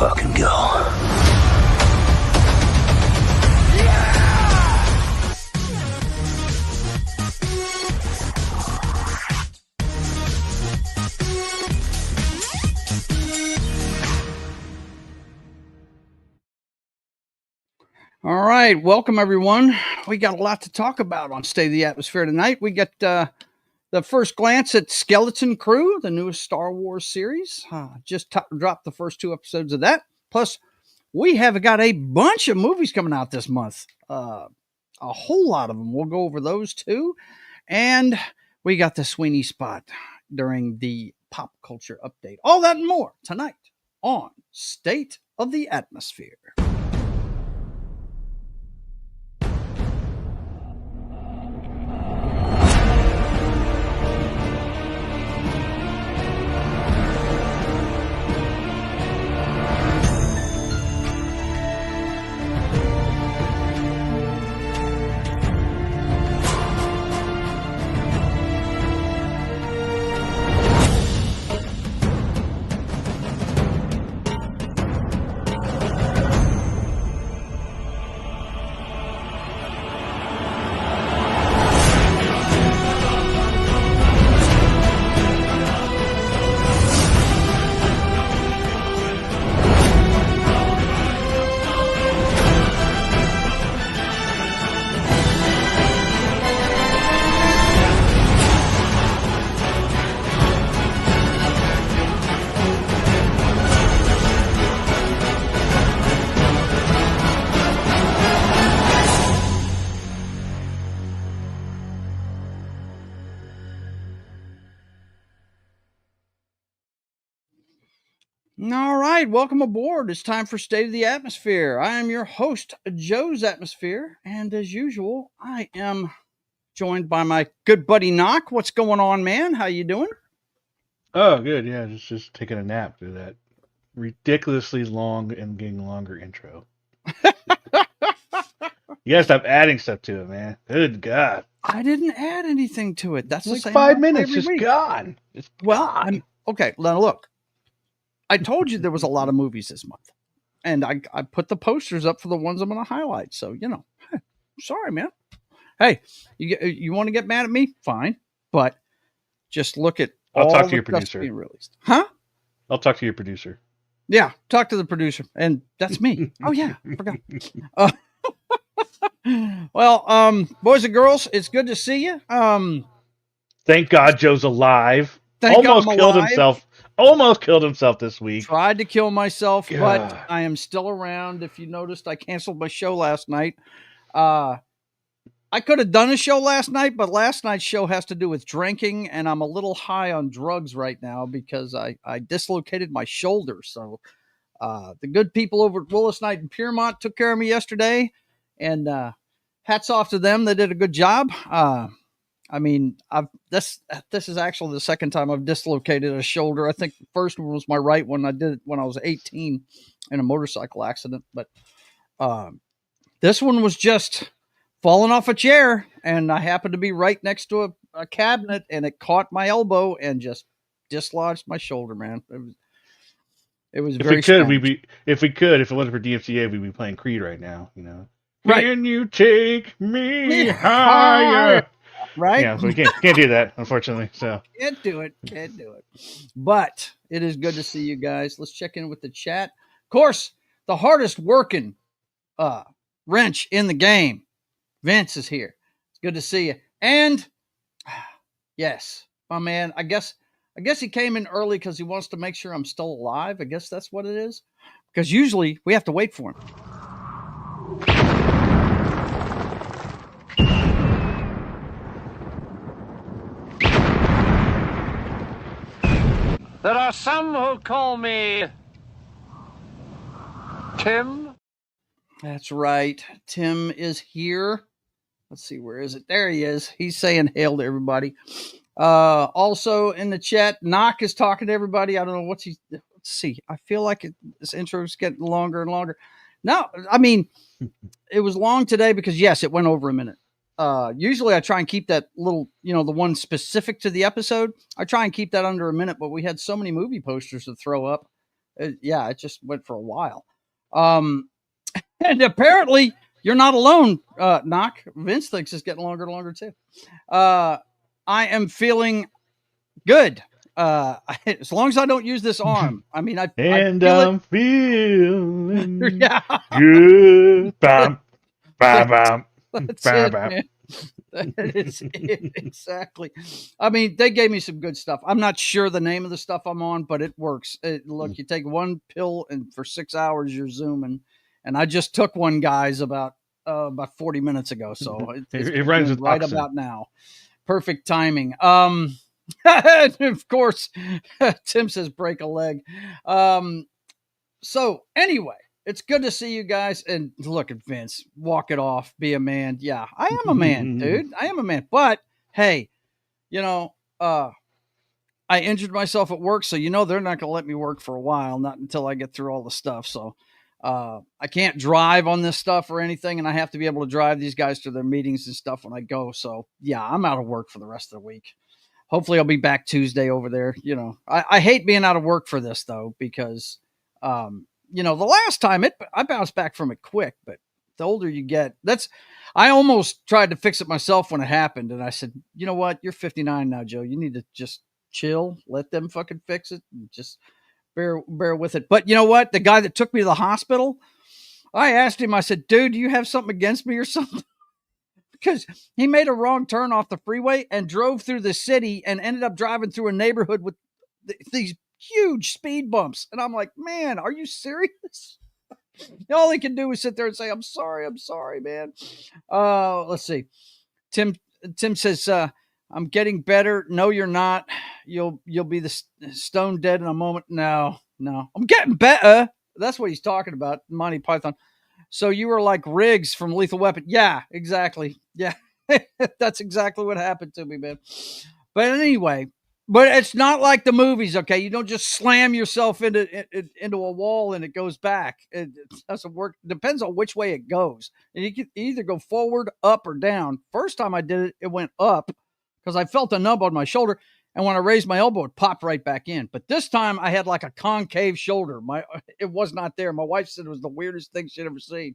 fucking go. All right, welcome everyone. We got a lot to talk about on State of the Atmosphere tonight. We got the first glance at Skeleton Crew, the newest Star Wars series. Just dropped the first 2 episodes of that. Plus, we have got a bunch of movies coming out this month. A whole lot of them. We'll go over those too. And we got the Sweeney Spot during the pop culture update. All that and more tonight on State of the Atmosphere. All right, welcome aboard. It's time for State of the Atmosphere. I am your host, Joe's Atmosphere, and as usual, I am joined by my good buddy Knock. What's going on, man? How you doing? Oh, good. Yeah, just taking a nap through that ridiculously long and getting longer intro. You gotta stop adding stuff to it, man. Good God. I didn't add anything to it. That's It's the like same 5 minutes, every just week. gone. It's gone. Okay. Now look, I told you there was a lot of movies this month, and I put the posters up for the ones I'm going to highlight. So sorry, man. Hey, you want to get mad at me? Fine, but just look at I'll all talk to the your stuff producer. being released, huh? I'll talk to your producer. Yeah, talk to the producer, and that's me. Oh yeah, I forgot. Well, boys and girls, it's good to see you. Thank God Joe's alive. Thank God I'm killed alive. himself. Almost killed himself this week. Tried to kill myself, God. but I am still around. If you noticed, I canceled my show last night. I could have done a show last night, but last night's show has to do with drinking, and I'm a little high on drugs right now because I dislocated my shoulder. So the good people over at Willis Knight in Piermont took care of me yesterday, and hats off to them. They did a good job. I mean, this is actually the second time I've dislocated a shoulder. I think the first one was my right one. I did it when I was 18 in a motorcycle accident, but this one was just falling off a chair, and I happened to be right next to a cabinet, and it caught my elbow and just dislodged my shoulder, man. It was If very we could, strange. if it wasn't for DMCA, we'd be playing Creed right now, Right. Can you take me higher? Right? Yeah, so we can't do that, unfortunately. So Can't do it. But it is good to see you guys. Let's check in with the chat. Of course, the hardest working wrench in the game, Vince, is here. It's good to see you. And yes, my man, I guess he came in early because he wants to make sure I'm still alive. I guess that's what it is. Because usually we have to wait for him. There are some who call me Tim. That's right. Tim is here. Let's see, where is it? There he is. He's saying hail to everybody. Also in the chat, Knock is talking to everybody. I don't know let's see. I feel like this intro is getting longer and longer. No, I mean, it was long today because yes, it went over a minute. Usually I try and keep that little, the one specific to the episode. I try and keep that under a minute, but we had so many movie posters to throw up It just went for a while. And apparently you're not alone, Knock. Vince thinks it's getting longer and longer too. I am feeling good. As long as I don't use this arm. I mean, I And feel I'm feeling yeah, good. Bam, bam, bam, that's bam, it, bam. man. That is it, exactly. I mean, they gave me some good stuff. I'm not sure the name of the stuff I'm on, but it works. Look, you take one pill, and for 6 hours you're zooming. And I just took one, guys, about 40 minutes ago, so it's It rhymes with right oxen. about now. Perfect timing. Of course, Tim says break a leg. So anyway, it's good to see you guys. And look at Vince, walk it off, be a man. Yeah, I am a man, dude. I am a man. But hey, you know, I injured myself at work, so they're not going to let me work for a while, not until I get through all the stuff. So I can't drive on this stuff or anything, and I have to be able to drive these guys to their meetings and stuff when I go. So yeah, I'm out of work for the rest of the week. Hopefully I'll be back Tuesday over there. I hate being out of work for this though, because the last time I bounced back from it quick, but the older you get, I almost tried to fix it myself when it happened. And I said, you know what? You're 59 now, Joe. You need to just chill, let them fucking fix it, and just bear with it. But you know what? The guy that took me to the hospital, I asked him, I said, dude, do you have something against me or something? Because he made a wrong turn off the freeway and drove through the city and ended up driving through a neighborhood with these huge speed bumps. And I'm like, man, are you serious? All he can do is sit there and say, I'm sorry, man. Let's see. Tim says, I'm getting better. No, you're not. You'll be the stone dead in a moment. No, I'm getting better. That's what he's talking about, Monty Python. So you were like Riggs from Lethal Weapon. Yeah, exactly. Yeah, that's exactly what happened to me, man. But anyway, it's not like the movies, okay? You don't just slam yourself into a wall and it goes back. It doesn't work. It depends on which way it goes. And you can either go forward, up, or down. First time I did it, it went up because I felt a numb on my shoulder. And when I raised my elbow, it popped right back in. But this time I had like a concave shoulder. It was not there. My wife said it was the weirdest thing she'd ever seen.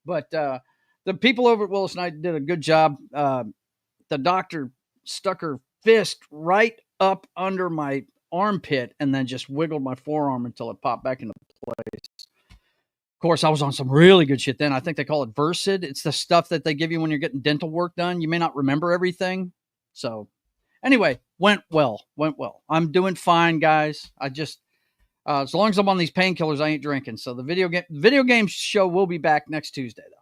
But the people over at Willis Knight did a good job. The doctor stuck her fist right up under my armpit and then just wiggled my forearm until it popped back into place. Of course, I was on some really good shit then. I think they call it Versed. It's the stuff that they give you when you're getting dental work done. You may not remember everything. So anyway, went well. I'm doing fine, guys. I just, as long as I'm on these painkillers, I ain't drinking. So the video game show will be back next Tuesday, though.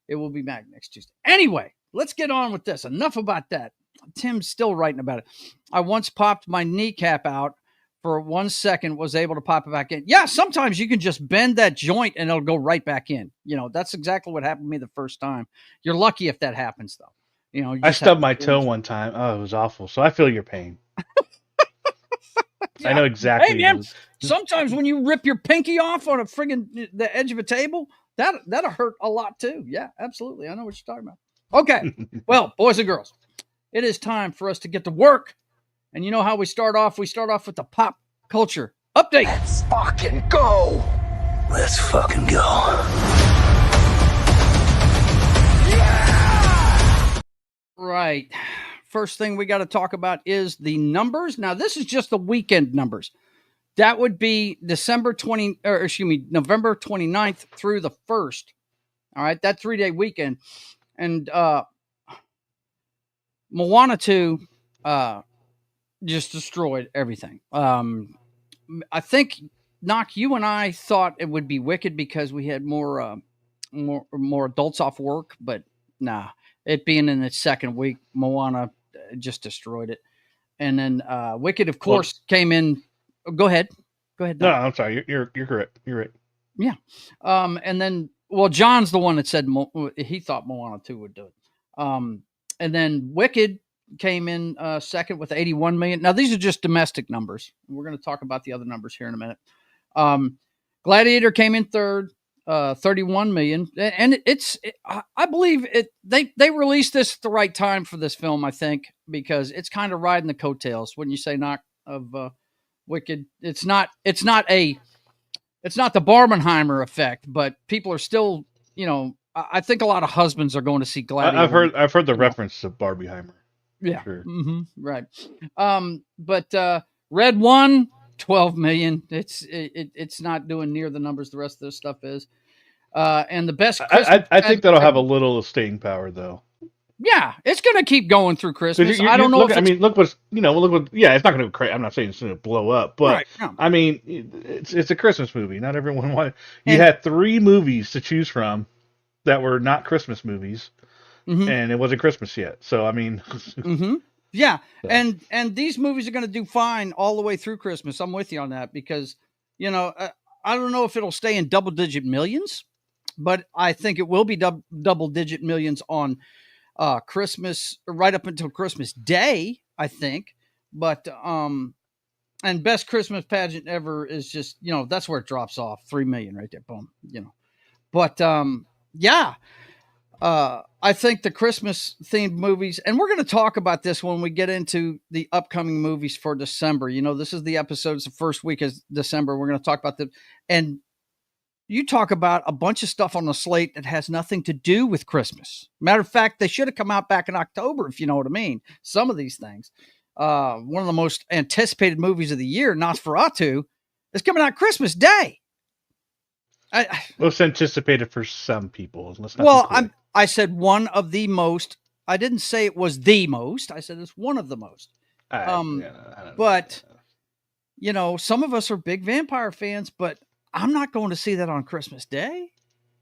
It will be back next Tuesday. Anyway, let's get on with this. Enough about that. Tim's still writing about it. I once popped my kneecap out for 1 second, was able to pop it back in. Yeah, sometimes you can just bend that joint and it'll go right back in. That's exactly what happened to me the first time. You're lucky if that happens, though. I stubbed my toe one time. Oh, it was awful. So I feel your pain. Yeah. I know exactly. Hey, man, sometimes when you rip your pinky off on the edge of a table, that'll hurt a lot too. Yeah, absolutely. I know what you're talking about. Okay. Well, boys and girls, it is time for us to get to work. And you know how we start off? We start off with the pop culture update. Let's fucking go. Let's fucking go. Yeah! Right. First thing we got to talk about is the numbers. Now, this is just the weekend numbers. That would be November 29th through the 1st. All right, that 3-day weekend. And Moana 2 just destroyed everything. I think, Knock, you and I thought it would be Wicked because we had more adults off work, but nah. It being in its second week, Moana just destroyed it. And then Wicked, of course, came in. Go ahead. Doc. No, I'm sorry. You're correct. You're right. Yeah. And then, John's the one that said he thought Moana 2 would do it. And then Wicked came in second with 81 million. Now, these are just domestic numbers. We're going to talk about the other numbers here in a minute. Gladiator came in third, 31 million. And I believe they released this at the right time for this film, I think, because it's kind of riding the coattails, wouldn't you say, Knock, of Wicked? It's not a it's not the Barbenheimer effect, but people are still, I think a lot of husbands are going to see Gladiator. I've heard the you know. reference to Barbieheimer. Yeah. Sure. Right. But Red One, 12 million. It's not doing near the numbers the rest of this stuff is. And the best Christmas. I think that'll have a little staying power though. Yeah, it's going to keep going through Christmas. I don't know. Look, look what's look what. Yeah, it's not going to. I'm not saying it's going to blow up, but right, no. I mean, it's a Christmas movie. Not everyone wanted. You had 3 movies to choose from that were not Christmas movies, and it wasn't Christmas yet. So I mean, yeah, so. And these movies are going to do fine all the way through Christmas. I'm with you on that because I don't know if it'll stay in double-digit millions, but I think it will be double-digit millions on Christmas, right up until Christmas Day, I think. But and best Christmas pageant ever is just that's where it drops off, 3 million right there, boom. But yeah, I think the Christmas themed movies, and we're going to talk about this when we get into the upcoming movies for December. This is the episode, it's the first week of December. We're going to talk about and you talk about a bunch of stuff on the slate that has nothing to do with Christmas. Matter of fact, they should have come out back in October, if you know what I mean. Some of these things. One of the most anticipated movies of the year, Nosferatu, is coming out Christmas Day. Most anticipated for some people. I said one of the most. I didn't say it was the most. I said it's one of the most. But some of us are big vampire fans, but I'm not going to see that on Christmas Day.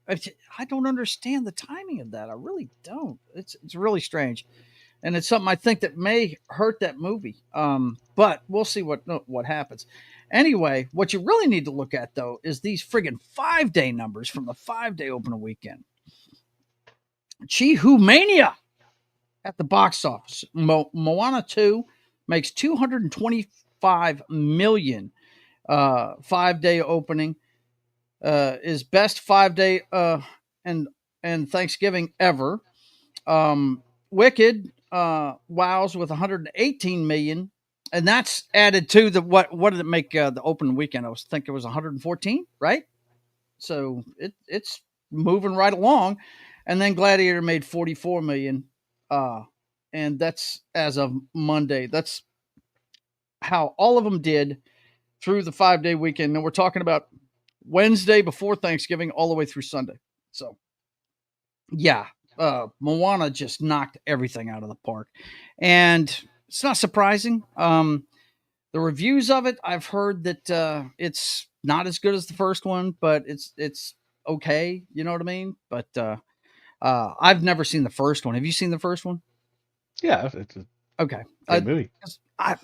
I don't understand the timing of that. I really don't. It's really strange. And it's something I think that may hurt that movie. But we'll see what happens. Anyway, what you really need to look at, though, is these friggin' 5-day numbers from the 5-day opening weekend. Chihumania at the box office. Moana 2 makes $225 million. 5-day opening. Is best 5-day and Thanksgiving ever. Wicked wows with 118 million, and that's added to the what did it make the opening weekend? I think it was 114, right? So it's moving right along. And then Gladiator made 44 million, and that's as of Monday. That's how all of them did through the 5-day weekend. And we're talking about Wednesday before Thanksgiving all the way through Sunday. So, yeah, Moana just knocked everything out of the park. And it's not surprising. The reviews of it, I've heard that it's not as good as the first one, but it's okay. You know what I mean? But I've never seen the first one. Have you seen the first one? Yeah, it's a good movie. I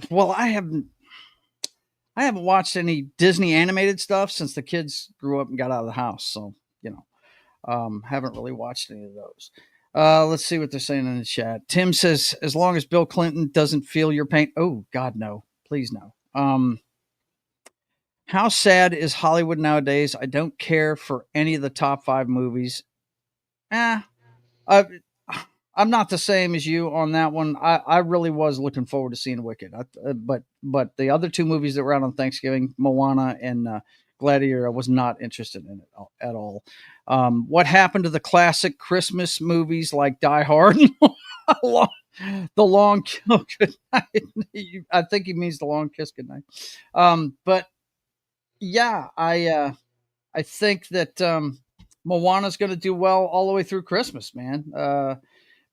haven't watched any Disney animated stuff since the kids grew up and got out of the house. So, haven't really watched any of those. Let's see what they're saying in the chat. Tim says, as long as Bill Clinton doesn't feel your pain. Oh, God, no. Please, no. How sad is Hollywood nowadays? I don't care for any of the top 5 movies. I'm not the same as you on that one. I really was looking forward to seeing Wicked. But the other 2 movies that were out on Thanksgiving, Moana and Gladiator, I was not interested in it at all. What happened to the classic Christmas movies like Die Hard? The Long Good Night. I think he means The Long Kiss Goodnight. But yeah, I think that Moana's going to do well all the way through Christmas, man.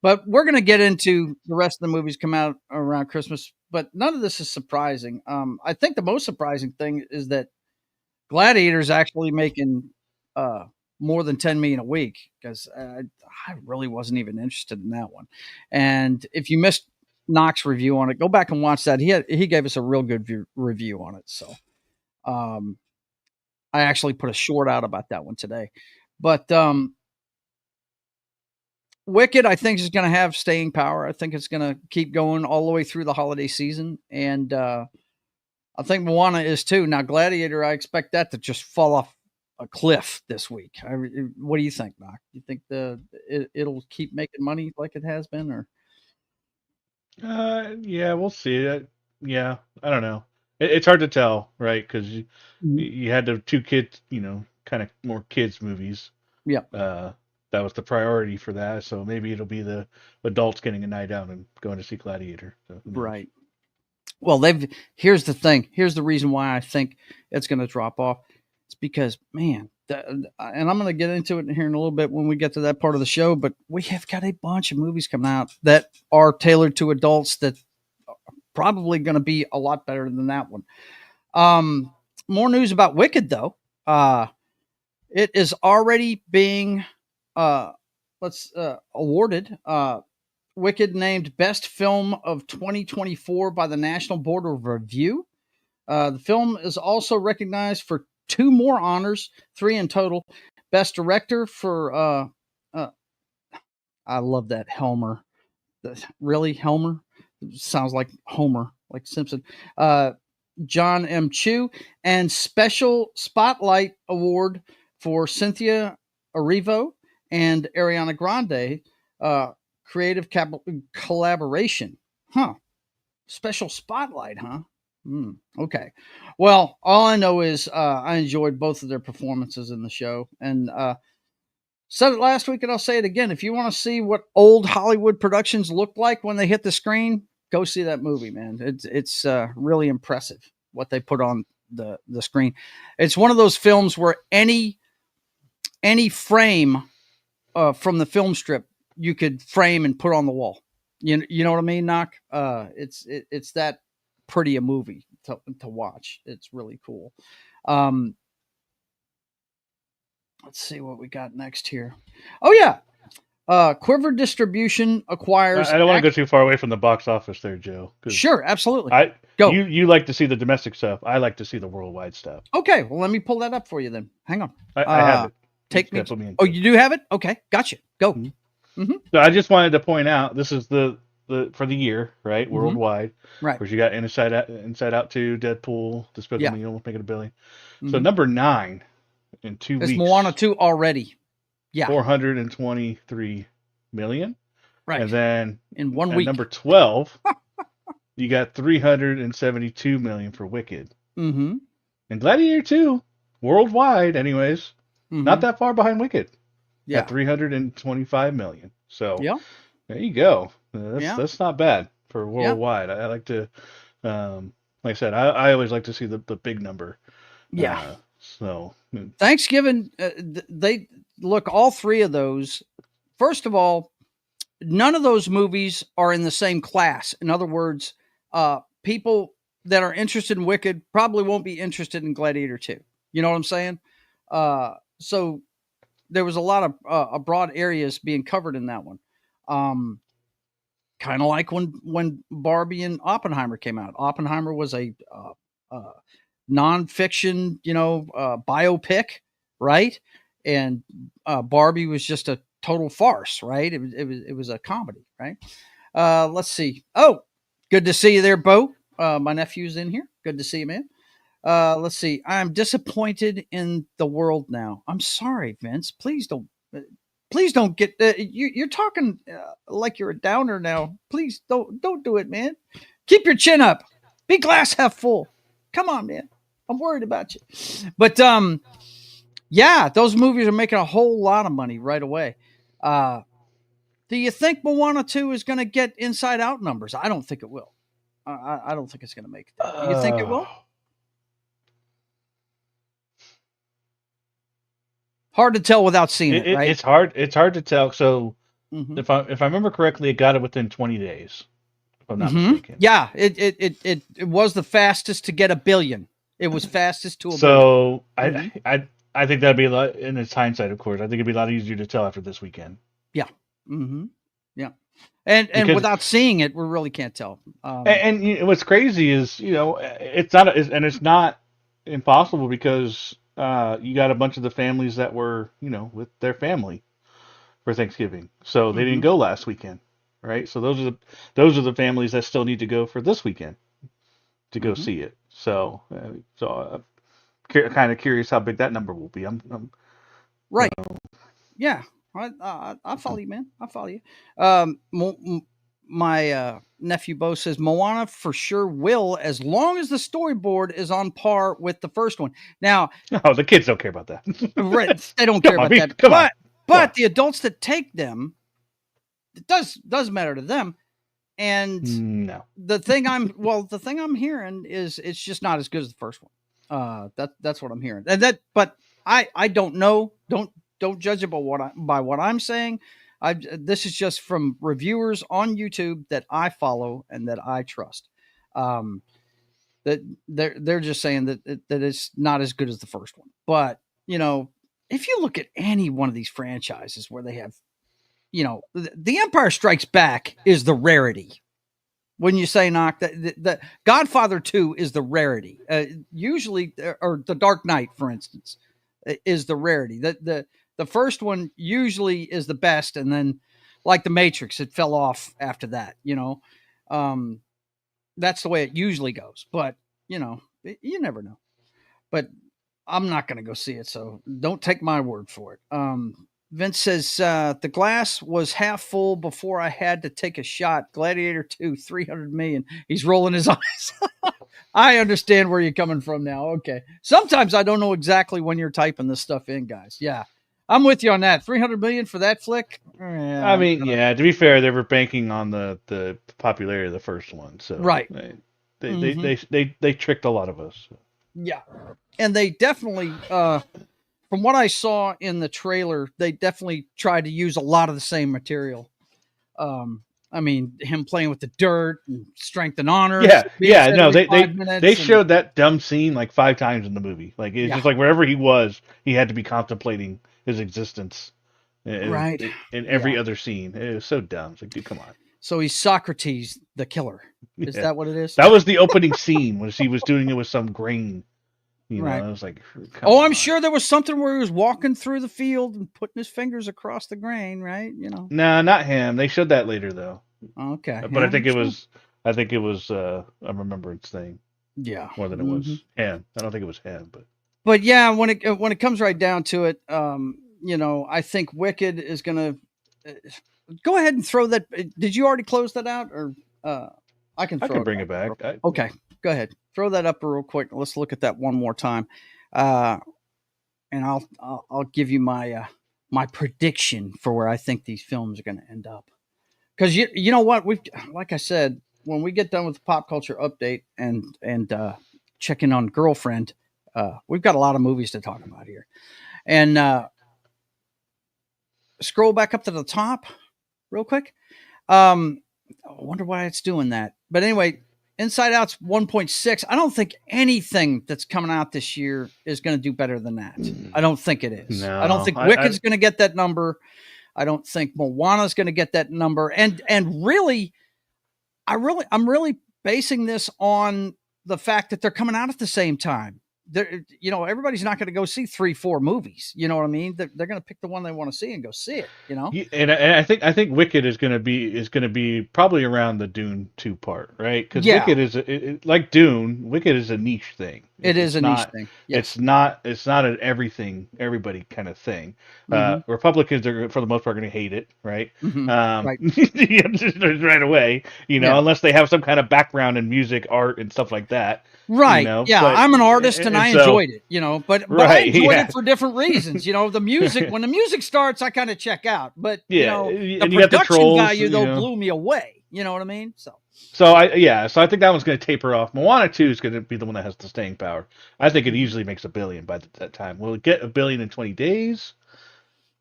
But we're going to get into the rest of the movies come out around Christmas, but none of this is surprising. I think the most surprising thing is that Gladiator is actually making more than 10 million a week, because I really wasn't even interested in that one. And if you missed Knox's review on it, go back and watch that. He gave us a real good review on it. So I actually put a short out about that one today. But Wicked, I think, is going to have staying power. I think it's going to keep going all the way through the holiday season. And I think Moana is too. Now, Gladiator, I expect that to just fall off a cliff this week. What do you think, Doc? You think it'll keep making money like it has been? Or Yeah, we'll see. Yeah, I don't know. It's hard to tell, right? Because you had the two kids, kind of more kids movies. Yeah. That was the priority for that. So maybe it'll be the adults getting a night out and going to see Gladiator. So Right. Well, here's the thing. Here's the reason why I think it's going to drop off. It's because, man, and I'm going to get into it here in a little bit when we get to that part of the show, but we have got a bunch of movies coming out that are tailored to adults that are probably going to be a lot better than that one. More news about Wicked, though. It is already being awarded. Wicked named Best Film of 2024 by the National Board of Review. The film is also recognized for 2 more honors, 3 in total. Best Director for, I love that Helmer. Really, Helmer? Sounds like Homer, like Simpson. John M. Chu. And Special Spotlight Award for Cynthia Erivo and Ariana Grande. Creative collaboration. Special spotlight, huh? Okay. Well, all I know is I enjoyed both of their performances in the show. And said it last week and I'll say it again. If you want to see what old Hollywood productions look like when they hit the screen, go see that movie, man. It's really impressive what they put on the screen. It's one of those films where any frame from the film strip you could frame and put on the wall. You know what I mean, Knock? It's that pretty a movie to watch. It's really cool. Let's see what we got next here. Oh yeah. Quiver Distribution acquires. I don't want to go too far away from the box office there, Joe. Sure, absolutely. Go. You like to see the domestic stuff. I like to see the worldwide stuff. Okay, well let me pull that up for you then. Hang on. I have it. Take me. Oh, you do have it? Okay, gotcha. Go. Mm-hmm. Mm-hmm. So I just wanted to point out this is the for the year, right? Mm-hmm. Worldwide. Right. Of course, you got Inside Out 2, Deadpool, Despicable Me, almost making $1 billion. Mm-hmm. So number 9 in 2 weeks. It's Moana 2 already. Yeah. 423 million. Right. And then in 1 week. Number 12, you got 372 million for Wicked. Mm-hmm. And Gladiator 2, worldwide, anyways, not that far behind Wicked. Yeah. At 325 million. So yeah. There you go. That's not bad for worldwide. I like to, like I said, I always like to see the big number. Yeah. So Thanksgiving, they look, all 3 of those. First of all, none of those movies are in the same class. In other words, people that are interested in Wicked probably won't be interested in Gladiator 2. You know what I'm saying? So there was a lot of broad areas being covered in that one. Kind of like when Barbie and Oppenheimer came out. Oppenheimer was a nonfiction, biopic, right? And Barbie was just a total farce, right? It was a comedy, right? Let's see. Oh, good to see you there, Bo. My nephew's in here. Good to see you, man. Let's see. I'm disappointed in the world now. I'm sorry, Vince. Please don't get. You're talking like you're a downer now. Please don't do it, man. Keep your chin up. Be glass half full. Come on, man. I'm worried about you. But yeah, those movies are making a whole lot of money right away. Do you think Moana 2 is going to get Inside Out numbers? I don't think it will. I don't think it's going to make that. Do you think it will? Hard to tell without seeing it, right? It's hard. It's hard to tell. So if I remember correctly, it got it within 20 days. If I'm not mistaken. Yeah, it was the fastest to get $1 billion. It was fastest to $1 billion. So I think that'd be a lot. In its hindsight, of course, I think it'd be a lot easier to tell after this weekend. Yeah. Mm-hmm. Yeah. And because, without seeing it, we really can't tell. And what's crazy is it's not impossible because. You got a bunch of the families that were, with their family for Thanksgiving, so they didn't go last weekend, right? So those are the families that still need to go for this weekend to go see it. So kind of curious how big that number will be. I'm right. Yeah, I follow you, man. I follow you. my nephew Bo says Moana for sure will, as long as the storyboard is on par with the first one. Now, Oh, the kids don't care about that. right, they don't care about that. Come on. But the adults that take them, it does matter to them. And No. the thing I'm hearing is it's just not as good as the first one. That's what I'm hearing. But I don't know. Don't judge it by what I'm saying. This is just from reviewers on YouTube that I follow and that I trust. That they're just saying that it's not as good as the first one. But if you look at any one of these franchises where they have, the Empire Strikes Back is the rarity. When you say knock, the Godfather 2 is the rarity. Usually, or The Dark Knight, for instance, is the rarity. The first one usually is the best, and then, like The Matrix, it fell off after that. That's the way it usually goes. But you never know. But I'm not going to go see it, so don't take my word for it. Vince says, the glass was half full before I had to take a shot. Gladiator 2, 300 million. He's rolling his eyes. I understand where you're coming from now. Okay. Sometimes I don't know exactly when you're typing this stuff in, guys. Yeah. I'm with you on that. 300 million for that flick? I mean, to be fair, they were banking on the popularity of the first one. So right. They tricked a lot of us. Yeah. And they definitely, from what I saw in the trailer, they definitely tried to use a lot of the same material. I mean, him playing with the dirt and strength and honor. Yeah. No, they showed that dumb scene like 5 times in the movie. Like it's just like wherever he was, he had to be contemplating his existence. Right. In every other scene, it was so dumb. It's like, dude, come on. So he's Socrates, the killer. Is that what it is? That was the opening scene when he was doing it with some grain. Right. I was like, I'm sure there was something where he was walking through the field and putting his fingers across the grain, right? No, not him. They showed that later though. Okay. But I think it was a remembrance thing. Yeah. More than it was him. I don't think it was him, but yeah, when it comes right down to it, I think Wicked is gonna go ahead and throw that. Did you already close that out, or I can bring it back. Okay. Go ahead. Throw that up real quick. Let's look at that one more time. And I'll give you my prediction for where I think these films are going to end up. Because you know what? Like I said, when we get done with the pop culture update and check in on Girlfriend, we've got a lot of movies to talk about here. And scroll back up to the top real quick. I wonder why it's doing that. But anyway, Inside Out's 1.6. I don't think anything that's coming out this year is going to do better than that. I don't think it is. No, I don't think Wicked's going to get that number. I don't think Moana's going to get that number. And really, I'm really basing this on the fact that they're coming out at the same time. Everybody's not going to go see 3-4 movies. You know what I mean? They're going to pick the one they want to see and go see it. And I think Wicked is going to be probably around the Dune 2 part, right? Because Wicked is like Dune. Wicked is a niche thing. It is a niche thing. Yes. It's not an everybody kind of thing. Republicans are for the most part going to hate it, right? Right. Right away, unless they have some kind of background in music, art, and stuff like that. Right. Yeah. But I'm an artist and I enjoyed it, but I enjoyed it for different reasons. The music, when the music starts, I kind of check out, but the production value though blew me away. You know what I mean? So I think that one's going to taper off. Moana 2 is going to be the one that has the staying power. I think it easily makes $1 billion by that time. Will it get $1 billion in 20 days?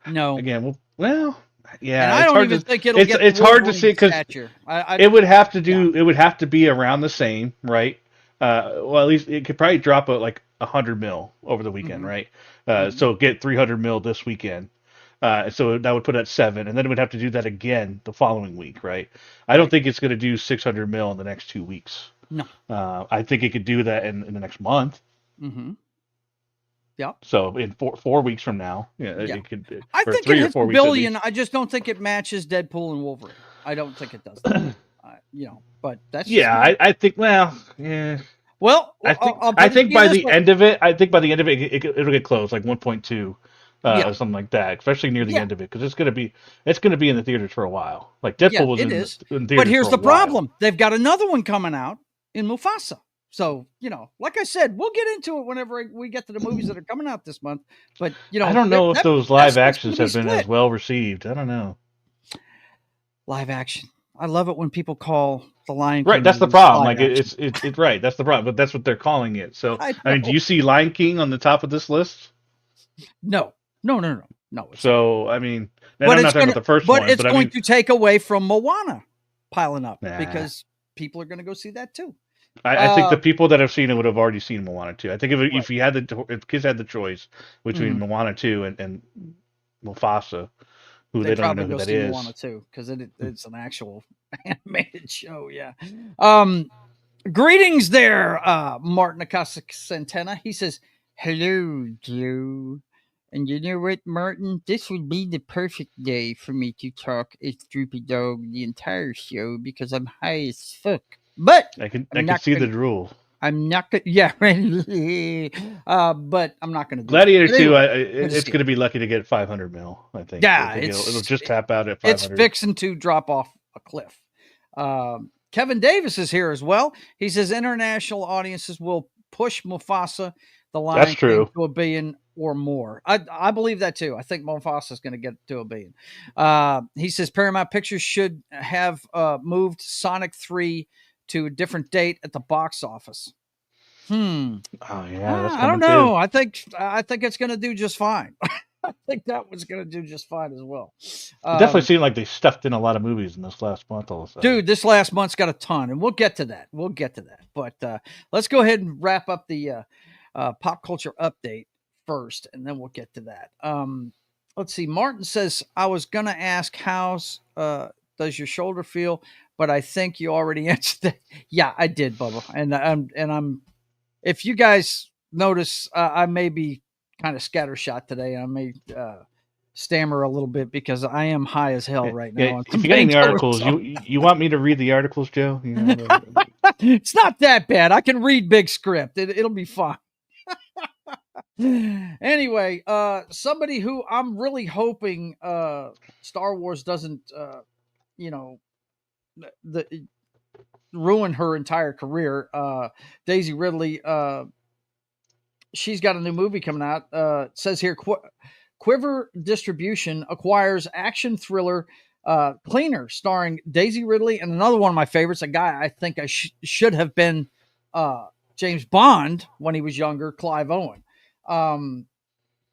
No. Again, yeah. And I don't even think it'll get. It's hard to see because it would have to do. It would have to be around the same, right? Well, at least it could probably drop like 100 mil over the weekend, right? So get 300 mil this weekend. So that would put it at 7, and then it would have to do that again the following week, right? I don't think it's going to do 600 mil in the next 2 weeks. No. I think it could do that in the next month. Mm-hmm. Yeah. So in 4 weeks from now, it could. I think 3 it or hits 4 $1 weeks billion. I just don't think it matches Deadpool and Wolverine. I don't think it does that. But that's I think. Well, yeah. Well, I think by the end of it, it'll get close, like 1.2. Yeah, or something like that, especially near the yeah, end of it, because it's gonna be in the theaters for a while. Like yeah. Deadpool was It is. in But theaters here's for a the while. problem: they've got another one coming out in Mufasa. So like I said, we'll get into it whenever we get to the movies that are coming out this month. But I don't know if those that live split's going actions to be have been as split. well received. I don't know. Live action. I love it when people call the Lion Right, King that's the movies problem. live Like action. it's right. That's the problem. But that's what they're calling it. So I I mean, do know. you see Lion King on the top of this list? No, no, no, no, no. It's not. So I mean, and But I'm not it's talking about gonna. the first But one, it's but I going mean, to take away from Moana piling up nah. because people are going to go see that too. I think the people that have seen it would have already seen Moana 2. I think Right. if you had if kids had the choice between Mhm. Moana 2 and Mufasa, who they They'd don't even probably know who go that see Moana is. too because it's an actual animated show. Yeah. Um. Greetings there, Martin Acosta Centena. He says, "Hello, Joe." And you know what, Martin? This would be the perfect day for me to talk as Droopy Dog the entire show because I'm high as fuck. But I I'm can not see the gonna. drool. I'm not gonna. Yeah, right. But I'm not gonna do that. Gladiator But 2, anyway, good to it's see it. going to be lucky to get 500 mil. I think. I Yeah, think it'll just tap out at it's 500. fixing to drop off a cliff. Kevin Davis is here as well. He says international audiences will push Mufasa, the That's Lion King, true. to $1 billion or more. I believe that too. I think Mufasa is going to get to $1 billion. He says Paramount Pictures should have moved Sonic 3 to a different date at the box office. Oh yeah, that's I don't coming too. know. I think it's going to do just fine. I think that one's going to do just fine as well. It definitely seemed like they stuffed in a lot of movies in this last month. All of a sudden, Dude, this last month's got a ton, and we'll get to that. We'll get to that. But let's go ahead and wrap up the pop culture update first, and then we'll get to that. Let's see. Martin says, I was going to ask, how's does your shoulder feel? But I think you already answered that. Yeah, I did, Bubba. And I'm if you guys notice, I may be kind of scattershot today. I may stammer a little bit because I am high as hell yeah, right yeah. now on some If you got any painkillers. articles, So. you want me to read the articles, Joe? You know, It's not that bad. I can read big script. It'll be fine. Anyway, somebody who I'm really hoping Star Wars doesn't you know the ruin her entire career. Daisy Ridley, she's got a new movie coming out. It says here, Quiver Distribution acquires action thriller Cleaner, starring Daisy Ridley and another one of my favorites, a guy I think I should have been James Bond when he was younger, Clive Owen.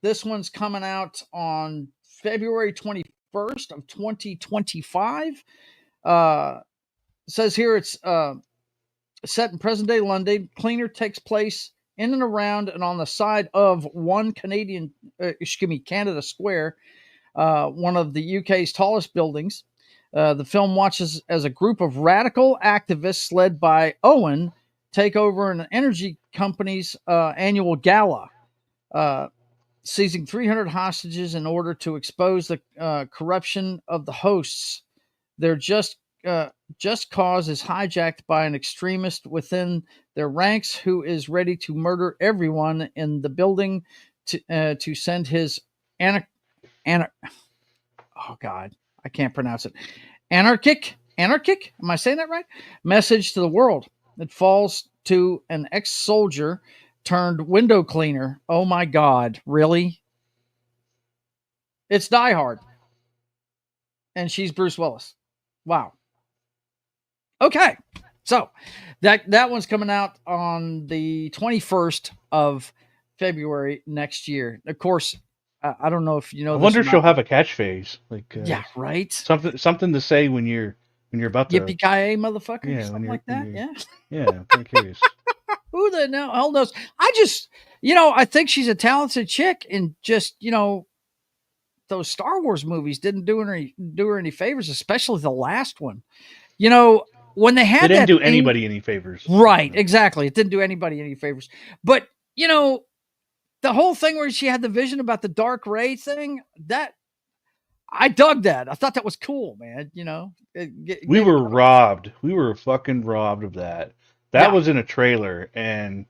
This one's coming out on February 21st of 2025. Says here it's set in present day London. Cleaner takes place in and around and on the side of Canada Square, one of the UK's tallest buildings. The film watches as a group of radical activists led by Owen take over an energy company's annual gala, seizing 300 hostages in order to expose the corruption of the hosts. Their just cause is hijacked by an extremist within their ranks who is ready to murder everyone in the building to send his oh god, I can't pronounce it. Anarchic? Am I saying that right? Message to the world. It falls to an ex-soldier turned window cleaner. Oh my god, really? It's Die Hard. And she's Bruce Willis. Wow. Okay. So that one's coming out on the 21st of February next year. Of course, I don't know if you know I this wonder or if she'll not. have a catchphase, like Yeah, right. something to say when you're about to. Yippee ki motherfucker, Yeah, something like that. Yeah. Yeah, I'm kind of curious. Who the hell knows? I just, I think she's a talented chick, and just, those Star Wars movies didn't do her any favors, especially the last one. When they had They didn't that do thing, anybody any favors. right? Exactly, it didn't do anybody any favors. But the whole thing where she had the vision about the dark ray thing, that I dug that. I thought that was cool, man. It We gave were robbed. We were fucking robbed of that. That yeah. was in a trailer, and Mhm.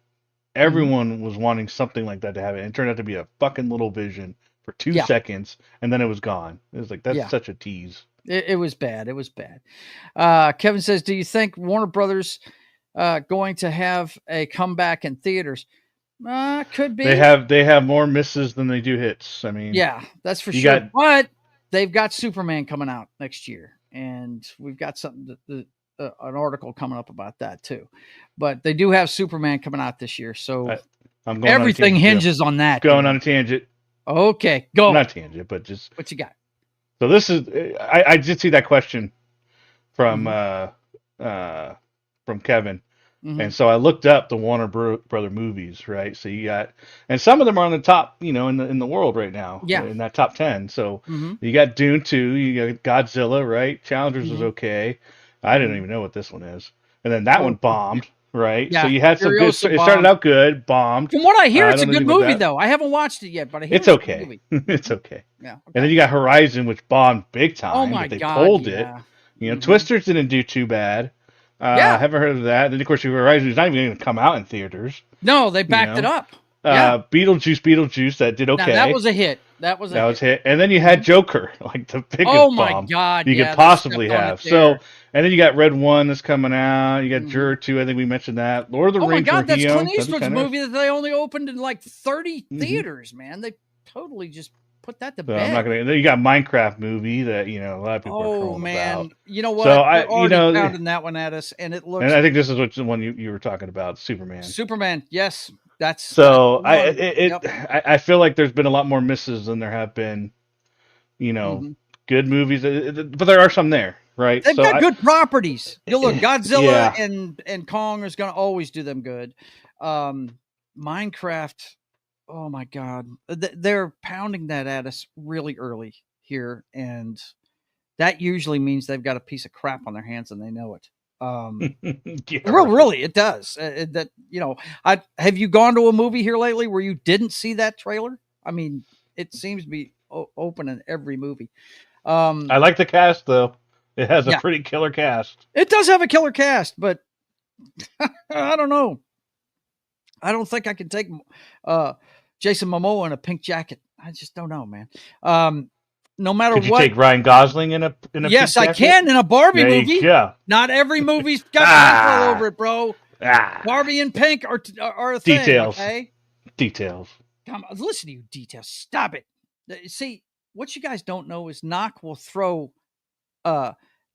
everyone was wanting something like that to happen. It turned out to be a fucking little vision for 2 Yeah. seconds, and then it was gone. It was like, that's Yeah. such a tease. It was bad. It was bad. Kevin says, do you think Warner Brothers going to have a comeback in theaters? Could be. They have more misses than they do hits. I mean, Yeah, that's for you sure. got- But they've got Superman coming out next year, and we've got something an article coming up about that too. But they do have Superman coming out this year, so I'm going everything on a tangent, hinges on that. Going on a tangent. Okay, go. Not tangent, but just what you got. So this is I did see that question from Kevin. Mhm. And so I looked up the Warner Brother movies, right? So you got, and some of them are on the top, in the world right now, Yeah. in that top 10. So Mhm. you got Dune 2, you got Godzilla, right? Challengers was Mhm. okay. I didn't even know what this one is. And then that one bombed, right? Yeah, So you had some good. Furiosa It started bombed. out good, bombed. From what I hear, I it's a don't know good anything about movie, that. though. I haven't watched it yet, but I hear It's it's a good okay. movie. It's okay. Yeah. Okay. And then you got Horizon, which bombed big time. Oh my but they God, pulled yeah. it. You know, Mhm. Twisters didn't do too bad. Yeah. Haven't heard of that. Then of course Horizon is not even going to come out in theaters. No, they backed it know. up. Yeah. Beetlejuice, that did okay. Now, that was a hit. That was hit. And then you had Joker, like the biggest Oh my bomb God, you yeah, could they possibly stepped on it have. there. So, and then you got Red 1 that's coming out. You got Mhm. Juror 2, I think we mentioned that. Lord of the Oh my Rings God, that's Rio, Clint that'd be Eastwood's kinda- movie that they only opened in like 30 Mhm. theaters, man. They totally just put that to So bed. I'm not gonna. You got Minecraft movie that a lot of people are Oh calling man, about. you know what? So They're already pounding that one at us, and it looks. And I think this is the one you were talking about, Superman. Superman, yes, that's So that's the one. Yep. I feel like there's been a lot more misses than there have been, Mhm. good movies. But there are some there, right? They've got good properties. You look, Godzilla Yeah. and Kong is going to always do them good. Minecraft, oh my God, they're pounding that at us really early here, and that usually means they've got a piece of crap on their hands and they know it. Yeah, Really, it does. Have you gone to a movie here lately where you didn't see that trailer? I mean, it seems to be open in every movie. I like the cast though. It has Yeah. a pretty killer cast. It does have a killer cast, but I don't know. I don't think I can take Jason Momoa in a pink jacket. I just don't know, man. No matter Could you what. take Ryan Gosling in a Yes, pink I jacket? can in a Barbie There movie. you go. Not every movie's got pink all over it, bro. Ah, Barbie and pink are a thing. Details. Okay? details. Come on, listen to you, details. Stop it. See, what you guys don't know is Knock will throw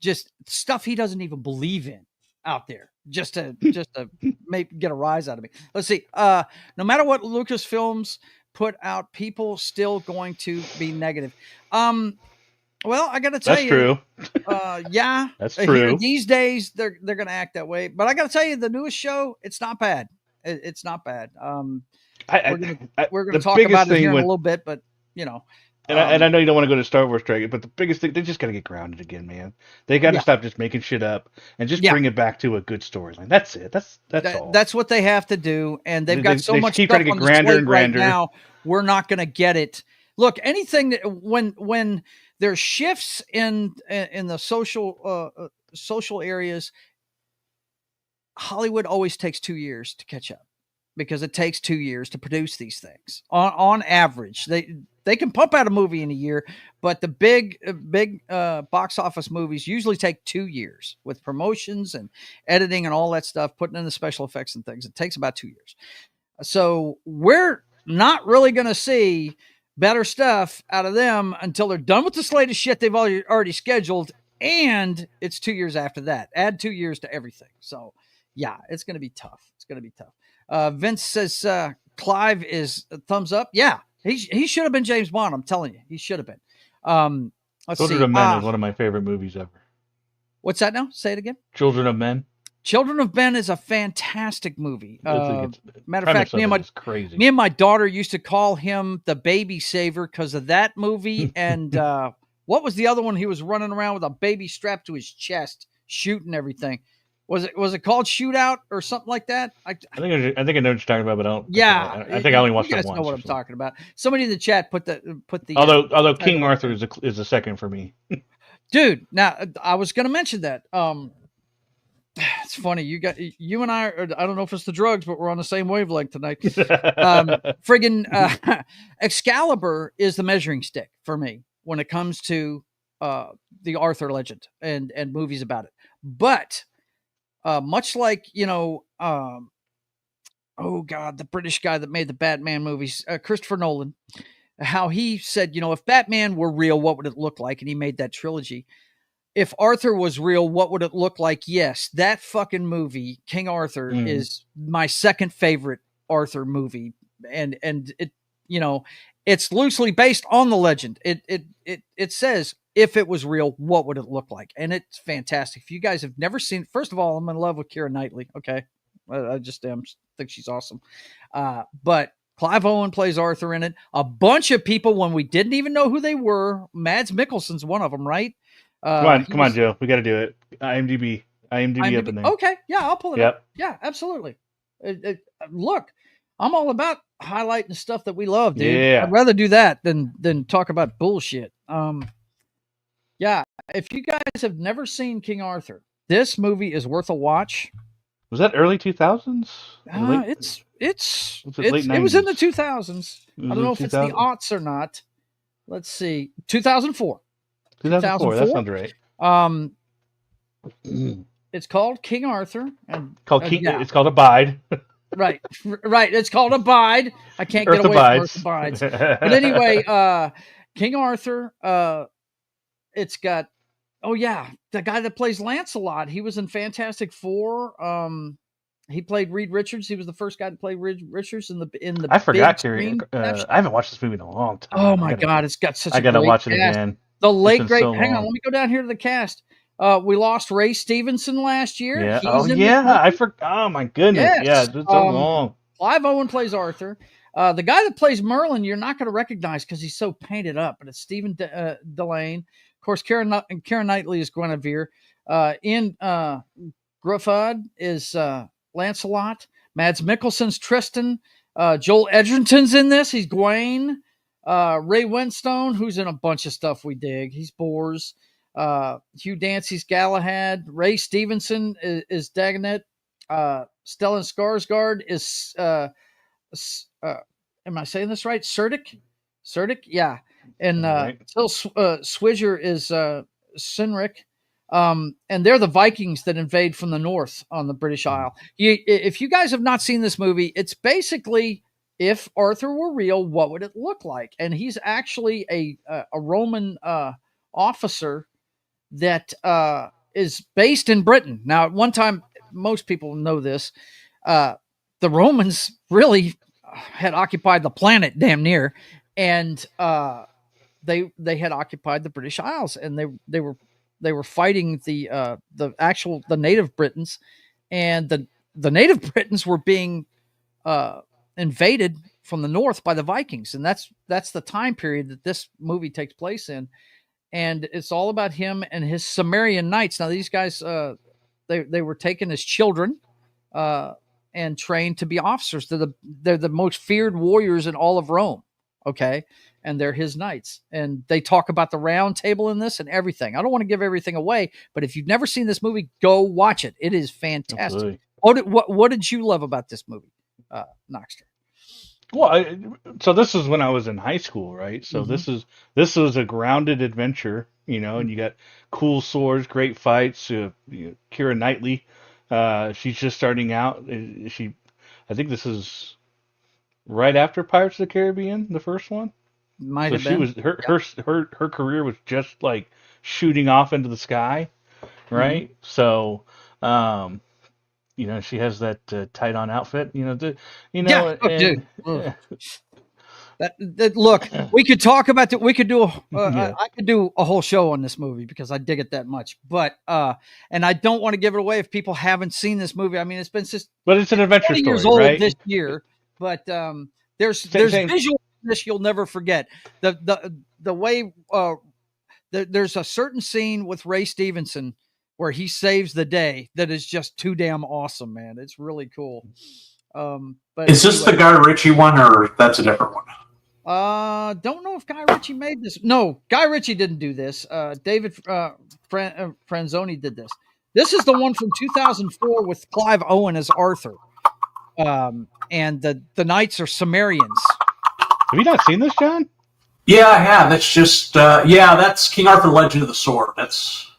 just stuff he doesn't even believe in out there just to get a rise out of me. Let's see. No matter what Lucasfilms put out, people still going to be negative. Well, I got to tell That's you, true. yeah, That's here true. these days they're going to act that way. But I got to tell you, the newest show, it's not bad. It's not bad. We're going to talk about it here in a little bit, but you know. And I know you don't want to go to Star Wars Dragon, but the biggest thing, they just got to get grounded again, man. They got to stop just making shit up and just bring it back to a good storyline. That's it. That's all. That's what they have to do, and they've got so much keep stuff trying to get on the grander slate and right grander. now. We're not going to get it. Look, anything that when there's shifts in the social areas, Hollywood always takes 2 years to catch up because it takes 2 years to produce these things. On average, they can pump out a movie in a year, but the big box office movies usually take 2 years with promotions and editing and all that stuff, putting in the special effects and things. It takes about 2 years. So we're not really going to see better stuff out of them until they're done with the slate of shit they've already scheduled, and it's 2 years after that. Add 2 years to everything. So yeah, it's going to be tough. It's going to be tough. Vince says Clive is a thumbs up. Yeah, he should have been James Bond. I'm telling you, he should have been. Children of Men is one of my favorite movies ever. What's that now? Say it again. Children of Men. Children of Men is a fantastic movie. Matter of fact, me crazy. and my daughter used to call him the baby saver because of that movie. And what was the other one? He was running around with a baby strapped to his chest, shooting everything. Was it called Shootout or something like that? I think I know what you're talking about, but I don't. Yeah, I think I only watched you it guys once. Know what I'm talking about? Somebody in the chat put the. Although King Arthur is a second for me. Dude, now I was going to mention that. It's funny. You and I don't know if it's the drugs, but we're on the same wavelength tonight. Excalibur is the measuring stick for me when it comes to the Arthur legend and movies about it. But much like, oh God, the British guy that made the Batman movies, Christopher Nolan, how he said, if Batman were real, what would it look like? And he made that trilogy. If Arthur was real, what would it look like? Yes, that fucking movie, King Arthur, is my second favorite Arthur movie, and it, it's loosely based on the legend. It says if it was real, what would it look like? And it's fantastic. If you guys have never seen, first of all, I'm in love with Keira Knightley. Okay, I just think she's awesome. But Clive Owen plays Arthur in it. A bunch of people when we didn't even know who they were. Mads Mikkelsen's one of them, right? Come on, Joe. We got to do it. IMDb up in there. Okay, yeah, I'll pull it up. Yeah, absolutely. Look, I'm all about highlighting stuff that we love, dude. Yeah. I'd rather do that than talk about bullshit. Yeah, if you guys have never seen King Arthur, this movie is worth a watch. Was that early 2000s? It was in the 2000s. I don't know if it's the aughts or not. Let's see, 2004. 2004. That sounds right. It's called King Arthur, and it's called Abide. right. It's called Abide. I can't get away from Earth Abides. But anyway, King Arthur. It's got the guy that plays Lancelot. He was in Fantastic Four. He played Reed Richards. He was the first guy to play Reed Richards in the. I forgot I haven't watched this movie in a long time. Oh my God, it's got such. I gotta watch it again. The late great. Hang on, let me go down here to the cast. We lost Ray Stevenson last year. Yeah. I forgot. Oh my goodness. Yes. Yeah, it's so long. Clive Owen plays Arthur. The guy that plays Merlin, you're not going to recognize because he's so painted up. But it's Stephen Delane. Of course, Keira Knightley is Guinevere. Ian Gruffud is Lancelot. Mads Mikkelsen's Tristan. Joel Edgerton's in this. He's Gawain. Ray Winstone, who's in a bunch of stuff we dig. He's Bors. Hugh Dancy's Galahad. Ray Stevenson is Dagonet. Stellan Skarsgård is am I saying this right? Surdik, yeah. And Till Switzer is Sinric. And they're the Vikings that invade from the north on the British Isle. If you guys have not seen this movie, it's basically if Arthur were real, what would it look like? And he's actually a Roman officer that is based in Britain. Now, at one time, most people know this, the Romans really had occupied the planet damn near, and they had occupied the British Isles, and they were fighting the native Britons, and the native Britons were being invaded from the north by the Vikings, and that's the time period that this movie takes place in, and it's all about him and his Sumerian knights. Now these guys, they were taken as children and trained to be officers. They're the most feared warriors in all of Rome. Okay. And they're his knights, and they talk about the round table in this and everything. I don't want to give everything away, but if you've never seen this movie, go watch it. It is fantastic. What did you love about this movie, Knoxter? Well, so this is when I was in high school, right? So this was a grounded adventure, and you got cool swords, great fights. Keira Knightley, she's just starting out. I think this is right after Pirates of the Caribbean, the first one. Might have been. Her career was just like shooting off into the sky, right? So, she has that tight on outfit, dude. Look, we could talk about that. We could do I could do a whole show on this movie because I dig it that much. But and I don't want to give it away if people haven't seen this movie. I mean, it's been but it's an adventure story, years old right? This year, but there's visual in this you'll never forget. The way there's a certain scene with Ray Stevenson where he saves the day that is just too damn awesome, man. It's really cool. But is this the Guy Ritchie one, or that's a different one? Don't know if Guy Ritchie made this. No, Guy Ritchie didn't do this. David Franzoni did this. This is the one from 2004 with Clive Owen as Arthur. And the knights are Sumerians. Have you not seen this, John? Yeah, I have. That's just that's King Arthur: Legend of the Sword. That's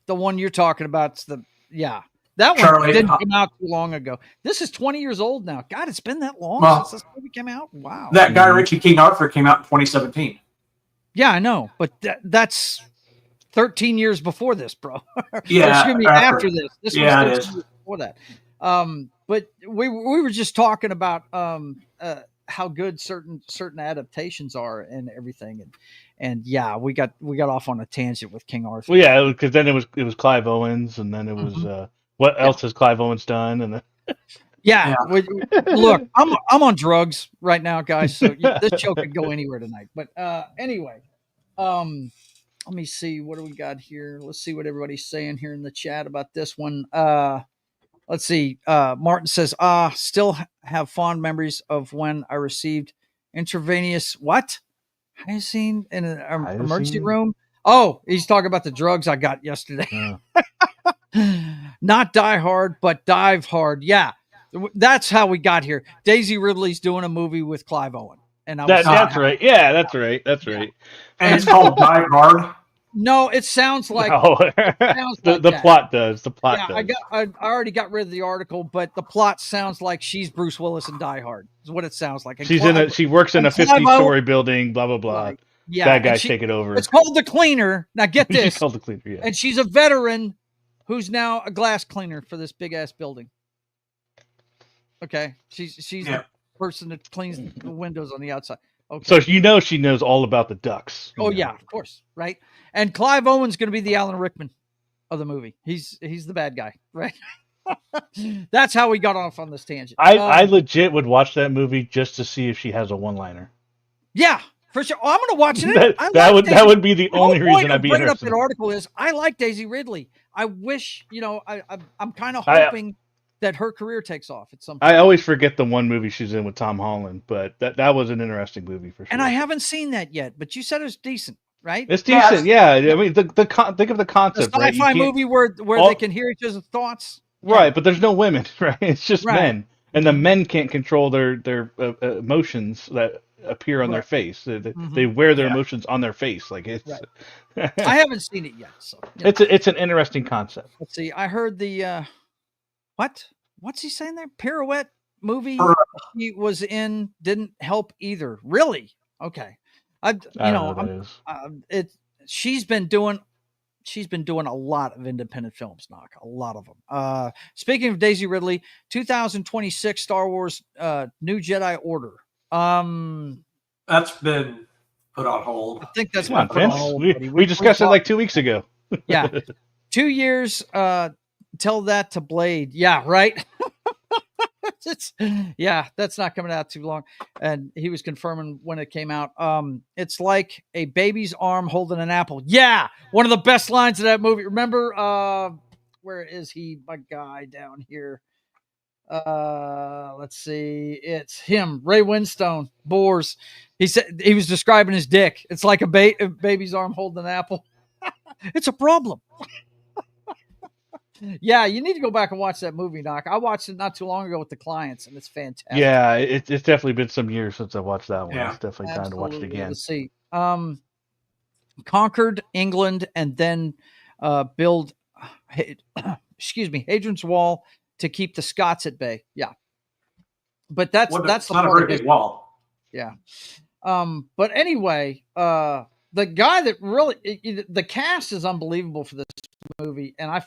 The one you're talking about. That one Charlie, didn't come out too long ago. This is 20 years old now. God, it's been that long Well, since this movie came out. Wow. that Guy Ritchie King Arthur came out in 2017. Yeah, I know, but that's 13 years before this, bro. Yeah, Excuse me, after this. This yeah, was it 13 is. years before that. But we were just talking about how good certain adaptations are and everything, and yeah, we got off on a tangent with King Arthur. Well, yeah, because then it was Clive Owens, and then it was what else has Clive Owens done? And then... Yeah. Look, I'm on drugs right now, guys. So this show could go anywhere tonight. But anyway, let me see, what do we got here? Let's see what everybody's saying here in the chat about this one. Let's see. Martin says, still have fond memories of when I received intravenous hyoscine in an emergency room. Oh, he's talking about the drugs I got yesterday. Not Die Hard, but Dive Hard. Yeah, that's how we got here. Daisy Ridley's doing a movie with Clive Owen, and that's right. Yeah, that's right. That's right. And it's called Dive Hard. No, it sounds like the plot does. The plot does. I already got rid of the article, but the plot sounds like she's Bruce Willis in Die Hard. Is what it sounds like. And she works in a 50-story building. Blah blah blah. Right. Yeah, bad guys take it over. It's called The Cleaner. Now get this. She's called The Cleaner. Yeah. And she's a veteran who's now a glass cleaner for this big ass building. Okay, she's the person that cleans the windows on the outside. Okay. So she knows all about the ducks. Oh yeah, of course, right. And Clive Owen's going to be the Alan Rickman of the movie. He's the bad guy, right? That's how we got off on this tangent. I legit would watch that movie just to see if she has a one-liner. Yeah, for sure. Oh, I'm going to watch it. that would be the only reason I'd be interested. Up that article is I like Daisy Ridley. I wish I'm kind of hoping that her career takes off at some point. I always forget the one movie she's in with Tom Holland, but that was an interesting movie for sure. And I haven't seen that yet, but you said it was decent, right? It's decent, yeah. I mean, think of the concept, the sci-fi movie where they can hear each other's thoughts, right? But there's no women, right? It's just men, and the men can't control their emotions that appear on their face. They wear their emotions on their face, like it's. Right. I haven't seen it yet, so it's an interesting concept. Let's see. I heard the what's he saying there? Pirouette movie he was in didn't help either. Really? Okay. She's been doing a lot of independent films, Knock. A lot of them. Speaking of Daisy Ridley, 2026 Star Wars New Jedi Order. That's been put on hold. I think that's been put on hold. We discussed it like 2 weeks ago. Yeah. 2 years tell that to Blade. Yeah, right. That's not coming out too long. And he was confirming when it came out. It's like a baby's arm holding an apple. Yeah, one of the best lines of that movie. Remember, where is he? My guy down here. Let's see. It's him, Ray Winstone, Boars. He said he was describing his dick. It's like a baby's arm holding an apple. It's a problem. Yeah, you need to go back and watch that movie, Doc. I watched it not too long ago with the clients, and it's fantastic. Yeah, it's definitely been some years since I watched that one. Yeah. It's definitely time to watch it again. Let's see. Conquered England and then build, Hadrian's Wall to keep the Scots at bay. Yeah, but that's not a very big wall. Yeah. But anyway, the guy that really the cast is unbelievable for this movie, and I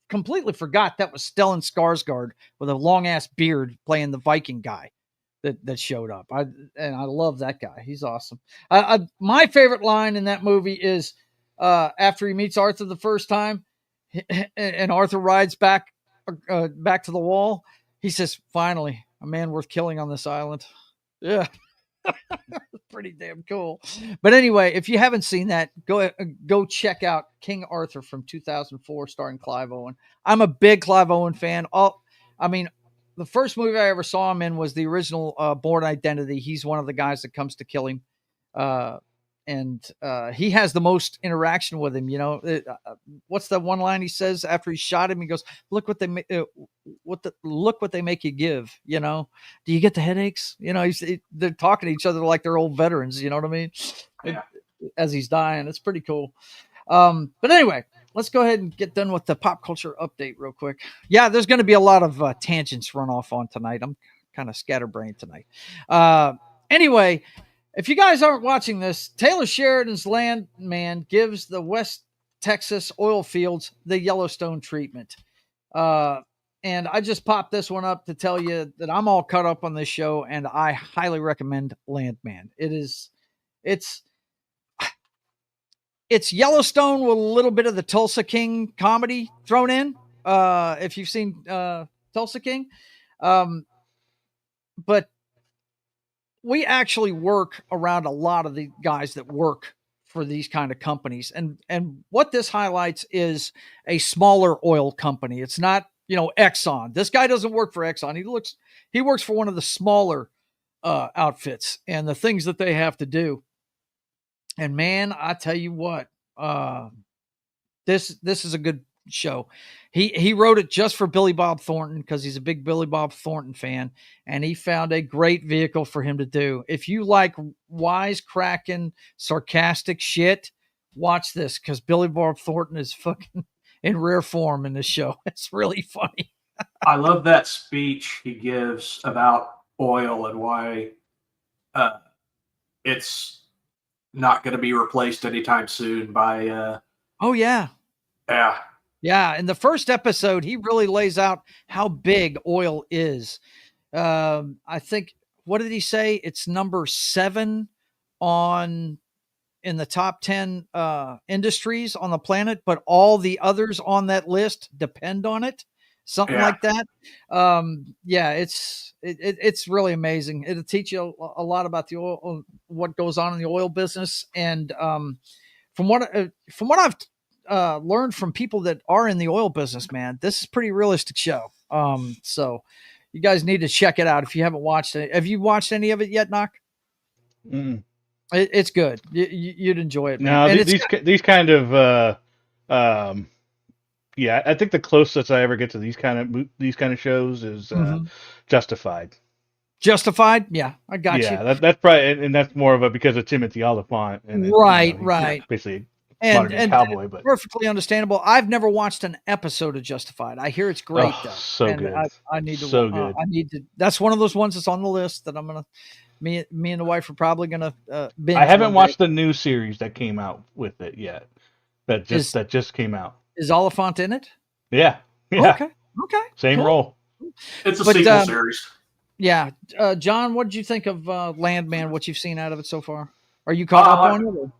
completely forgot that was Stellan Skarsgård with a long ass beard playing the Viking guy that showed up. I love that guy. He's awesome. My favorite line in that movie is after he meets Arthur the first time, and Arthur rides back to the wall. He says, "Finally, a man worth killing on this island." Yeah. Pretty damn cool. But anyway, if you haven't seen that, go check out King Arthur from 2004 starring Clive Owen. I'm a big Clive Owen fan. The first movie I ever saw him in was the original Bourne Identity. He's one of the guys that comes to kill him. and he has the most interaction with him. What's that one line he says after he shot him? He goes, "Look what they look what they make you give." Do you get the headaches? They're talking to each other like they're old veterans. You know what I mean? Yeah. As he's dying, it's pretty cool. But anyway, let's go ahead and get done with the pop culture update real quick. Yeah, there's going to be a lot of tangents run off on tonight. I'm kind of scatterbrained tonight. Anyway, if you guys aren't watching this, Taylor Sheridan's Landman gives the West Texas oil fields the Yellowstone treatment. And I just popped this one up to tell you that I'm all caught up on this show, and I highly recommend Landman. It's Yellowstone with a little bit of the Tulsa King comedy thrown in. If you've seen Tulsa King. But we actually work around a lot of the guys that work for these kind of companies. And what this highlights is a smaller oil company. It's not, Exxon. This guy doesn't work for Exxon. He works for one of the smaller outfits and the things that they have to do. And man, I tell you what, this is a good show. He wrote it just for Billy Bob Thornton because he's a big Billy Bob Thornton fan, and he found a great vehicle for him to do. If you like wisecracking, sarcastic shit, watch this because Billy Bob Thornton is fucking in rare form in this show. It's really funny. I love that speech he gives about oil and why it's not going to be replaced anytime soon by oh yeah. Yeah. Yeah, in the first episode, he really lays out how big oil is. I think, what did he say? It's number 7 in the top 10 industries on the planet, but all the others on that list depend on it. Something like that. It's really amazing. It'll teach you a lot about the oil, what goes on in the oil business, and from what I've learned from people that are in the oil business, man, this is a pretty realistic show. So you guys need to check it out if you haven't watched it. Have you watched any of it yet, Knock? It's good. You'd enjoy it, man. No, these kind of I think the closest I ever get to these kind of shows is Justified. Justified, yeah, I got you. Yeah, that's probably, and that's more of because of Timothy Oliphant, and right. Basically, modern cowboy, but perfectly understandable. I've never watched an episode of Justified. I hear it's great, though. So good. I need to. Good. I need to. That's one of those ones that's on the list that I'm gonna. Me and the wife are probably gonna binge. I haven't watched the new series that came out with it yet. That just came out. Is Oliphant in it? Yeah. Okay. Same cool. role. It's a sequel series. Yeah. John, what did you think of Landman, what you've seen out of it so far? Are you caught up on it? Or?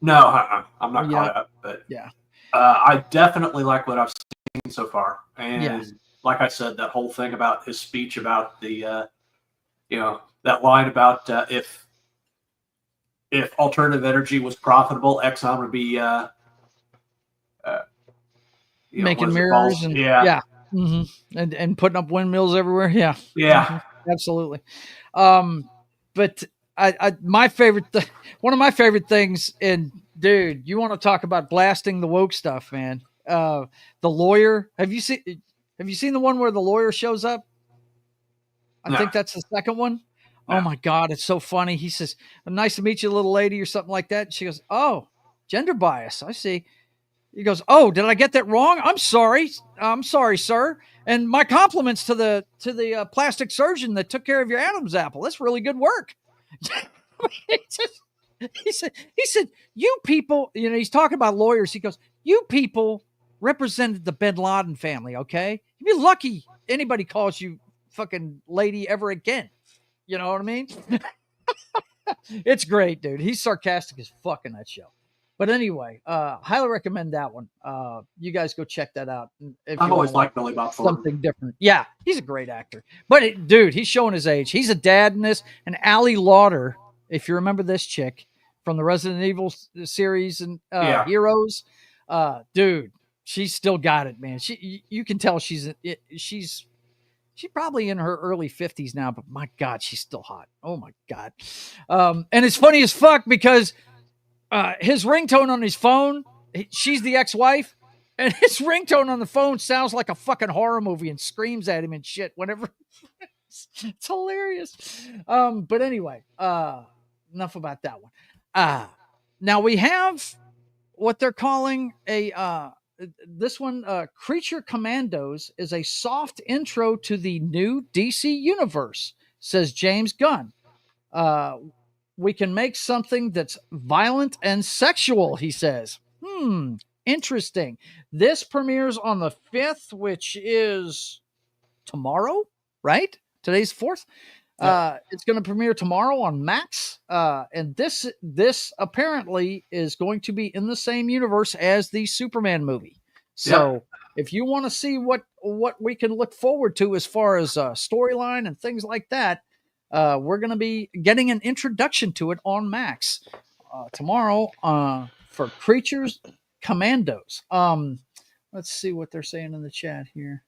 No, I'm not caught up. But yeah. I definitely like what I've seen so far. And like I said, that whole thing about his speech about the, that line about if alternative energy was profitable, Exxon would be making mirrors and and putting up windmills everywhere. Yeah. Absolutely. But my favorite, one of my favorite things, and dude, you want to talk about blasting the woke stuff, man. The lawyer, have you seen the one where the lawyer shows up? I think that's the second one. No. Oh my God. It's so funny. He says, "Nice to meet you, little lady," or something like that. She goes, "Oh, gender bias. I see." He goes, "Oh, did I get that wrong? I'm sorry, sir. And my compliments to the plastic surgeon that took care of your Adam's apple. That's really good work." He said, "You people," he's talking about lawyers. He goes, "You people represented the Bin Laden family, okay? You'd be lucky anybody calls you fucking lady ever again." You know what I mean? It's great, dude. He's sarcastic as fuck in that show. But anyway, highly recommend that one. You guys go check that out. I've always liked Billy Bob Thornton. Something different. Yeah, he's a great actor. But dude, he's showing his age. He's a dad in this. And Allie Lauder, if you remember this chick from the Resident Evil series and Heroes, dude, she's still got it, man. You can tell she's probably in her early 50s now, but my God, she's still hot. Oh my God. And it's funny as fuck because his ringtone on his phone, she's the ex-wife, and his ringtone on the phone sounds like a fucking horror movie and screams at him and shit whenever. It's hilarious. But anyway, enough about that one. Now we have what they're calling this one, Creature Commandos, is a soft intro to the new DC universe, says James Gunn. We can make something that's violent and sexual, he says. Interesting. This premieres on the 5th, which is tomorrow, right? Today's 4th. It's going to premiere tomorrow on Max. And this apparently is going to be in the same universe as the Superman movie. So if you want to see what we can look forward to as far as storyline and things like that, we're going to be getting an introduction to it on Max tomorrow for Creatures Commandos. Let's see what they're saying in the chat here.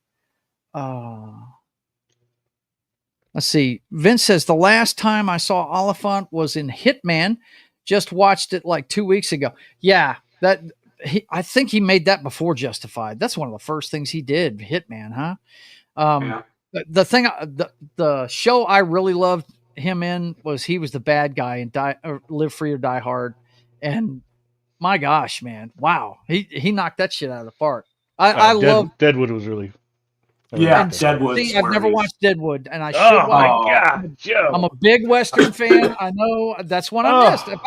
Let's see. Vince says, the last time I saw Oliphant was in Hitman. Just watched it like 2 weeks ago. Yeah, I think he made that before Justified. That's one of the first things he did, Hitman, huh? The show I really loved him in was he was the bad guy in Live Free or Die Hard. And my gosh, man, wow. He knocked that shit out of the park. I love Deadwood was really... Deadwood. See, I've never watched Deadwood, and I should. Oh my God, Joe! I'm a big Western fan. I know that's one I missed. If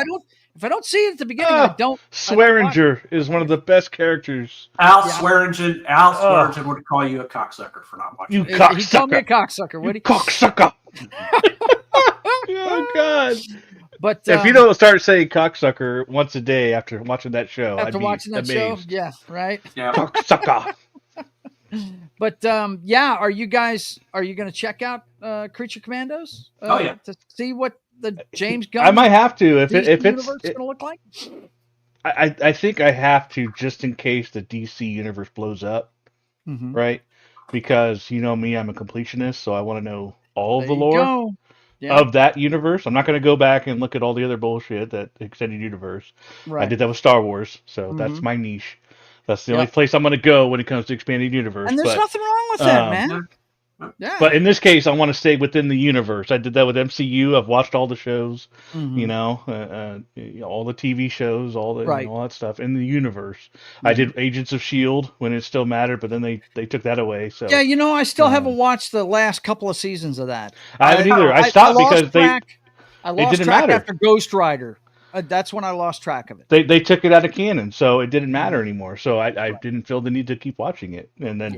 I don't see it at the beginning, I don't. Swearinger is one of the best characters. Al Swearingen would call you a cocksucker for not watching. You cocksucker! He called me a cocksucker. Would he? Cocksucker! Oh God! But if you don't start saying cocksucker once a day after watching that show, after watching that show, yeah, right. Yeah, cocksucker. But are you going to check out Creature Commandos? To see what the James Gunn I might have to if it's going to look like. I think I have to, just in case the DC universe blows up, right? Because you know me, I'm a completionist, so I want to know all of the lore of that universe. I'm not going to go back and look at all the other bullshit, that extended universe. Right. I did that with Star Wars, so that's my niche. That's the only place I'm going to go when it comes to expanded universe. And there's nothing wrong with that, man. Yeah. But in this case, I want to stay within the universe. I did that with MCU. I've watched all the shows, you know, all the TV shows, all that stuff in the universe. I did Agents of S.H.I.E.L.D. when it still mattered, but then they took that away. So yeah, you know, I still haven't watched the last couple of seasons of that. I haven't either. I stopped because I lost track after Ghost Rider. That's when I lost track of it. They took it out of canon, so it didn't matter anymore. So I didn't feel the need to keep watching it. And then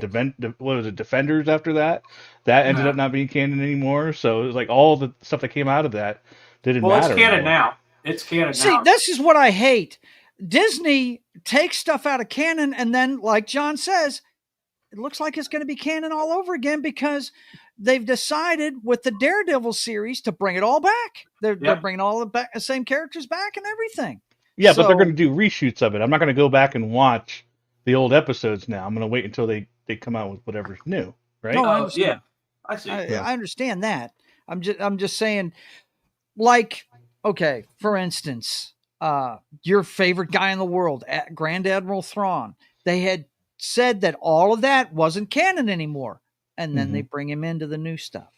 what was it, Defenders after that? That ended up not being canon anymore. So it was like all the stuff that came out of that didn't matter. Well, it's canon now. It's canon now. See, this is what I hate. Disney takes stuff out of canon, and then, like John says, it looks like it's going to be canon all over again because they've decided with the Daredevil series to bring it all back. They're bringing all the same characters back and everything. Yeah, but they're going to do reshoots of it. I'm not going to go back and watch the old episodes now. I'm going to wait until they come out with whatever's new, right? No, I understand. I see. I understand that. I'm just saying, like, okay, for instance, your favorite guy in the world, Grand Admiral Thrawn, they had said that all of that wasn't canon anymore. And then they bring him into the new stuff.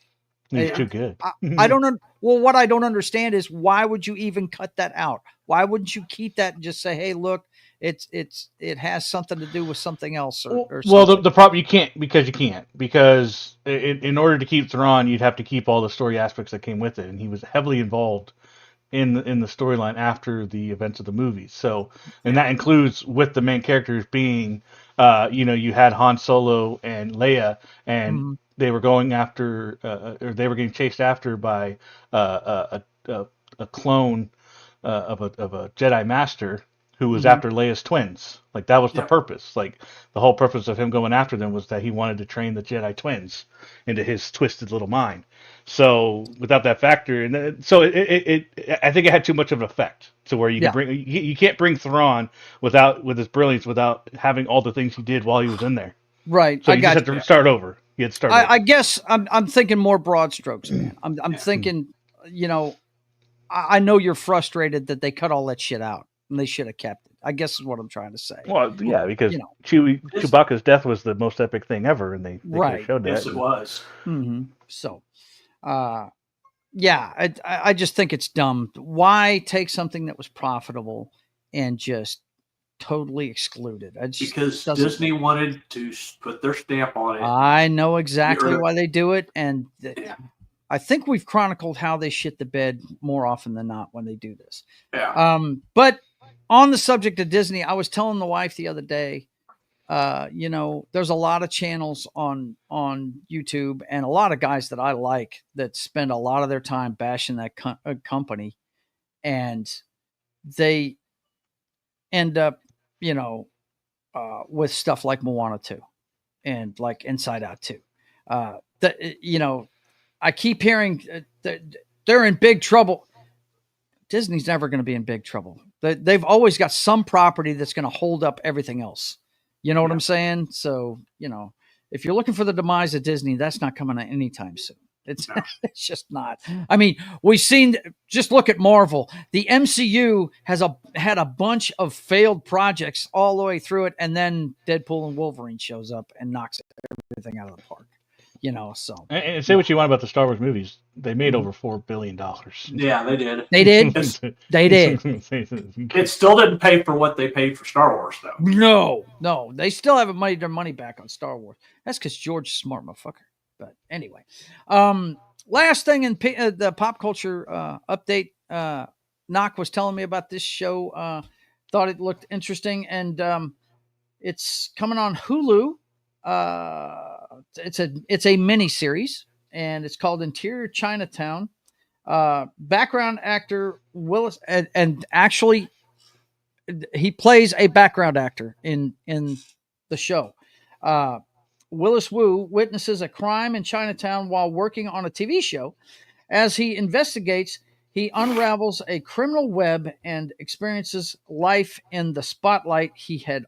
He's too good. I don't know. Well, what I don't understand is why would you even cut that out? Why wouldn't you keep that and just say, "Hey, look, it has something to do with something else"? Or well, the problem you can't because in order to keep Thrawn, you'd have to keep all the story aspects that came with it, and he was heavily involved in the storyline after the events of the movies. So, and that includes with the main characters being. You had Han Solo and Leia, and they were going after, or they were getting chased after by a clone of a Jedi Master who was after Leia's twins. Like that was the purpose. Like the whole purpose of him going after them was that he wanted to train the Jedi twins into his twisted little mind. So without that factor, and so it I think it had too much of an effect to where you can you can't bring Thrawn with his brilliance without having all the things he did while he was in there. Right. So you just have to start over. You had to start over. I guess I'm thinking more broad strokes, man. I'm thinking, I know you're frustrated that they cut all that shit out. and they should have kept it. I guess is what I'm trying to say. Well, yeah, because you know, Chewbacca's death was the most epic thing ever, and they could have right. showed that. Yes, it was. Mm-hmm. So, yeah, I just think it's dumb. Why take something that was profitable and just totally exclude it? Because Disney wanted to put their stamp on it. I know exactly why they do it, and I think we've chronicled how they shit the bed more often than not when they do this. Yeah. But on the subject of Disney, I was telling the wife the other day, you know, there's a lot of channels on YouTube and a lot of guys that I like that spend a lot of their time bashing that company, and they end up, you know, with stuff like Moana 2 and like Inside Out 2. You know, I keep hearing they're in big trouble. Disney's never going to be in big trouble. They've always got some property that's going to hold up everything else. You know what I'm saying? So, you know, if you're looking for the demise of Disney, that's not coming anytime soon. It's just not. I mean, we've seen, just look at Marvel. The MCU has had a bunch of failed projects all the way through it, and then Deadpool and Wolverine shows up and knocks everything out of the park. You know, so. And say what you want about the Star Wars movies. They made over $4 billion. Yeah, they did. They did? They did. It still didn't pay for what they paid for Star Wars, though. No. They still haven't made their money back on Star Wars. That's because George is a smart motherfucker. But anyway. Last thing in the pop culture update, Knock was telling me about this show. Thought it looked interesting. And it's coming on Hulu. It's a mini series, and it's called Interior Chinatown. Background actor Willis, and actually he plays a background actor in the show. Willis Wu witnesses a crime in Chinatown while working on a TV show. As he investigates, he unravels a criminal web and experiences life in the spotlight he had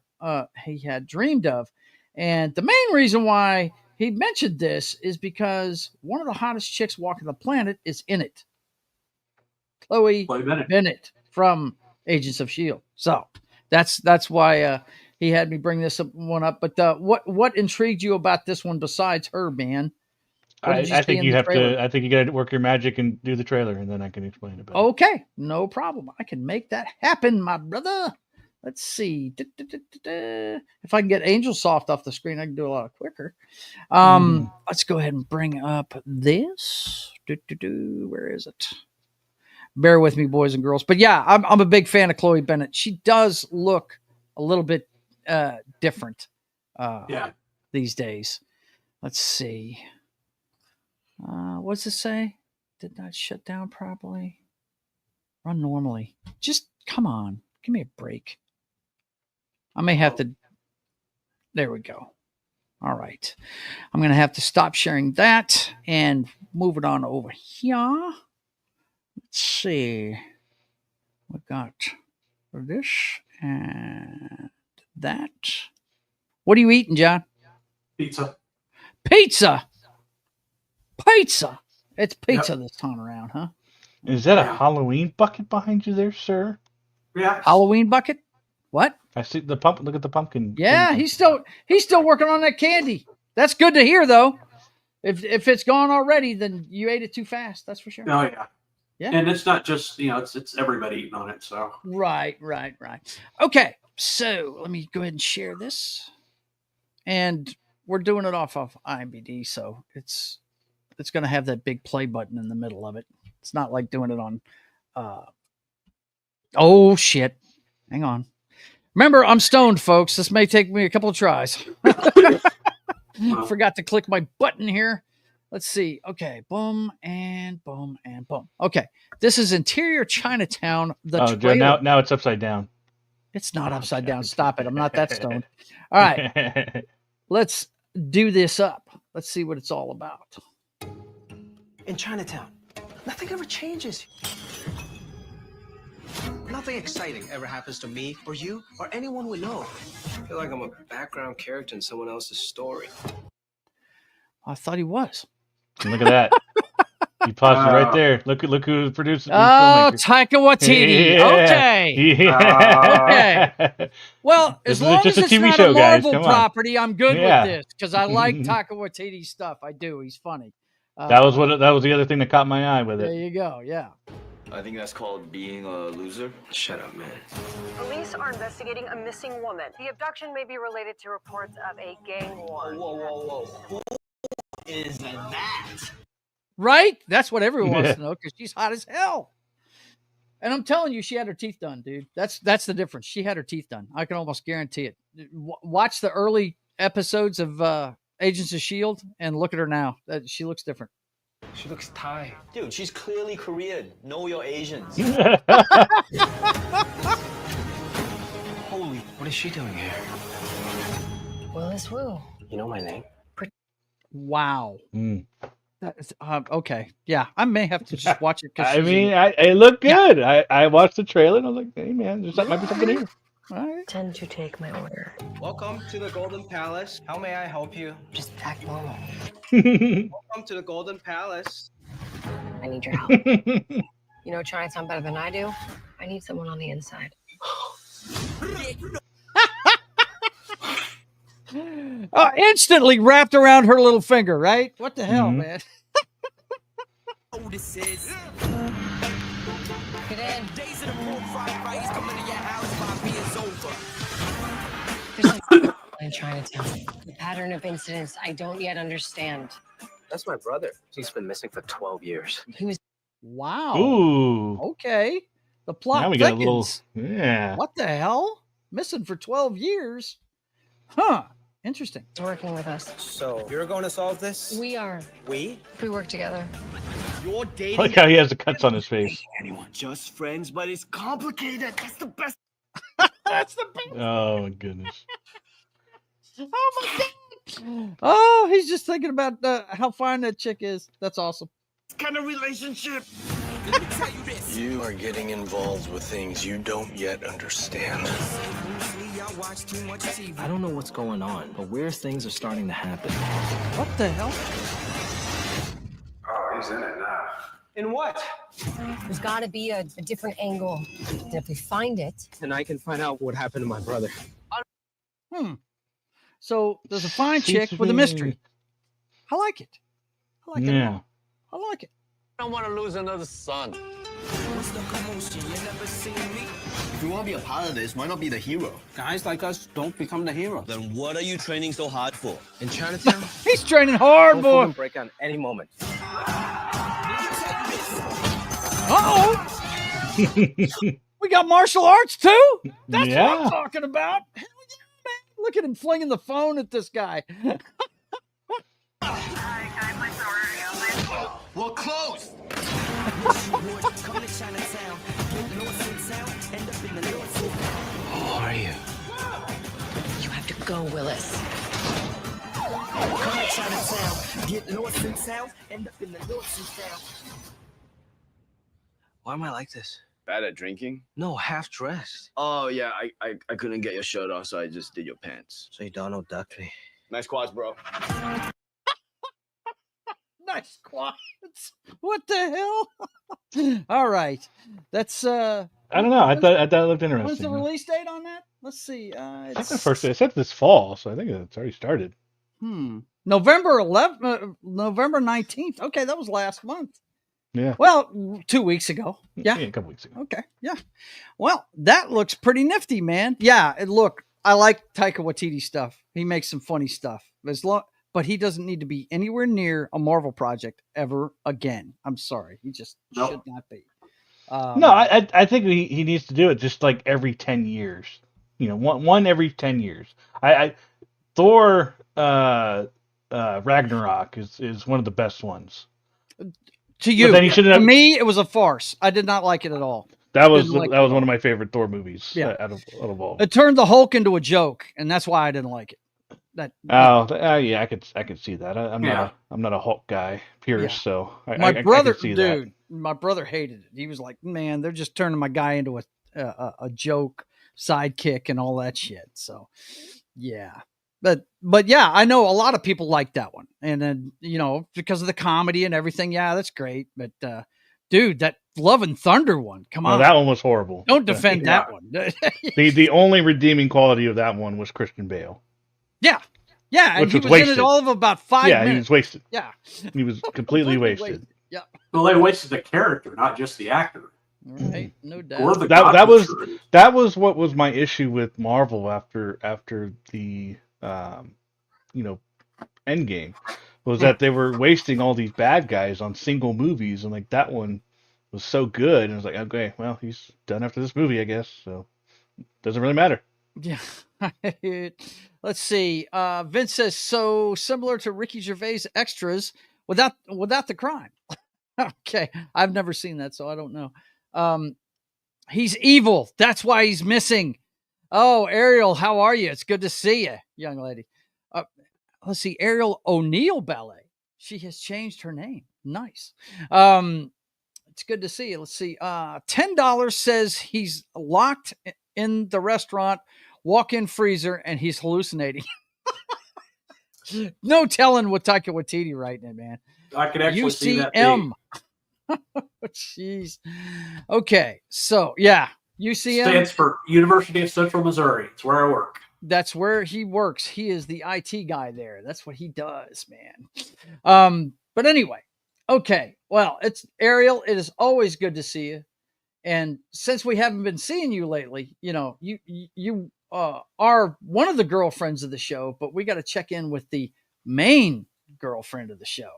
dreamed of. And the main reason why he mentioned this is because one of the hottest chicks walking the planet is in it. Chloe Bennett from Agents of S.H.I.E.L.D. So that's why he had me bring this one up. But what intrigued you about this one besides her, man? I think you got to work your magic and do the trailer, and then I can explain it better. Okay, no problem. I can make that happen, my brother. Let's see. If I can get Angel Soft off the screen, I can do a lot quicker. Let's go ahead and bring up this. Where is it? Bear with me, boys and girls. But yeah, I'm a big fan of Chloe Bennett. She does look a little bit different these days. Let's see. What's it say? Did not shut down properly. Run normally. Just come on. Give me a break. I may have to. There we go. All right. I'm going to have to stop sharing that and move it on over here. Let's see. We got this and that. What are you eating, John? Pizza. It's pizza this time around, huh? Is that a Halloween bucket behind you there, sir? Yeah. Halloween bucket? What? I see the pumpkin. Look at the pumpkin. Yeah, he's still working on that candy. That's good to hear, though. If it's gone already, then you ate it too fast. That's for sure. Oh yeah. Yeah. And it's not just it's everybody eating on it. So right. Okay, so let me go ahead and share this, and we're doing it off of IMDb, so it's going to have that big play button in the middle of it. It's not like doing it on. Oh shit! Hang on. Remember, I'm stoned, folks. This may take me a couple of tries. Forgot to click my button here. Let's see. Okay. Boom and boom and boom. Okay. This is Interior Chinatown. Joe, now it's upside down. It's not upside down. Stop it. I'm not that stoned. All right. Let's do this up. Let's see what it's all about. In Chinatown, nothing ever changes. Nothing exciting ever happens to me or you or anyone we know. I feel like I'm a background character in someone else's story. I thought he was. Look at that. You paused it right there. Look who produced it. Oh, Taika Waititi. Okay. Okay. Well, as This is long just as a it's TV not show, a guys. Marvel Come on. property, I'm good Yeah. with this because I like Taika Waititi stuff. I do. He's funny. That was the other thing that caught my eye with There it. you go. Yeah. I think that's called being a loser. Shut up, man. Police are investigating a missing woman. The abduction may be related to reports of a gang war. Whoa. Who is that? Right? That's what everyone wants to know because she's hot as hell. And I'm telling you, she had her teeth done, dude. That's the difference. She had her teeth done. I can almost guarantee it. Watch the early episodes of Agents of S.H.I.E.L.D. and look at her now. She looks different. She looks Thai. Dude, she's clearly Korean. Know your Asians. Holy, what is she doing here? Willis Wu. You know my name? Wow. Mm. That is, okay. Yeah, I may have to just watch it. I mean, it looked good. I watched the trailer and I was like, hey, man, might be something here. All right. Tend to take my order. Welcome to the Golden Palace. How may I help you? Just act normal. Welcome to the Golden Palace. I need your help. You know, trying something better than I do? I need someone on the inside. Instantly wrapped around her little finger, right? What the hell, man? Get in. There's something in Chinatown. The pattern of incidents I don't yet understand. That's my brother. He's been missing for 12 years. He was Wow. Ooh. Okay. The plot Now we got a thickens. little. Yeah. What the hell? Missing for 12 years? Huh. Interesting. working with us. So, you're going to solve this? We are. We? We work together. You're I dating like how he has the cuts on his face. anyone. Just friends, but it's complicated. That's the best. That's the best. Oh my goodness. Oh my god. Oh, he's just thinking about how fine that chick is. That's awesome. Kind of relationship. Let me tell you this. You are getting involved with things you don't yet understand. I don't know what's going on, but weird things are starting to happen. What the hell? Oh, he's in it now. In what? There's got to be a different angle. And if we find it, And I can find out what happened to my brother. So there's a fine chick with a mystery. I like it. I like it. Yeah. I like it. I don't want to lose another son. If you want to be a part of this, why not be the hero? Guys like us don't become the hero. Then what are you training so hard for? In Chinatown, He's training hard, both of them boy. break out any moment. Uh-oh. We got martial arts too? That's what I'm Yeah. talking about. Hell yeah, man. Look at him flinging the phone at this guy. We're close. Who are you? you have to go, Willis. Why am I like this? Bad at drinking? No, half dressed. Oh yeah, I couldn't get your shirt off, so I just did your pants. So you Donald ducked me. Nice quads, bro. Nice quads. What the hell? All right. That's I don't know. I thought it looked when's interesting. the release date on that? Let's see. I think the first. It said this fall, so I think it's already started. November 11th, November 19th. Okay, that was last month. Yeah. Well, 2 weeks ago. Yeah. A couple weeks ago. Okay. Yeah. Well, that looks pretty nifty, man. Yeah. And look, I like Taika Waititi stuff. He makes some funny stuff. But he doesn't need to be anywhere near a Marvel project ever again. I'm sorry. He just should not be. No, I think he needs to do it just like every 10 years. You know, one every 10 years. Thor Ragnarok is one of the best ones. To you, then he shouldn't to have- me, it was a farce. I did not like it at all. That was Didn't like that was one of my favorite Thor movies. Yeah. Out of all. It turned the Hulk into a joke, and that's why I didn't like it. Yeah, I could see that. I'm not a Hulk guy, purist, so my I brother, could see dude, my brother hated it. He was like, "Man, they're just turning my guy into a joke sidekick and all that shit." So, yeah, But yeah, I know a lot of people like that one. And then, because of the comedy and everything. Yeah, that's great. But, dude, that Love and Thunder one, come on. No, that one was horrible. Don't defend that one. The only redeeming quality of that one was Christian Bale. Yeah. Yeah, and he was in it all of about 5 minutes. Yeah, he was wasted. Yeah. He was completely wasted. Yeah. Well, they wasted the character, not just the actor. Right, no doubt. Or the that was what was my issue with Marvel after the Endgame, was that they were wasting all these bad guys on single movies, and like that one was so good, and I was like, okay, well, he's done after this movie, I guess, so doesn't really matter. Yeah. Let's see. Vince says, so similar to Ricky Gervais extras without the crime. Okay. I've never seen that, so I don't know. He's evil. That's why he's missing. Oh, Ariel, how are you? It's good to see you, young lady. Let's see. Ariel O'Neill Ballet. She has changed her name. Nice. It's good to see you. Let's see. $10 says he's locked in the restaurant, walk-in freezer, and he's hallucinating. No telling what Taika Waititi writing it, man. I could actually see that. UCM. Jeez. Okay, so yeah, UCM stands for University of Central Missouri. It's where I work. That's where he works. He is the IT guy there. That's what he does, man. But anyway, okay. Well, it's Ariel. It is always good to see you. And since we haven't been seeing you lately, you are one of the girlfriends of the show, but we got to check in with the main girlfriend of the show.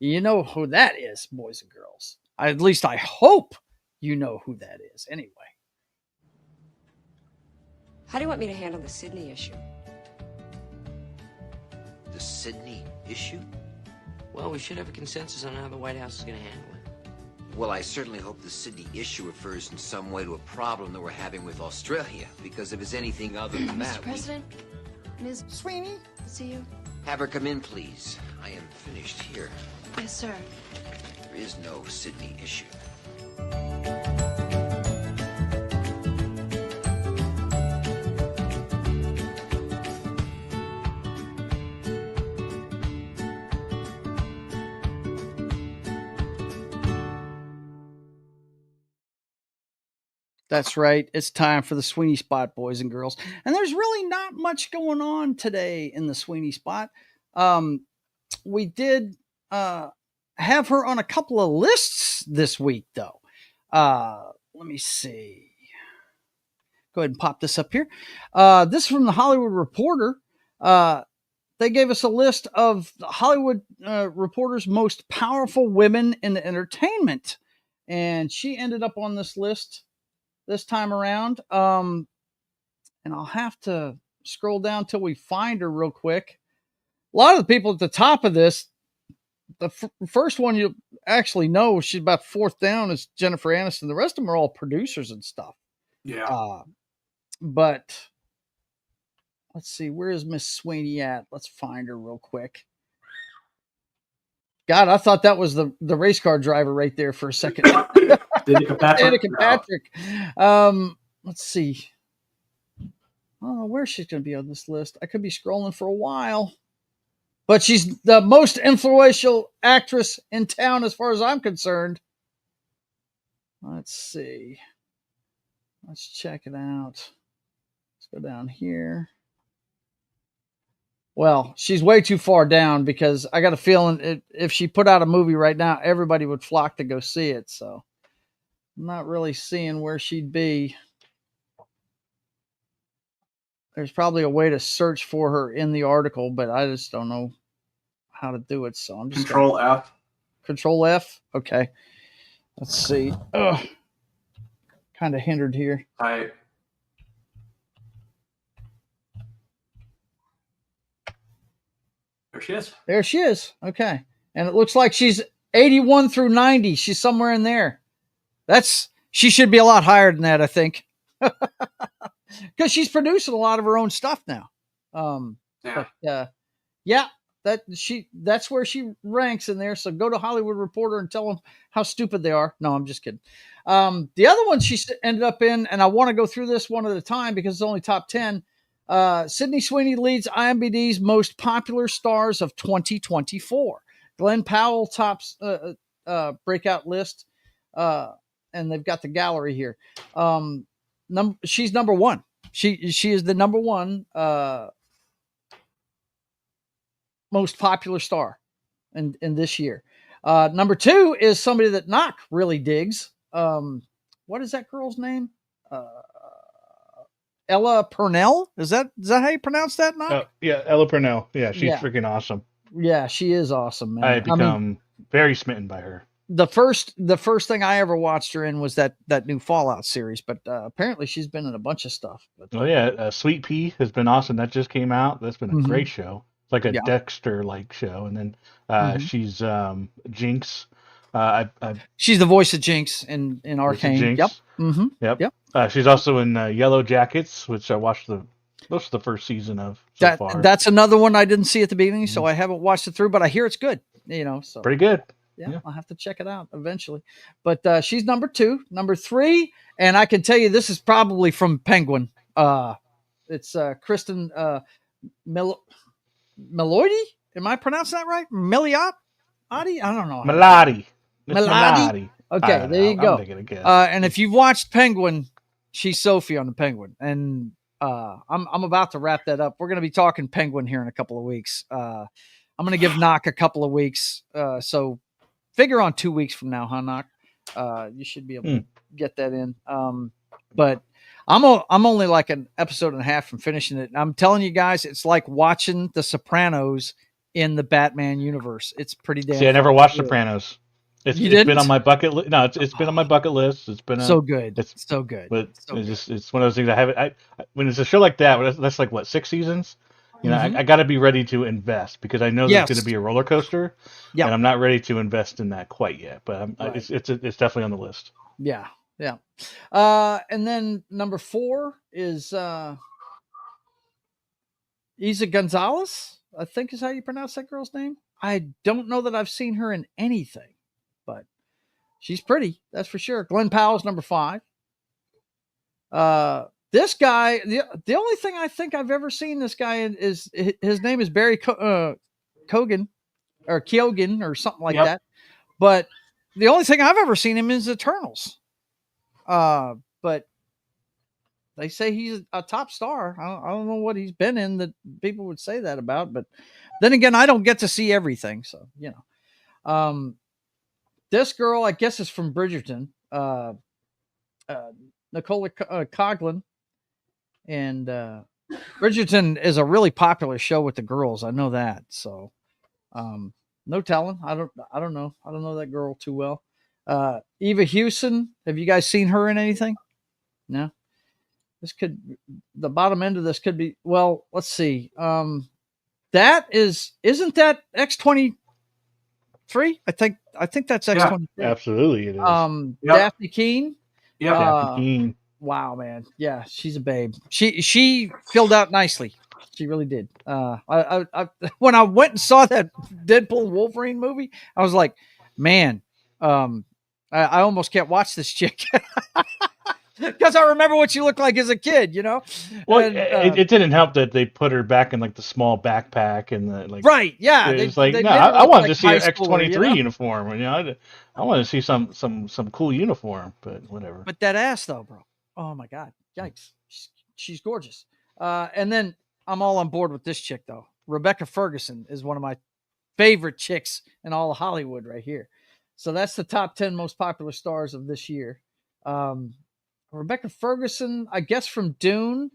You know who that is, boys and girls. At least I hope you know who that is. Anyway. How do you want me to handle the Sydney issue? The Sydney issue? Well, we should have a consensus on how the White House is going to handle it. Well, I certainly hope the Sydney issue refers in some way to a problem that we're having with Australia, because if it's anything other than that... Mr. President, Ms. Sweeney, to see you. Have her come in, please. I am finished here. Yes, sir. There is no Sydney issue. That's right. It's time for the Sweeney Spot, boys and girls. And there's really not much going on today in the Sweeney Spot. We did have her on a couple of lists this week, though. Let me see. Go ahead and pop this up here. This is from the Hollywood Reporter. They gave us a list of the Hollywood Reporter's most powerful women in entertainment. And she ended up on this list this time around. And I'll have to scroll down till we find her real quick. A lot of the people at the top of this, the first one you actually know, she's about fourth down, is Jennifer Aniston. The rest of them are all producers and stuff. Yeah. But let's see, where is Miss Sweeney at? Let's find her real quick. God, I thought that was the race car driver right there for a second. Danica Patrick. Let's see. I don't know where she's going to be on this list. I could be scrolling for a while. But she's the most influential actress in town as far as I'm concerned. Let's see. Let's check it out. Let's go down here. Well, she's way too far down because I got a feeling if she put out a movie right now, everybody would flock to go see it. So I'm not really seeing where she'd be. There's probably a way to search for her in the article, but I just don't know how to do it. So I'm just Control F. Control F. Okay. Let's see. Kind of hindered here. There she is. There she is. Okay. And it looks like she's 81 through 90. She's somewhere in there. She should be a lot higher than that, I think. Because she's producing a lot of her own stuff now. That's where she ranks in there. So go to Hollywood Reporter and tell them how stupid they are. No, I'm just kidding. The other one she ended up in, and I want to go through this one at a time because it's only top 10. Sydney Sweeney leads IMDb's most popular stars of 2024. Glenn Powell tops breakout list, and they've got the gallery here. She's number one. She is the number one most popular star in this year. Number two is somebody that Knock really digs. What is that girl's name? Ella Purnell. Is that how you pronounce that, Knock? Yeah, Ella Purnell. Yeah, she's freaking awesome. Yeah, she is awesome, man. I become very smitten by her. The first thing I ever watched her in was that new Fallout series, but apparently she's been in a bunch of stuff. But, Sweet Pea has been awesome. That just came out. That's been a great show. It's like a Dexter-like show. And then she's Jinx. She's the voice of Jinx in Arcane. Jinx. Yep. She's also in Yellow Jackets, which I watched most of the first season of so far. That's another one I didn't see at the beginning, so I haven't watched it through, but I hear it's good. So pretty good. Yeah, I'll have to check it out eventually. But she's number two. Number three, and I can tell you this is probably from Penguin. It's Kristen Milotti. Am I pronouncing that right? Miliot? I don't know. Melody. Okay, there you go. And if you've watched Penguin, she's Sophie on the Penguin. And I'm about to wrap that up. We're going to be talking Penguin here in a couple of weeks. I'm going to give Knock a couple of weeks. So figure on 2 weeks from now, huh, Knock? You should be able to get that in. But I'm only like an episode and a half from finishing it. I'm telling you guys, it's like watching The Sopranos in the Batman universe. It's pretty damn. See, I never watched Sopranos. It's been on my bucket list. No, it's been on my bucket list. It's been so good. It's so good. But it's one of those things I haven't. When it's a show like that, that's like what, 6 seasons. You know, I got to be ready to invest because I know there's going to be a roller coaster, and I'm not ready to invest in that quite yet. But it's definitely on the list. Yeah. And then number 4 is Isa Gonzalez, I think is how you pronounce that girl's name. I don't know that I've seen her in anything, but she's pretty, that's for sure. Glenn Powell's number 5. This guy, the only thing I think I've ever seen this guy in is his name is Barry Keoghan or something like that. But the only thing I've ever seen him is Eternals. But they say he's a top star. I don't know what he's been in that people would say that about, but then again, I don't get to see everything. So, this girl, I guess, is from Bridgerton, Nicola Coughlan. And Bridgerton is a really popular show with the girls. I know that. So, no telling. I don't know. I don't know that girl too well. Eva Hewson. Have you guys seen her in anything? No. The bottom end of this could be. Well, let's see. Isn't that X-23? I think that's X-23. Absolutely, it is. Daphne Keane. Yeah, Daphne Keane. Wow, man. Yeah, she's a babe. She filled out nicely. She really did. I when I went and saw that Deadpool Wolverine movie, I was like, man, I almost can't watch this chick. Because I remember what she looked like as a kid, Well, and, it didn't help that they put her back in like the small backpack and the like. Right? Yeah. It's like no, I wanted to see her X-23 uniform. I wanted to see some cool uniform, but whatever. But that ass though, bro. Oh my God! Yikes! She's gorgeous. And then I'm all on board with this chick though. Rebecca Ferguson is one of my favorite chicks in all of Hollywood right here. So that's the top 10 most popular stars of this year. Rebecca Ferguson, I guess from Dune,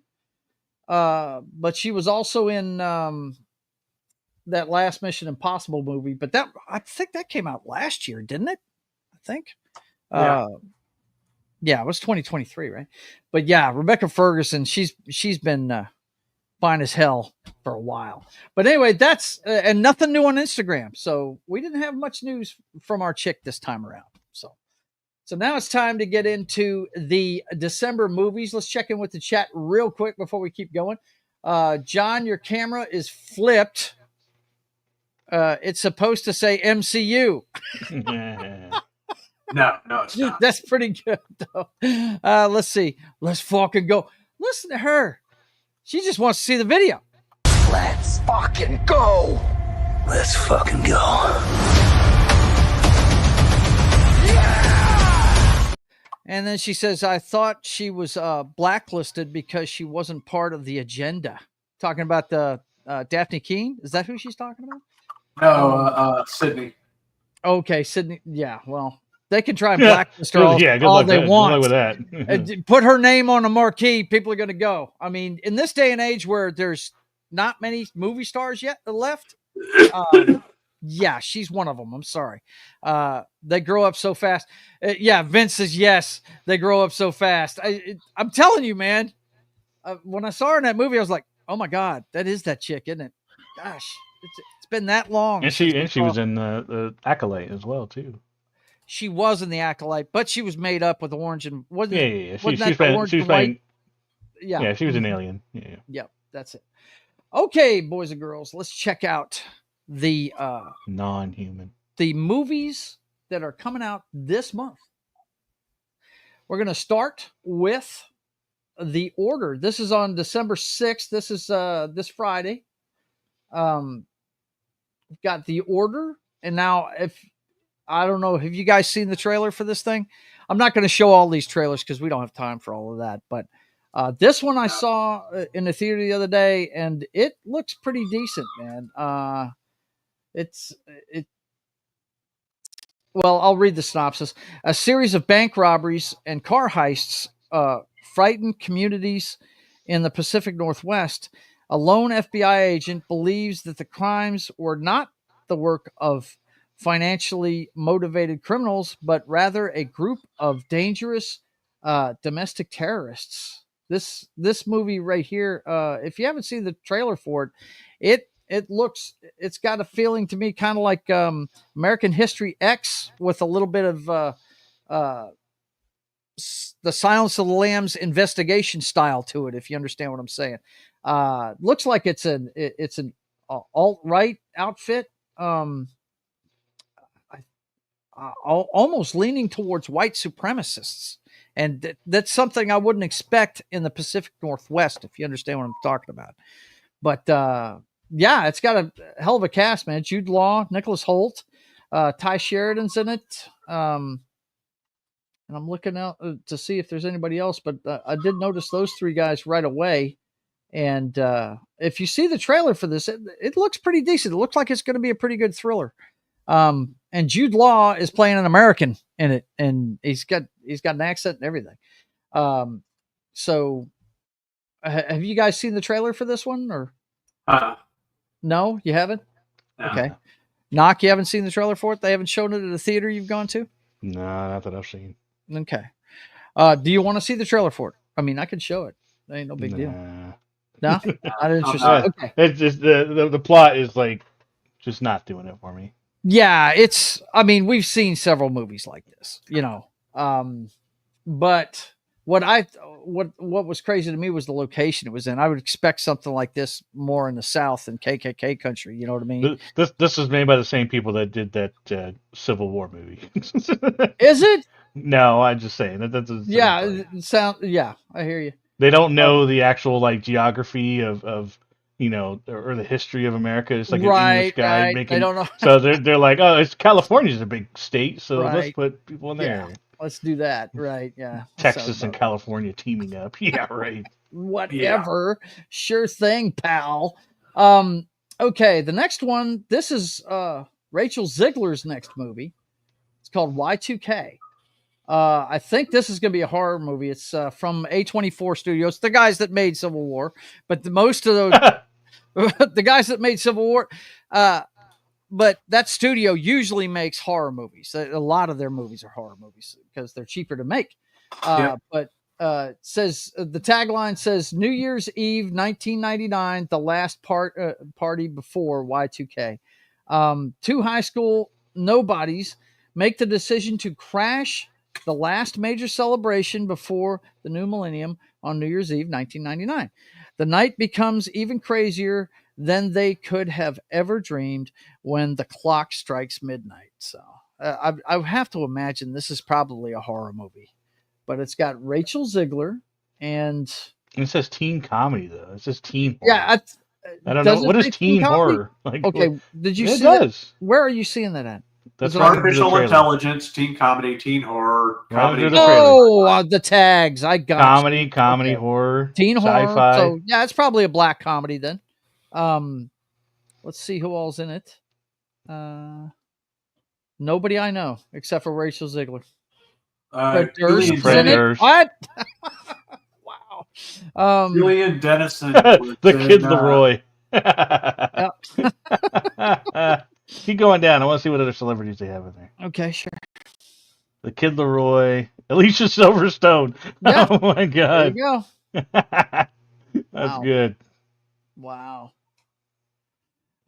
but she was also in that last Mission Impossible movie. But I think that came out last year, didn't it? I think. Yeah, it was 2023, right? But yeah, Rebecca Ferguson, she's been fine as hell for a while. But anyway, that's and nothing new on Instagram. So we didn't have much news from our chick this time around. So now it's time to get into the December movies. Let's check in with the chat real quick before we keep going. John, your camera is flipped. It's supposed to say MCU. No, it's not. That's pretty good, though. Let's see. Let's fucking go. Listen to her. She just wants to see the video. Let's fucking go. Let's fucking go. And then she says, I thought she was blacklisted because she wasn't part of the agenda. Talking about the Daphne Keene. Is that who she's talking about? No, Sydney. Okay, Sydney. Yeah, well, they can try and blacklist her all they want. Good luck with that. And put her name on a marquee. People are going to go. I mean, in this day and age where there's not many movie stars yet left, yeah, she's one of them. I'm sorry. They grow up so fast. Yeah, Vince says yes. They grow up so fast. I'm telling you, man. When I saw her in that movie, I was like, oh my God, that is that chick, isn't it? Gosh, it's been that long. And she was in the Acolyte as well too. She was in the Acolyte, but she was made up with orange and wasn't. Yeah. She was playing. Yeah, she was an alien. Yeah. Yep, that's it. Okay, boys and girls, let's check out the non-human. The movies that are coming out this month. We're going to start with The Order. This is on December 6th. This is this Friday. We've got The Order, and now I don't know, have you guys seen the trailer for this thing? I'm not going to show all these trailers because we don't have time for all of that, but this one I saw in the theater the other day, and it looks pretty decent, man. Well, I'll read the synopsis. A series of bank robberies and car heists frighten communities in the Pacific Northwest. A lone FBI agent believes that the crimes were not the work of financially motivated criminals, but rather a group of dangerous domestic terrorists. This movie right here, if you haven't seen the trailer for it, it's got a feeling to me kind of like American History X with a little bit of the Silence of the Lambs investigation style to it, if you understand what I'm saying. Looks like it's an alt-right outfit. Almost leaning towards white supremacists. And that's something I wouldn't expect in the Pacific Northwest, if you understand what I'm talking about. But yeah, it's got a hell of a cast, man. Jude Law, Nicholas Hoult, Ty Sheridan's in it. And I'm looking out to see if there's anybody else, but I did notice those three guys right away. And if you see the trailer for this, it looks pretty decent. It looks like it's going to be a pretty good thriller. And Jude Law is playing an American in it, and he's got an accent and everything. So have you guys seen the trailer for this one, or? No, you haven't? No. Okay. Knock, you haven't seen the trailer for it? They haven't shown it at a theater you've gone to? No, not that I've seen. Okay. Do you want to see the trailer for it? I mean, I could show it. That ain't no big deal. No? Not interested. Okay. It's just the plot is like just not doing it for me. Yeah, I mean, we've seen several movies like this, you know. But what was crazy to me was the location it was in. I would expect something like this more in the South than KKK country. You know what I mean? This is made by the same people that did that Civil War movie. Is it? No, I'm just saying that. Yeah, I hear you. They don't know the actual like geography of you know, or the history of America. It's like an English guy making. They don't know. So they're like, oh, California's a big state, so let's put people in there. Yeah, let's do that. Right? Yeah. Texas and California teaming up. Yeah, right. Whatever. Yeah. Sure thing, pal. Okay, the next one. This is Rachel Ziegler's next movie. It's called Y2K. I think this is going to be a horror movie. It's from A24 Studios, the guys that made Civil War, but most of those, the guys that made Civil War, but that studio usually makes horror movies. A lot of their movies are horror movies because they're cheaper to make. But it says the tagline says New Year's Eve, 1999, the last party before Y2K. Two high school nobodies make the decision to crash the last major celebration before the new millennium on New Year's Eve, 1999. The night becomes even crazier than they could have ever dreamed when the clock strikes midnight. So I have to imagine this is probably a horror movie, but it's got Rachel Ziegler and It says teen comedy though. It says teen horror. Yeah, I don't know does it what is say teen comedy? horror. Like, Okay, what? did you It see that? does. Where are you seeing that at? That's Is it right on- under the Artificial trailer. intelligence, teen comedy, teen horror, Right comedy. under the trailer. Oh, the tags. I got you. Comedy, Okay. horror, Teen horror. sci-fi. So yeah, it's probably a black comedy then. Let's see who all's in it. Nobody I know except for Rachel Ziegler. Fred Durst's in Fred it. Durst. What? Wow. Julian Dennison. The Kid Leroy. Keep going down. I want to see what other celebrities they have in there. Okay, sure. The Kid Leroy, Alicia Silverstone. Yeah. Oh my God. There you go. That's good. Wow.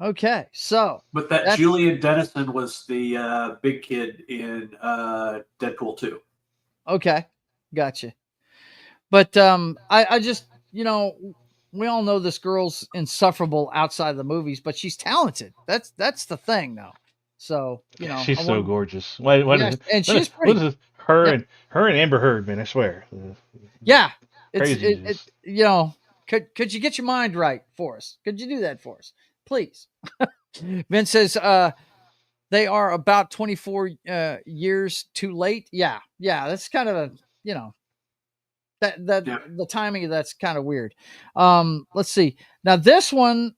Okay, so But that Julian Dennison was the big kid in Deadpool 2. Okay, gotcha. But I just, we all know this girl's insufferable outside of the movies, but she's talented. That's the thing, though. So she's so gorgeous. And she's pretty. What is this? Her and Amber Heard, man. I swear. Yeah, Crazy. could you get your mind right for us? Could you do that for us, please? Vince says they are about 24 years too late. Yeah, that's kind of the timing of that's kind of weird. Let's see. Now this one,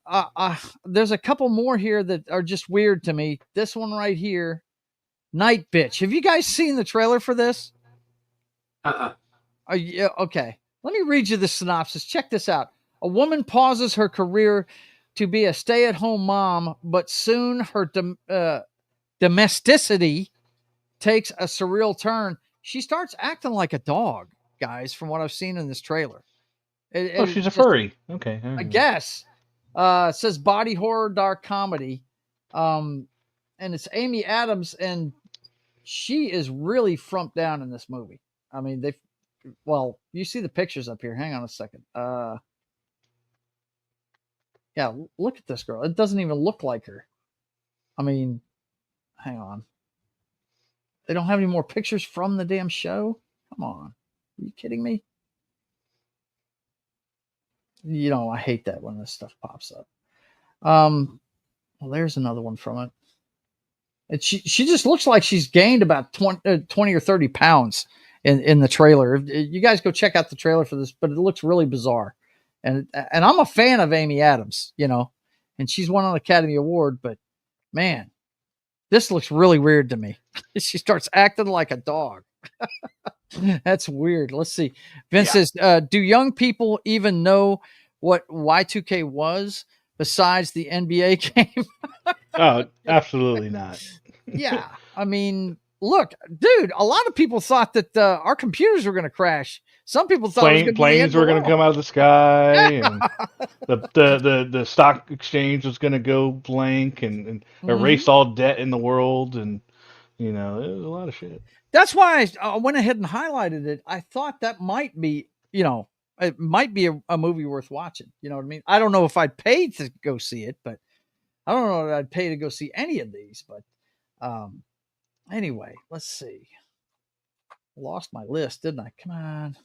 there's a couple more here that are just weird to me. This one right here, Night Bitch. Have you guys seen the trailer for this? Okay. Let me read you the synopsis. Check this out. A woman pauses her career to be a stay-at-home mom, but soon her domesticity takes a surreal turn. She starts acting like a dog, guys, from what I've seen in this trailer. She's a furry. Okay. I guess. It says body horror, dark comedy. And it's Amy Adams, and she is really frumped down in this movie. I mean, you see the pictures up here. Hang on a second. Yeah, look at this girl. It doesn't even look like her. I mean, hang on. They don't have any more pictures from the damn show? Come on. Are you kidding me? I hate that when this stuff pops up. Well, there's another one from it. And she just looks like she's gained about 20 or 30 pounds in the trailer. You guys go check out the trailer for this, but it looks really bizarre. And I'm a fan of Amy Adams, and she's won an Academy Award, but man, this looks really weird to me. She starts acting like a dog. That's weird. Let's see. Vince says, do young people even know what Y2K was besides the NBA game? Oh, absolutely not. Yeah. I mean, look, dude, a lot of people thought that our computers were going to crash. Some people thought planes were going to come out of the sky, and the stock exchange was going to go blank and erase all debt in the world, and it was a lot of shit. That's why I went ahead and highlighted it. I thought that might be, it might be a movie worth watching. You know what I mean? I don't know if I'd pay to go see it, but I don't know if I'd pay to go see any of these. But anyway, let's see. Lost my list, didn't I? Come on.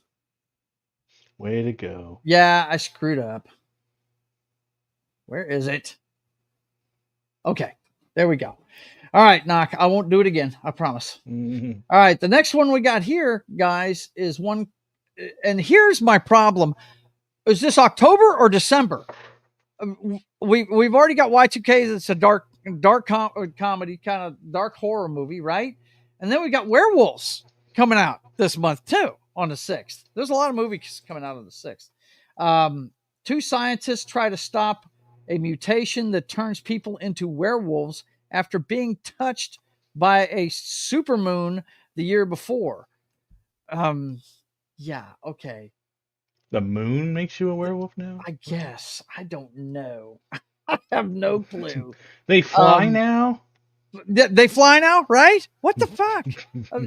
Way to go. Yeah, I screwed up. Where is it? Okay, there we go. All right, Knock. I won't do it again. I promise. Mm-hmm. All right, the next one we got here, guys, is one. And here's my problem: is this October or December? We've already got Y2K. It's a dark comedy, kind of dark horror movie, right? And then we got werewolves coming out this month too, on the 6th. There's a lot of movies coming out on the 6th. Two scientists try to stop a mutation that turns people into werewolves after being touched by a supermoon the year before. Yeah, okay. The moon makes you a werewolf now? I guess. I don't know. I have no clue. They fly now? They fly now, right? What the fuck?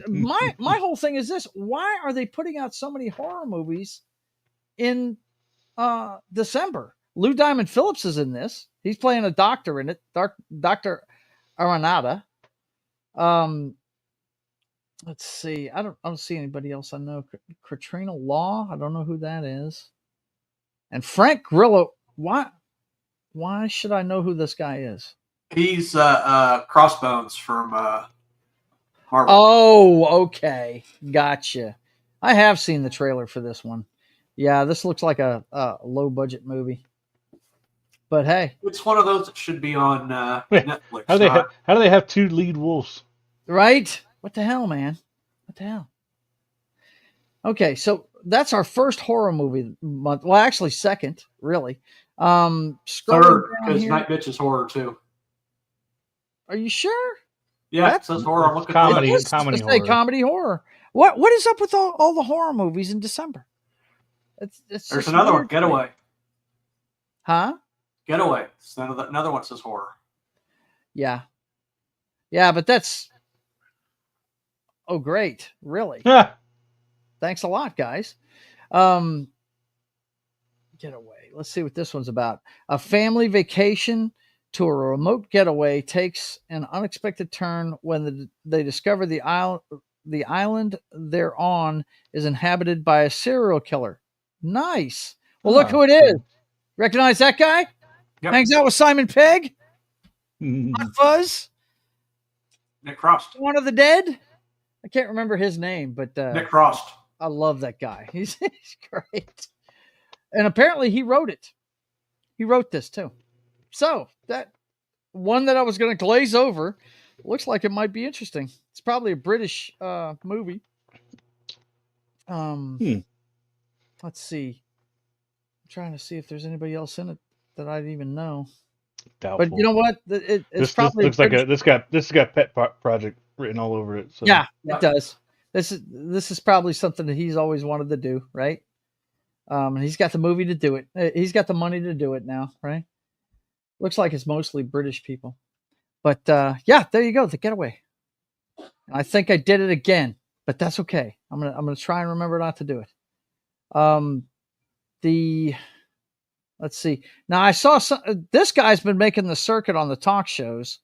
My whole thing is this. Why are they putting out so many horror movies in December? Lou Diamond Phillips is in this. He's playing a doctor in it. Dr. Aranada. Let's see. I don't see anybody else I know. Katrina Law. I don't know who that is. And Frank Grillo, why should I know who this guy is? He's Crossbones from Marvel. Oh, okay. Gotcha. I have seen the trailer for this one. Yeah, this looks like a low budget movie. But hey, it's one of those that should be on Netflix. How do they have two lead wolves? Right? What the hell, man? What the hell? Okay, so that's our first horror movie month. Well, actually, second, really. Third, because Night Bitch is horror too. Are you sure? Yeah, it says horror. Look at comedy. It Comedy say horror. comedy horror. What is up with all the horror movies in December? It's There's another one, Getaway. Huh? Getaway. Another one says horror. Yeah. Yeah, but that's... Oh, great. Really? Yeah. Thanks a lot, guys. Getaway. Let's see what this one's about. A family vacation to a remote getaway takes an unexpected turn when they discover the island they're on is inhabited by a serial killer. Nice. Well, look who it is. Recognize that guy? Yep. Hangs out with Simon Pegg. Hot Fuzz. Nick Frost. One of the Dead. I can't remember his name, but Nick Frost. I love that guy. He's great. And apparently he wrote it. He wrote this too. So that one that I was going to glaze over looks like it might be interesting. It's probably a British movie. Let's see. I'm trying to see if there's anybody else in it that I'd even know. Doubtful. But you know what? It's probably this looks like this got Pet Project written all over it. So. Yeah, it does. This is probably something that he's always wanted to do, right? He's got the movie to do it. He's got the money to do it now, right? Looks like it's mostly British people. But yeah, there you go, The Getaway. I think I did it again, but that's okay. I'm gonna try and remember not to do it. Let's see. Now I saw this guy's been making the circuit on the talk shows.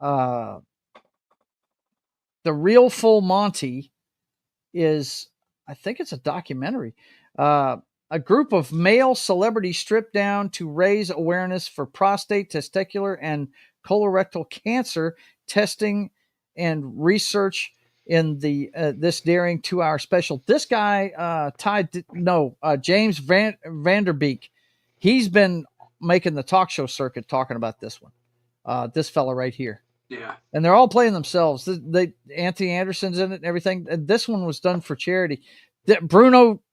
The Real Full Monty is, I think it's a documentary. A group of male celebrities stripped down to raise awareness for prostate, testicular, and colorectal cancer testing and research in this daring 2-hour special. This guy, James Vanderbeek, he's been making the talk show circuit talking about this one. This fella right here. Yeah. And they're all playing themselves. Anthony Anderson's in it and everything. And this one was done for charity. Bruno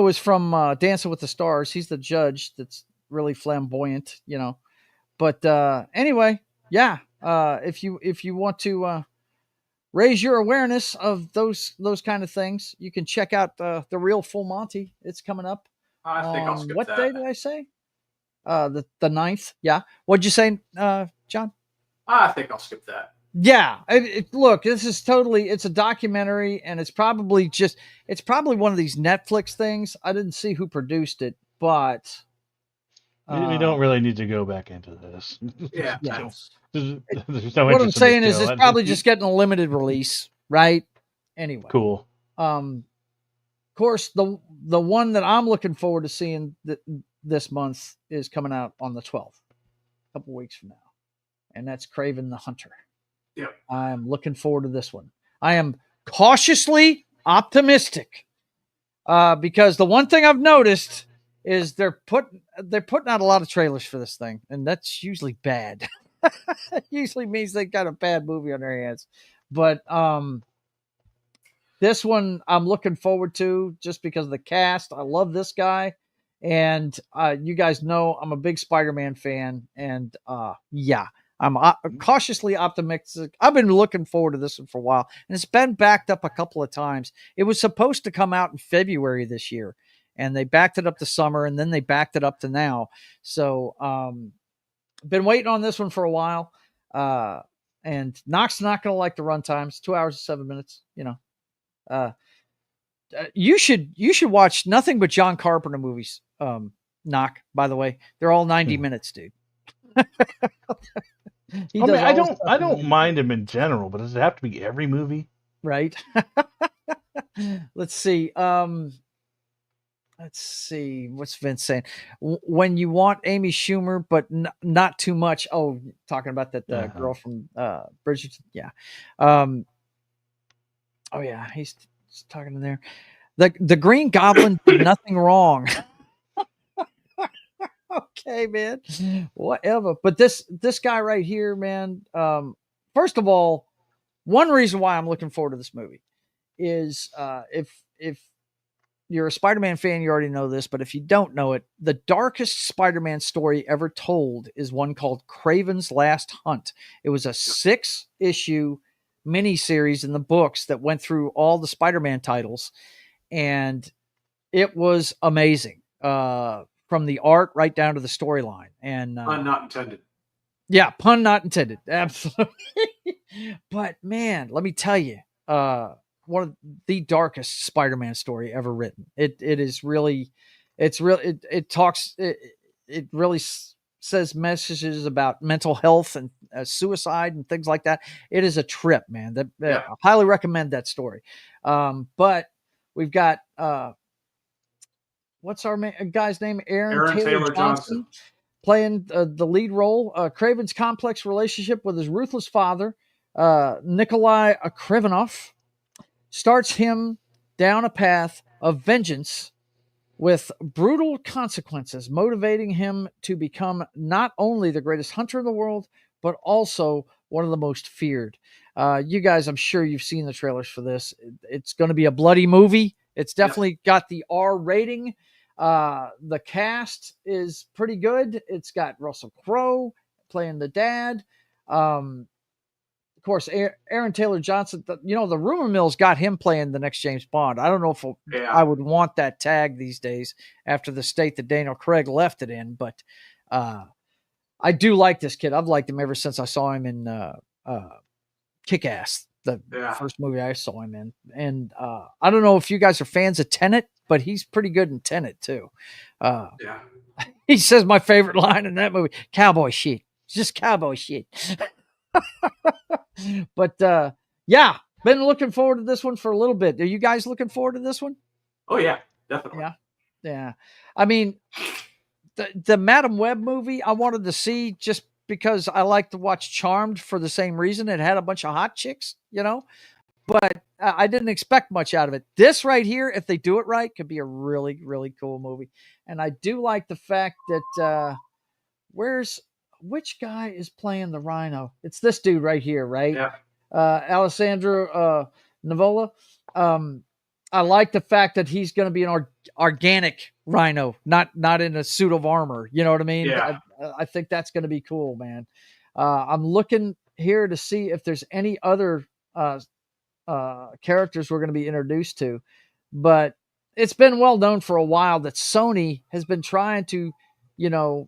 is from Dancing with the Stars. He's the judge that's really flamboyant, you know. But anyway, yeah. If you want to raise your awareness of those kind of things, you can check out The Real Full Monty. It's coming up. I think I'll skip what that. day did I say? The 9th. Yeah. What'd you say, John? I think I'll skip that. Yeah. Look, this is it's a documentary, and it's probably one of these Netflix things. I didn't see who produced it, but we don't really need to go back into this. Yeah. There's so what I'm saying is it's probably just getting a limited release, right? Anyway. Cool. Of course, the one that I'm looking forward to seeing this month is coming out on the 12th, a couple weeks from now. And that's Kraven the Hunter. Yep. I'm looking forward to this one. I am cautiously optimistic because the one thing I've noticed is they're putting out a lot of trailers for this thing, and that's usually bad. It usually means they got a bad movie on their hands. But this one I'm looking forward to just because of the cast. I love this guy. And you guys know I'm a big Spider-Man fan. And yeah, I'm cautiously optimistic. I've been looking forward to this one for a while. And it's been backed up a couple of times. It was supposed to come out in February this year. And they backed it up to summer. And then they backed it up to now. So been waiting on this one for a while. And Knox not going to like the runtime. It's 2 hours and 7 minutes. You know. You should watch nothing but John Carpenter movies. Knock, by the way, they're all 90 minutes, dude. I don't mind him in general, but does it have to be every movie? Right. Let's see. let's see, what's Vince saying? When you want Amy Schumer, but not too much. Oh, talking about that girl from Bridgerton. Yeah. Oh yeah, he's talking in there. The Green Goblin did nothing wrong. Okay, man. Whatever. But this guy right here, man. First of all, one reason why I'm looking forward to this movie is if you're a Spider-Man fan, you already know this, but if you don't know it, the darkest Spider-Man story ever told is one called Kraven's Last Hunt. It was a 6-issue miniseries in the books that went through all the Spider-Man titles, and it was amazing. From the art right down to the storyline. And pun not intended. Yeah, pun not intended. Absolutely. But man, let me tell you, one of the darkest Spider-Man story ever written. It really says messages about mental health and suicide and things like that. It is a trip, man. I highly recommend that story. But we've got what's our guy's name? Aaron Taylor Johnson playing the lead role. Kraven's complex relationship with his ruthless father, Nikolai Krivanov, starts him down a path of vengeance with brutal consequences, motivating him to become not only the greatest hunter in the world, but also one of the most feared. You guys, I'm sure you've seen the trailers for this. It's going to be a bloody movie. It's definitely got the R rating. The cast is pretty good. It's got Russell Crowe playing the dad. Of course, Aaron Taylor Johnson, the rumor mill's got him playing the next James Bond. I don't know if I would want that tag these days after the state that Daniel Craig left it in, but I do like this kid. I've liked him ever since I saw him in Kick-Ass, the first movie I saw him in. And I don't know if you guys are fans of Tenet, but he's pretty good in Tenet too. He says my favorite line in that movie, cowboy shit. It's just cowboy shit. But been looking forward to this one for a little bit. Are you guys looking forward to this one? Oh yeah, definitely. Yeah. I mean, the Madam Web movie I wanted to see just because I like to watch Charmed for the same reason. It had a bunch of hot chicks, but I didn't expect much out of it. This right here, if they do it right, could be a really, really cool movie. And I do like the fact that which guy is playing the Rhino? It's this dude right here, right? Yeah. Alessandro Nivola. I like the fact that he's going to be an organic Rhino, not in a suit of armor. You know what I mean? Yeah. I think that's going to be cool, man. I'm looking here to see if there's any other characters we're going to be introduced to, but it's been well known for a while that Sony has been trying to,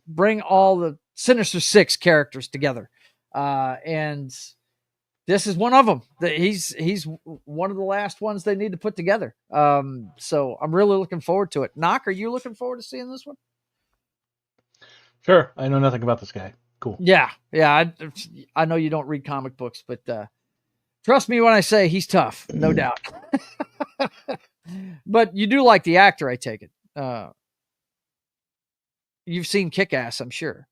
bring all the Sinister Six characters together, and this is one of them. He's one of the last ones they need to put together. So I'm really looking forward to it. Knock, are you looking forward to seeing this one? Sure. I know nothing about this guy. Cool. Yeah. I know you don't read comic books, but trust me when I say he's tough, no doubt. But you do like the actor, I take it. You've seen Kick-Ass, I'm sure.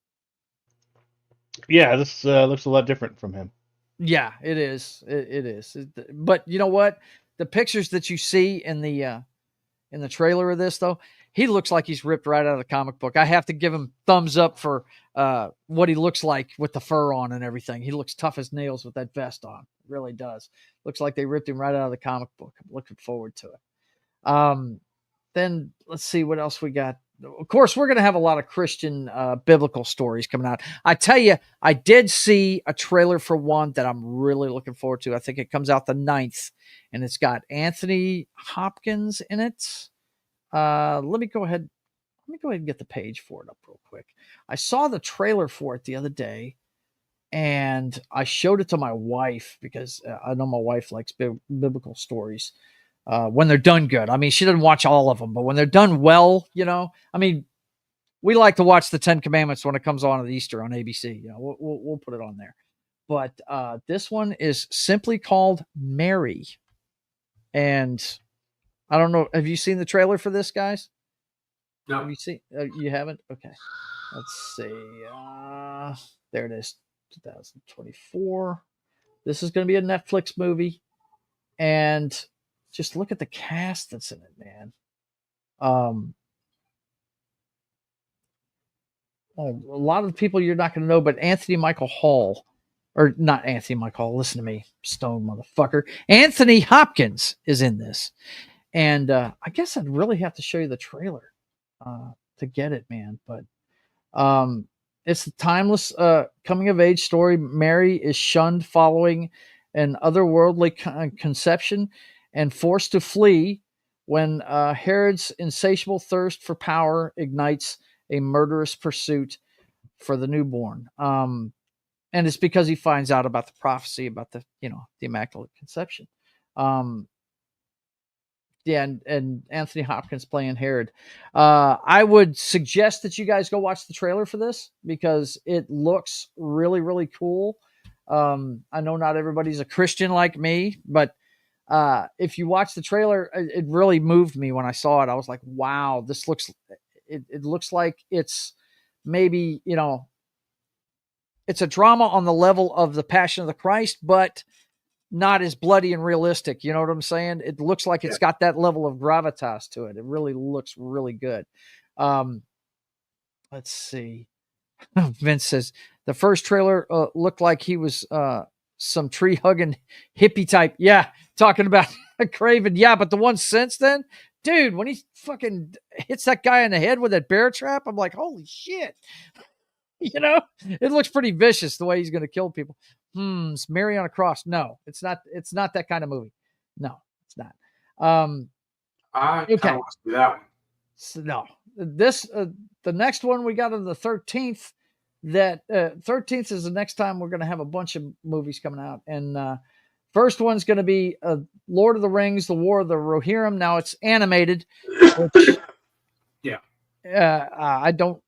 Yeah, this looks a lot different from him. Yeah, it is. It is. But you know what? The pictures that you see in the trailer of this, though, he looks like he's ripped right out of the comic book. I have to give him thumbs up for what he looks like with the fur on and everything. He looks tough as nails with that vest on. Really does. Looks like they ripped him right out of the comic book. I'm looking forward to it. Then let's see what else we got. Of course, we're going to have a lot of Christian biblical stories coming out. I tell you, I did see a trailer for one that I'm really looking forward to. I think it comes out the 9th, and it's got Anthony Hopkins in it. Let me go ahead and get the page for it up real quick. I saw the trailer for it the other day, and I showed it to my wife because I know my wife likes biblical stories. When they're done good. I mean, she doesn't watch all of them, but when they're done well, I mean, we like to watch the 10 Commandments when it comes on at Easter on ABC. We'll put it on there. But this one is simply called Mary. And I don't know. Have you seen the trailer for this, guys? No. Have you seen? You haven't? Okay. Let's see. There it is. 2024. This is going to be a Netflix movie, and just look at the cast that's in it, man. A lot of the people you're not going to know, but Anthony Michael Hall, or not Anthony Michael Hall. Listen to me, stone motherfucker. Anthony Hopkins is in this, and I guess I'd really have to show you the trailer to get it, man. But it's the timeless coming of age story. Mary is shunned following an otherworldly conception and forced to flee when Herod's insatiable thirst for power ignites a murderous pursuit for the newborn. And it's because he finds out about the prophecy about the Immaculate Conception. And Anthony Hopkins playing Herod. I would suggest that you guys go watch the trailer for this because it looks really, really cool. I know not everybody's a Christian like me, but if you watch the trailer, it really moved me when I saw it. I was like, wow, this looks, it looks like it's maybe, it's a drama on the level of the Passion of the Christ, but not as bloody and realistic. You know what I'm saying? It looks like it's got that level of gravitas to it. It really looks really good. Let's see. Vince says the first trailer looked like he was some tree hugging hippie type. Yeah. Talking about Craven. Yeah. But the one since then, dude, when he fucking hits that guy in the head with that bear trap, I'm like, holy shit. It looks pretty vicious the way he's going to kill people. It's Mary on a cross. No, it's not. It's not that kind of movie. No, it's not. I kind of want to see that one. So, no, this the next one we got on the 13th. That 13th is the next time we're going to have a bunch of movies coming out, and first one's going to be Lord of the Rings: The War of the Rohirrim. Now it's animated. Which, I don't.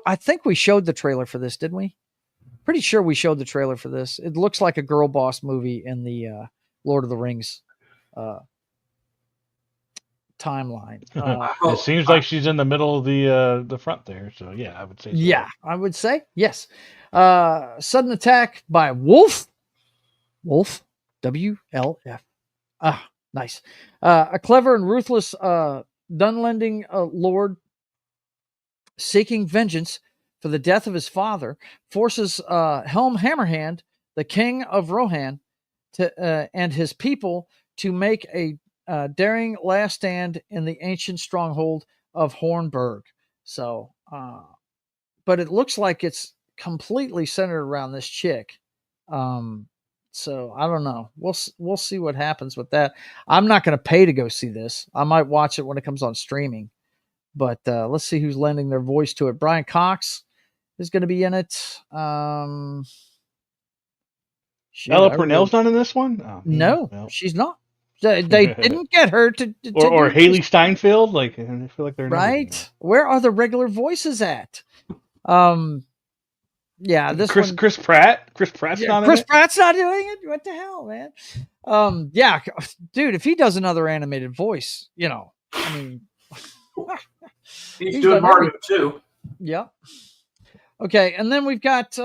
I think we showed the trailer for this, didn't we? Pretty sure we showed the trailer for this. It looks like a girl boss movie in the Lord of the Rings timeline. It seems like she's in the middle of the front there. So yeah, I would say. So. Yeah, I would say yes. Sudden attack by Wolf. WLF. Nice. A clever and ruthless Dunlending lord seeking vengeance for the death of his father, forces Helm Hammerhand, the king of Rohan, and his people to make a daring last stand in the ancient stronghold of Hornburg. So, but it looks like it's completely centered around this chick. So I don't know. We'll see what happens with that. I'm not going to pay to go see this. I might watch it when it comes on streaming. But let's see who's lending their voice to it. Brian Cox is going to be in it. Ella Purnell's not in this one? Oh, no, she's not. They didn't get her to or Haley Steinfeld. Like, I feel like they're right. Where are the regular voices at? Yeah, this Chris Pratt. Chris Pratt's not in it. Chris Pratt's not doing it. What the hell, man? Yeah, dude. If he does another animated voice, I mean. He's doing Mario too. Yeah. Okay, and then we've got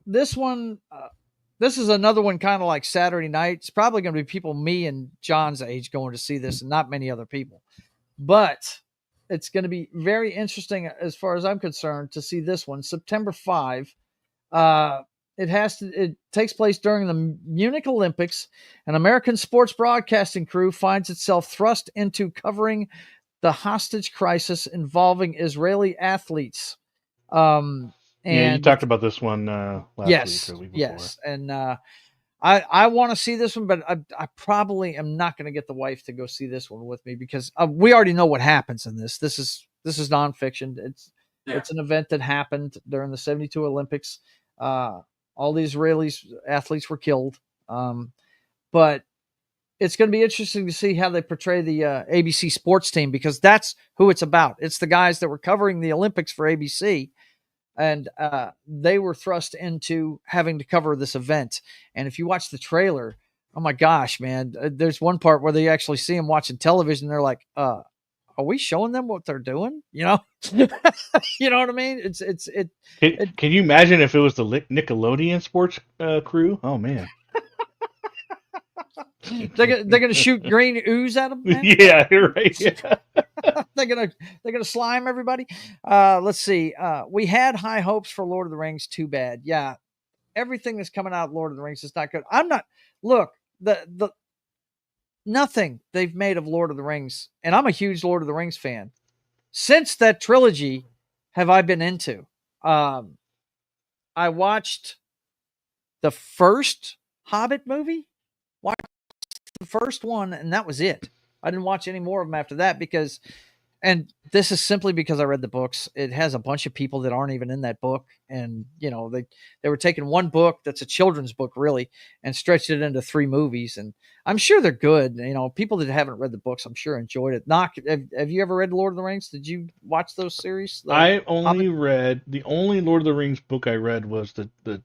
this one. This is another one kind of like Saturday night. It's probably going to be people me and John's age going to see this and not many other people. But it's going to be very interesting as far as I'm concerned to see this one. September 5. It takes place during the Munich Olympics. An American sports broadcasting crew finds itself thrust into covering the hostage crisis involving Israeli athletes. And you talked about this one last week or the week before. Yes. And I want to see this one, but I probably am not going to get the wife to go see this one with me because we already know what happens in this. This is nonfiction. It's an event that happened during the 72 Olympics. All the Israeli athletes were killed. But it's going to be interesting to see how they portray the ABC sports team because that's who it's about. It's the guys that were covering the Olympics for ABC, and they were thrust into having to cover this event. And if you watch the trailer, oh my gosh, man, there's one part where they actually see them watching television. They're like, are we showing them what they're doing? You know, you know what I mean? Can you imagine if it was the Nickelodeon sports crew? Oh man. They're gonna shoot green ooze at them. Man? Yeah, you're right. Yeah. they're gonna slime everybody. Let's see. We had high hopes for Lord of the Rings. Too bad. Yeah, everything that's coming out of Lord of the Rings is not good. I'm not. Look, the nothing they've made of Lord of the Rings, and I'm a huge Lord of the Rings fan. Since that trilogy, have I been into? I watched the first Hobbit movie. Watched the first one, and that was it. I didn't watch any more of them after that because, and this is simply because I read the books. It has a bunch of people that aren't even in that book, and you know they were taking one book that's a children's book really and stretched it into 3 movies, and I'm sure they're good. You know, people that haven't read the books, I'm sure enjoyed it. Knock, have you ever read Lord of the Rings? Did you watch those series? I only read the only Lord of the Rings book I read was the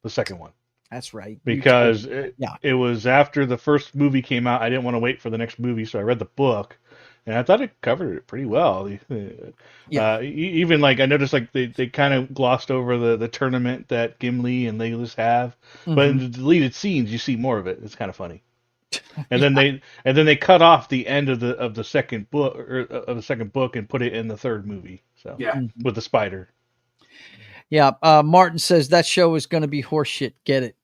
second one. That's right. Because it was after the first movie came out. I didn't want to wait for the next movie, so I read the book, and I thought it covered it pretty well. Even like I noticed, like they kind of glossed over the tournament that Gimli and Legolas have, but in the deleted scenes you see more of it. It's kind of funny. And then they cut off the end of the second book and put it in the third movie. So with the spider. Yeah, Martin says that show is going to be horseshit. Get it?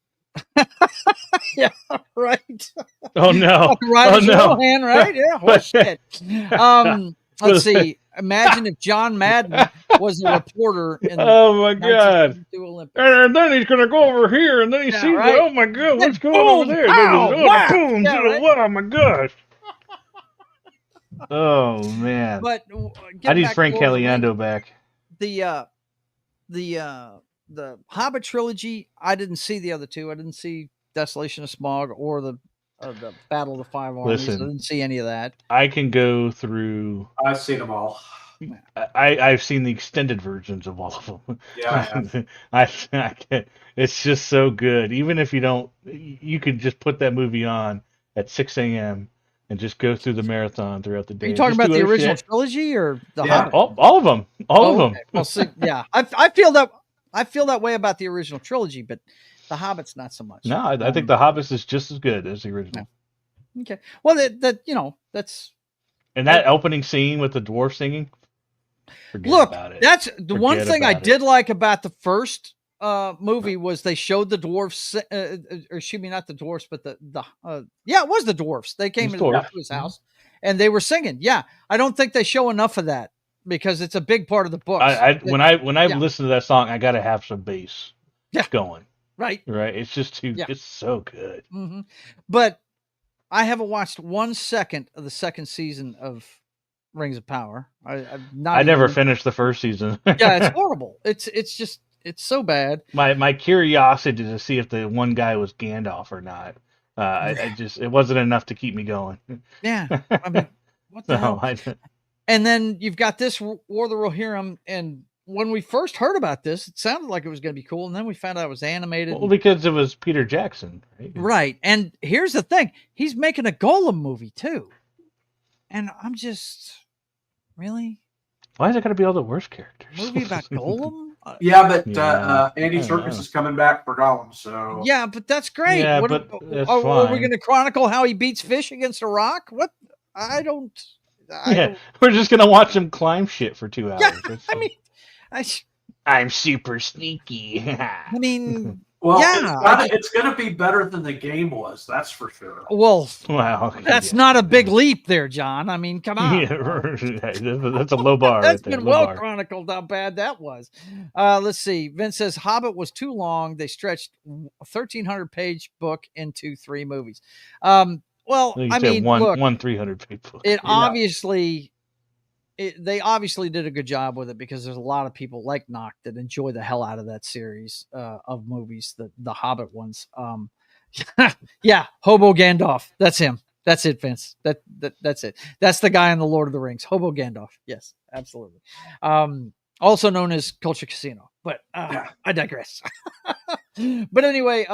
Yeah, right. Oh no! Right, oh no! Hand, right? Yeah, horseshit. Let's see. Imagine if John Madden was a reporter in the oh my god! Olympics. And then he's going to go over here, and then he sees, right? oh my god, what's going boom, over there? Pow, Boom! yeah, right? Oh my gosh! Oh man! But I need Frank Caliendo back. The Hobbit trilogy, I didn't see the other 2. I didn't see Desolation of Smaug or the Battle of the 5 Armies. Listen, I didn't see any of that. I can go through. I've seen them all. I've seen the extended versions of all of them. Yeah, I have. It's just so good. Even if you don't, you could just put that movie on at 6 a.m. and just go through the marathon throughout the day. Are you talking about the original trilogy or the Hobbit? All of them. All of them. Okay. Well, see, yeah, I feel that way about the original trilogy, but the Hobbit's not so much. No, I think the Hobbit is just as good as the original. No. Okay. Well, that's. And that opening scene with the dwarf singing. Look, about it. That's the one thing I did like about the first movie was they showed the dwarfs, or excuse me, not the dwarfs, but it was the dwarfs. They came into his house and they were singing. Yeah, I don't think they show enough of that because it's a big part of the book. When I listen to that song, I got to have some bass going. Right. It's just it's so good. Mm-hmm. But I haven't watched 1 second of the second season of Rings of Power. I never finished the first season. Yeah, it's horrible. It's so bad. My curiosity to see if the one guy was Gandalf or not. It wasn't enough to keep me going. Yeah, I mean, what the hell? And then you've got this War of the Rohirrim, and when we first heard about this, it sounded like it was going to be cool, and then we found out it was animated. Well, because it was Peter Jackson, right? Right. And here's the thing: he's making a Golem movie too, and I'm just really. Why is it got to be all the worst characters? Movie about Golem? Yeah, but Andy Serkis is coming back for Gollum, so yeah, but that's great. Yeah, are we going to chronicle how he beats fish against a rock? What? I don't. We're just going to watch him climb shit for 2 hours. Yeah, I mean, I'm super sneaky. I mean, well, yeah, it's going to be better than the game was. That's for sure. Well, wow, that's not a big leap there, John. I mean, come on. That's a low bar. That's right been well chronicled how bad that was. Let's see. Vince says Hobbit was too long. They stretched a 1,300-page book into 3 movies. Well, I mean, one 300-page book. They obviously did a good job with it because there's a lot of people like Knock that enjoy the hell out of that series of movies, the Hobbit ones. Yeah, Hobo Gandalf. That's him. That's it, Vince. That's it. That's the guy in the Lord of the Rings. Hobo Gandalf. Yes, absolutely. Also known as Culture Casino. But I digress. But anyway,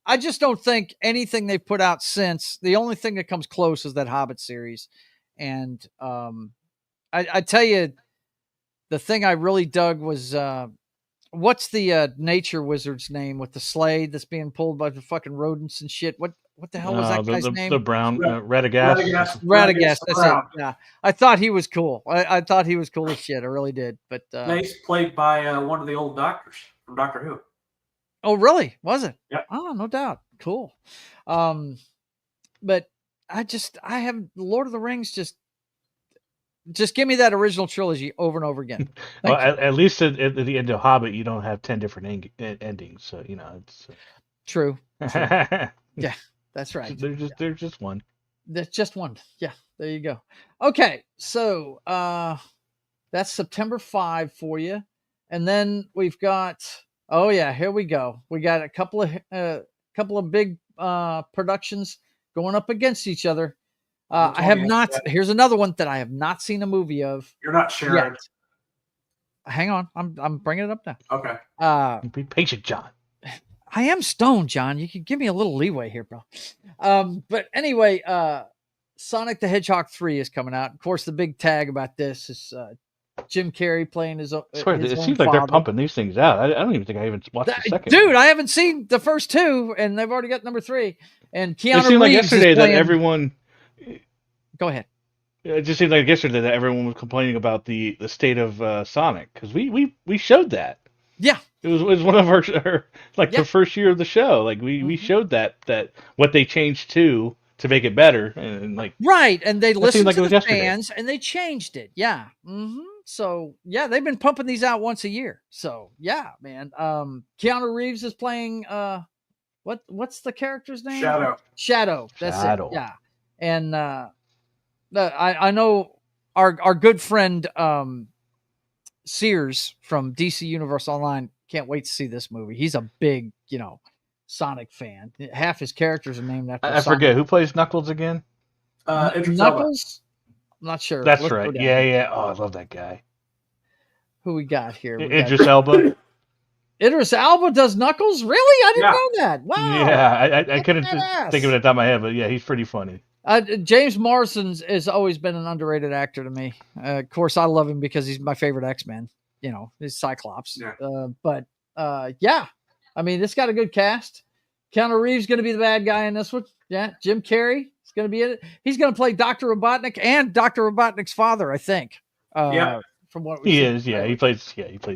I just don't think anything they've put out since, the only thing that comes close is that Hobbit series. And I tell you, the thing I really dug was what's the nature wizard's name with the sleigh that's being pulled by the fucking rodents and shit? What the hell was that guy's name? The brown Radagast. Radagast, that's it. Yeah, I thought he was cool. I thought he was cool as shit. I really did. But he's played by one of the old doctors from Doctor Who. Oh, really? Was it? Yeah. Oh, no doubt. Cool. But I have Lord of the Rings. Just give me that original trilogy over and over again. Well, at least at the end of Hobbit, you don't have 10 different endings, so it's true. Yeah, that's right. There's just one. That's just one. Yeah, there you go. Okay, so that's September 5 for you, and then we've got. Oh yeah, here we go. We got a couple of big productions going up against each other. I have not. Here's another one that I have not seen a movie of. You're not sharing. Yet. Hang on, I'm bringing it up now. Okay. Be patient, John. I am stoned, John. You can give me a little leeway here, bro. But anyway, Sonic the Hedgehog 3 is coming out. Of course, the big tag about this is Jim Carrey playing his own. It seems like they're pumping these things out. I don't even think I even watched the second. Dude, I haven't seen the first two, and they've already got number 3. And Keanu Reeves. It seemed like yesterday that everyone. Go ahead. It just seemed like yesterday that everyone was complaining about the state of Sonic because we showed that. Yeah, it was one of our the first year of the show. Like we showed that what they changed to make it better and like right, and they listened to the fans and they changed it. Yeah. Mm-hmm. So yeah, they've been pumping these out once a year. So yeah, man. Keanu Reeves is playing what's the character's name? Shadow. That's it. Yeah, and I know our good friend Sears from DC Universe Online can't wait to see this movie. He's a big, Sonic fan. Half his characters are named after I forget who plays Knuckles again. Knuckles? I'm not sure. That's right. Yeah. Oh, I love that guy. Who we got here? Idris Elba. Idris Elba does Knuckles? Really? I didn't know that. Wow. Yeah, I couldn't think of it at the top of my head, but yeah, he's pretty funny. James Marsden has always been an underrated actor to me. Of course, I love him because he's my favorite X-Men. He's Cyclops. Yeah. But I mean, this got a good cast. Keanu Reeves going to be the bad guy in this one. Yeah, Jim Carrey is going to be in it. He's going to play Dr. Robotnik and Dr. Robotnik's father, I think. From what we is. Yeah, he played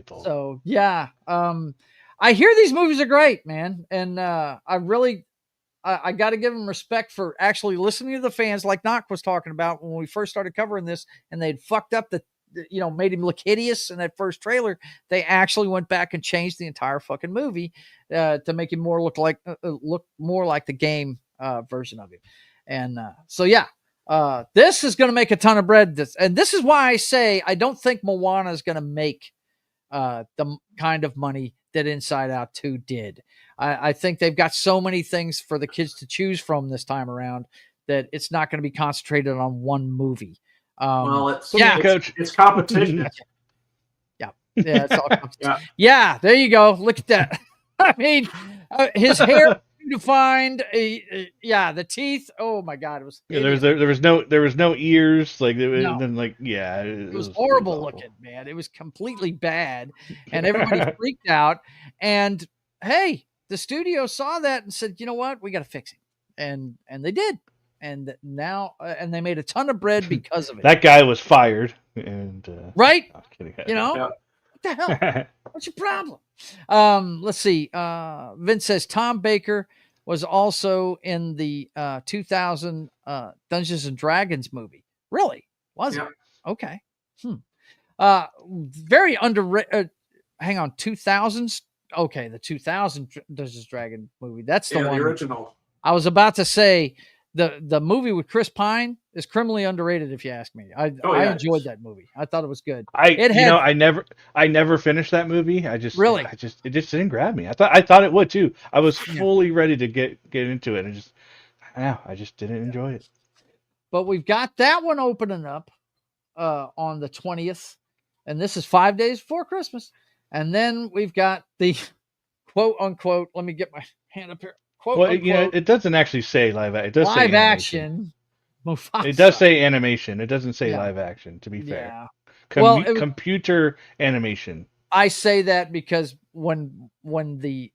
both. So yeah, I hear these movies are great, man, and I really. I got to give them respect for actually listening to the fans, like Knock was talking about when we first started covering this, and they'd fucked up made him look hideous in that first trailer. They actually went back and changed the entire fucking movie to make him look more like the game version of him. And so yeah, this is going to make a ton of bread. And this is why I say I don't think Moana is going to make the kind of money that Inside Out 2 did. I think they've got so many things for the kids to choose from this time around that it's not going to be concentrated on one movie. It's competition. Yeah, it's all competition. Yeah, there you go. Look at that. I mean, his hair defined. The teeth. Oh my god, it was. Yeah, there was no ears. Like it was horrible looking, man. It was completely bad, and everybody freaked out. And hey, the studio saw that and said, you know what, we got to fix it, and they did. And now, and they made a ton of bread because of it. That guy was fired, and right? What the hell? What's your problem? Let's see. Vince says Tom Baker was also in the 2000 Dungeons and Dragons movie. Really? Was it? Okay. Very underrated. Hang on, 2000s. Okay, the 2000 Dungeons and Dragons movie. That's the one. The original. I was about to say. The movie with Chris Pine is criminally underrated, if you ask me. I enjoyed that movie. I thought it was good. I never finished that movie. It just didn't grab me. I thought it would too. I was fully ready to get into it, and I just didn't enjoy it. But we've got that one opening up on the 20th, and this is 5 days before Christmas. And then we've got the quote unquote. Let me get my hand up here. Quote, unquote, it doesn't actually say live action. It does live say action Mufasa. It does say animation. It doesn't say live action, to be fair. Well, computer animation. I say that because when the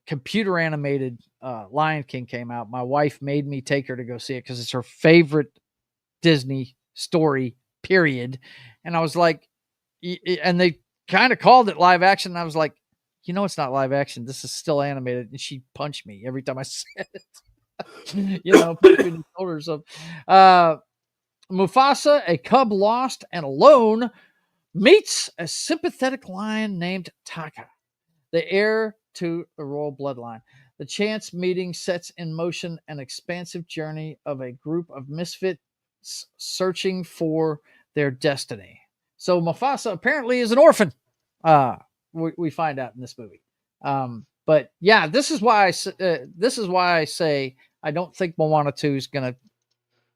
computer animated Lion King came out, my wife made me take her to go see it because it's her favorite Disney story, period. And I was like, and they kind of called it live action. And I was like, it's not live action. This is still animated. And she punched me every time I said it. Punched me in the shoulder or something. Mufasa, a cub lost and alone, meets a sympathetic lion named Taka, the heir to the royal bloodline. The chance meeting sets in motion an expansive journey of a group of misfits searching for their destiny. So Mufasa apparently is an orphan. We find out in this movie. But yeah, this is why I say I don't think Moana 2 is going to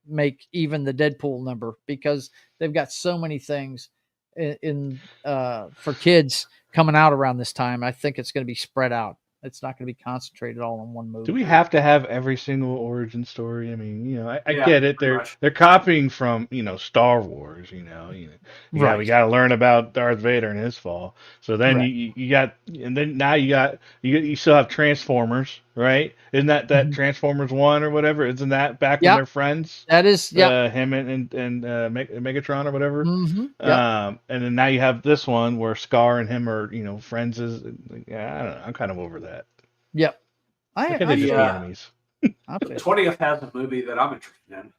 make even the Deadpool number, because they've got so many things in for kids coming out around this time. I think it's going to be spread out. It's not going to be concentrated all in one movie. Do we have to have every single origin story? I mean, I get it. They're copying from, Star Wars, we got to learn about Darth Vader and his fall. So then you got, and then now you still have Transformers, right? Isn't that Transformers 1 or whatever? Isn't that back when they're friends? That is, him and Megatron or whatever. And then now you have this one where Scar and him are, friends. I don't know. I'm kind of over that. Yep. I think they just be enemies. The 20th has a movie that I'm interested in.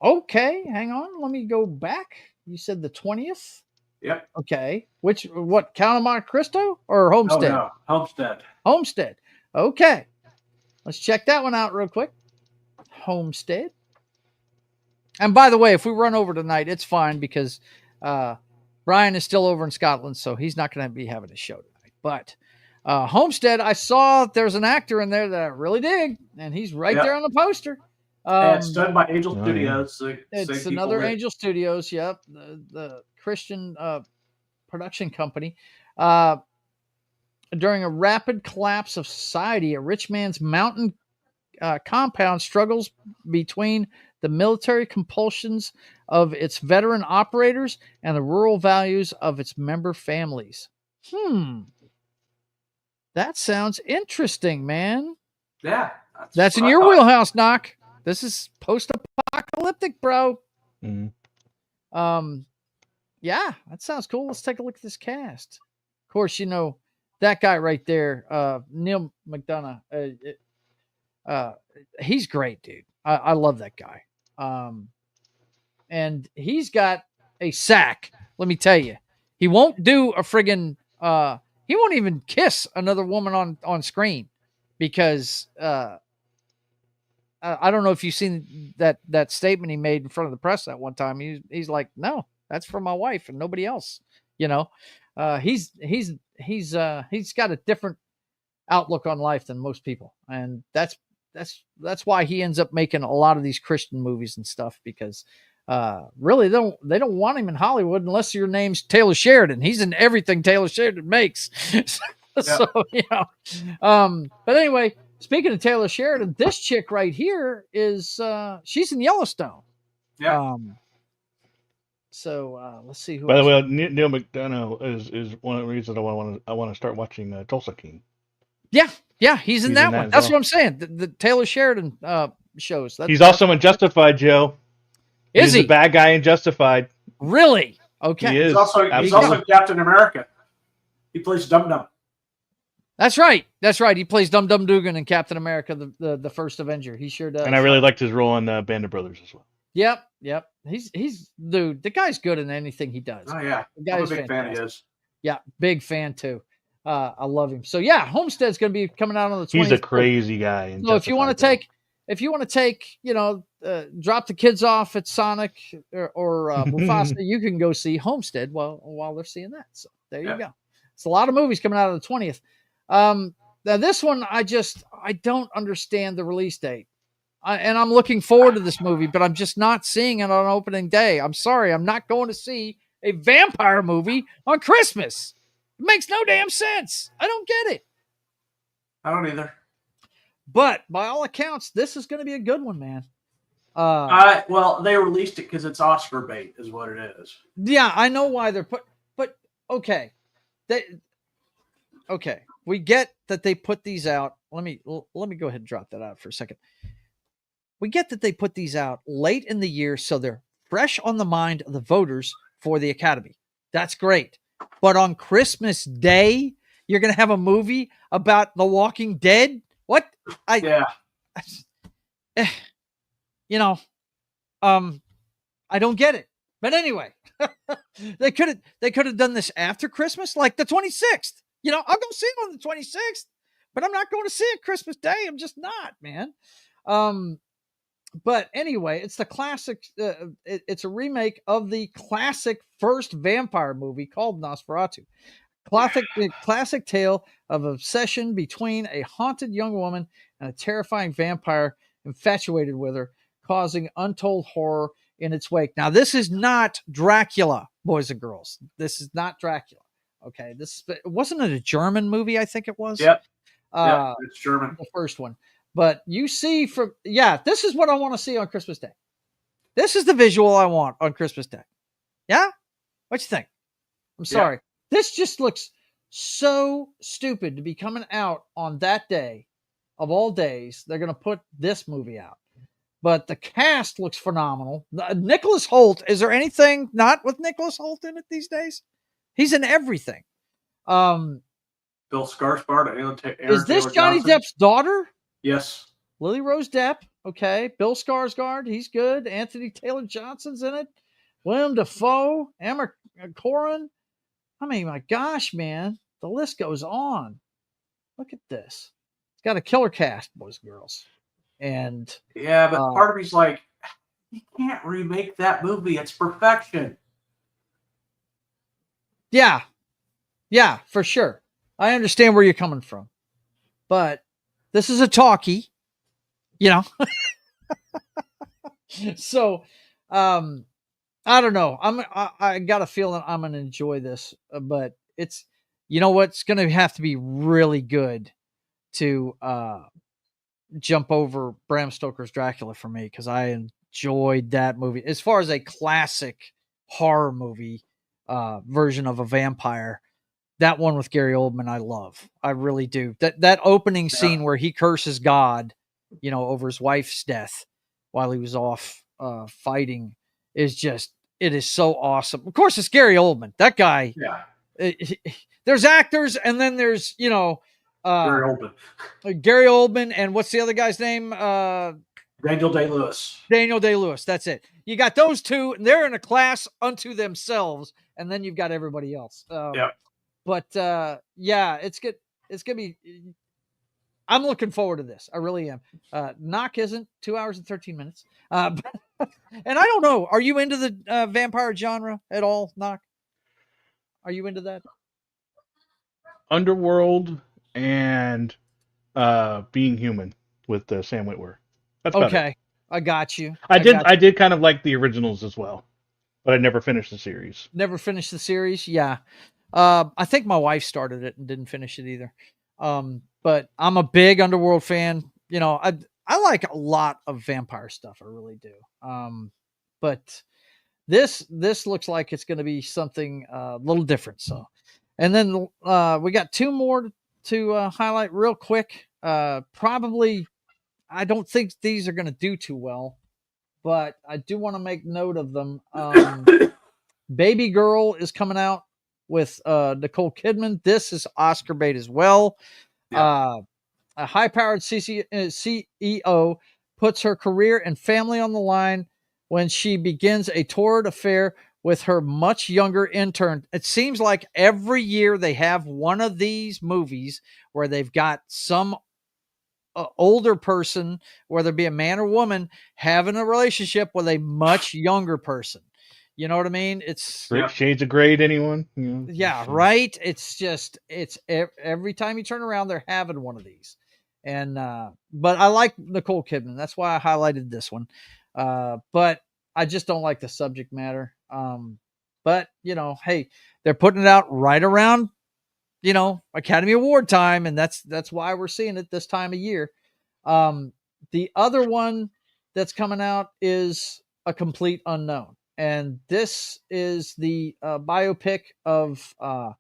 Okay, hang on. Let me go back. You said the 20th? Yep. Okay. What, Count of Monte Cristo or Homestead? Oh, no. Homestead. Okay. Let's check that one out real quick. Homestead. And by the way, if we run over tonight, it's fine, because Brian is still over in Scotland, so he's not going to be having a show tonight. But Homestead, I saw there's an actor in there that I really dig, and he's right there on the poster. It's done by Angel Studios. It's another Angel Studios, yep, the Christian production company. During a rapid collapse of society, a rich man's mountain compound struggles between the military compulsions of its veteran operators and the rural values of its member families. That sounds interesting, man. Yeah. That's in your wheelhouse, Knock. This is post-apocalyptic, bro. Mm-hmm. Yeah, that sounds cool. Let's take a look at this cast. Of course, that guy right there, Neil McDonough. He's great, dude. I love that guy. And he's got a sack. Let me tell you, he won't do a friggin'. He won't even kiss another woman on screen, because I don't know if you've seen that statement he made in front of the press that one time. He's like, no, that's for my wife and nobody else. He's got a different outlook on life than most people, and that's why he ends up making a lot of these Christian movies and stuff, because really they don't want him in Hollywood unless your name's Taylor Sheridan. He's in everything Taylor Sheridan makes. So but anyway, speaking of Taylor Sheridan, this chick right here is she's in Yellowstone. So let's see who. By the way, Neil McDonough is one of the reasons I want to start watching Tulsa King. Yeah, he's in that one. That's what I'm saying. The Taylor Sheridan shows. He's also in Justified, Joe. He's the bad guy in Justified. Really? Okay. He is. He's also Captain America. He plays Dum Dum. That's right. He plays Dum Dum Dugan in Captain America, the first Avenger. He sure does. And I really liked his role in Band of Brothers as well. Yep. He's dude. The guy's good in anything he does. Oh yeah, the guy's I'm a big fan of his. Yeah, big fan too. I love him. So yeah, Homestead's going to be coming out on the 20th. He's a crazy guy. So if you want to take, drop the kids off at Sonic or Mufasa, you can go see Homestead while they're seeing that. So there you go. It's a lot of movies coming out on the 20th. Now this one, I don't understand the release date. And I'm looking forward to this movie, but I'm just not seeing it on opening day. I'm sorry. I'm not going to see a vampire movie on Christmas. It makes no damn sense. I don't get it. I don't either. But by all accounts, this is going to be a good one, man. Well, they released it because it's Oscar bait, is what it is. Yeah, I know why they're but okay. Okay. We get that they put these out. Let me go ahead and drop that out for a second. We get that they put these out late in the year so they're fresh on the mind of the voters for the Academy. That's great. But on Christmas Day, you're going to have a movie about The Walking Dead? What? You know, I don't get it. But anyway, they could have done this after Christmas, like the 26th. You know, I'll go see it on the 26th, but I'm not going to see it Christmas Day. I'm just not, man. But anyway, it's the classic. It's a remake of the classic first vampire movie called Nosferatu. Classic tale of obsession between a haunted young woman and a terrifying vampire infatuated with her, causing untold horror in its wake. Now, this is not Dracula, boys and girls. This is not Dracula. Okay, wasn't it a German movie? I think it was. Yep. It's German. The first one. But you see this is what I want to see on Christmas Day. This is the visual I want on Christmas Day. Yeah? What you think? I'm sorry. This just looks so stupid to be coming out on that day of all days. They're going to put this movie out. But the cast looks phenomenal. Nicholas Hoult, is there anything not with Nicholas Hoult in it these days? He's in everything. Bill Skarsgård. Is this Johnny Depp's daughter? Yes. Lily Rose Depp. Okay. Bill Skarsgård. He's good. Anthony Taylor Johnson's in it. William Dafoe. Emma Corrin. I mean, my gosh, man. The list goes on. Look at this. It's got a killer cast, boys and girls. And yeah, but part of me's like, you can't remake that movie. It's perfection. Yeah. Yeah, for sure. I understand where you're coming from. But this is a talkie, you know. So, I don't know. I got a feeling I'm going to enjoy this, but it's, you know what? It's going to have to be really good to jump over Bram Stoker's Dracula for me, because I enjoyed that movie. As far as a classic horror movie version of a vampire, that one with Gary Oldman, I love. I really do. That opening scene where he curses God, you know, over his wife's death while he was off fighting is just, it is so awesome. Of course, it's Gary Oldman. That guy. Yeah. There's actors, and then there's, you know, Gary Oldman, and what's the other guy's name? Daniel Day-Lewis. Daniel Day-Lewis. That's it. You got those two, and they're in a class unto themselves, and then you've got everybody else. But it's good. It's gonna be. I'm looking forward to this. I really am. Knock isn't 2 hours and 13 minutes. And I don't know. Are you into the vampire genre at all, Knock? Are you into that? Underworld and Being Human with Sam Witwer. That's okay. I got you. I did kind of like the originals as well, but I never finished the series. Never finished the series. Yeah. I think my wife started it and didn't finish it either. But I'm a big Underworld fan. You know, I like a lot of vampire stuff. I really do. But this looks like it's going to be something a little different. So, and then we got two more to highlight real quick. Probably, I don't think these are going to do too well, but I do want to make note of them. Baby Girl is coming out with Nicole Kidman. This is Oscar bait as well. Yeah. A high-powered CEO puts her career and family on the line when she begins a torrid affair with her much younger intern. It seems like every year they have one of these movies where they've got some older person, whether it be a man or woman, having a relationship with a much younger person. You know what I mean? It's shades of gray to anyone. You know? Yeah, right. It's just, it's every time you turn around, they're having one of these. And, but I like Nicole Kidman. That's why I highlighted this one. But I just don't like the subject matter. But you know, hey, they're putting it out right around, you know, Academy Award time. And that's why we're seeing it this time of year. The other one that's coming out is a complete unknown. And this is the biopic of I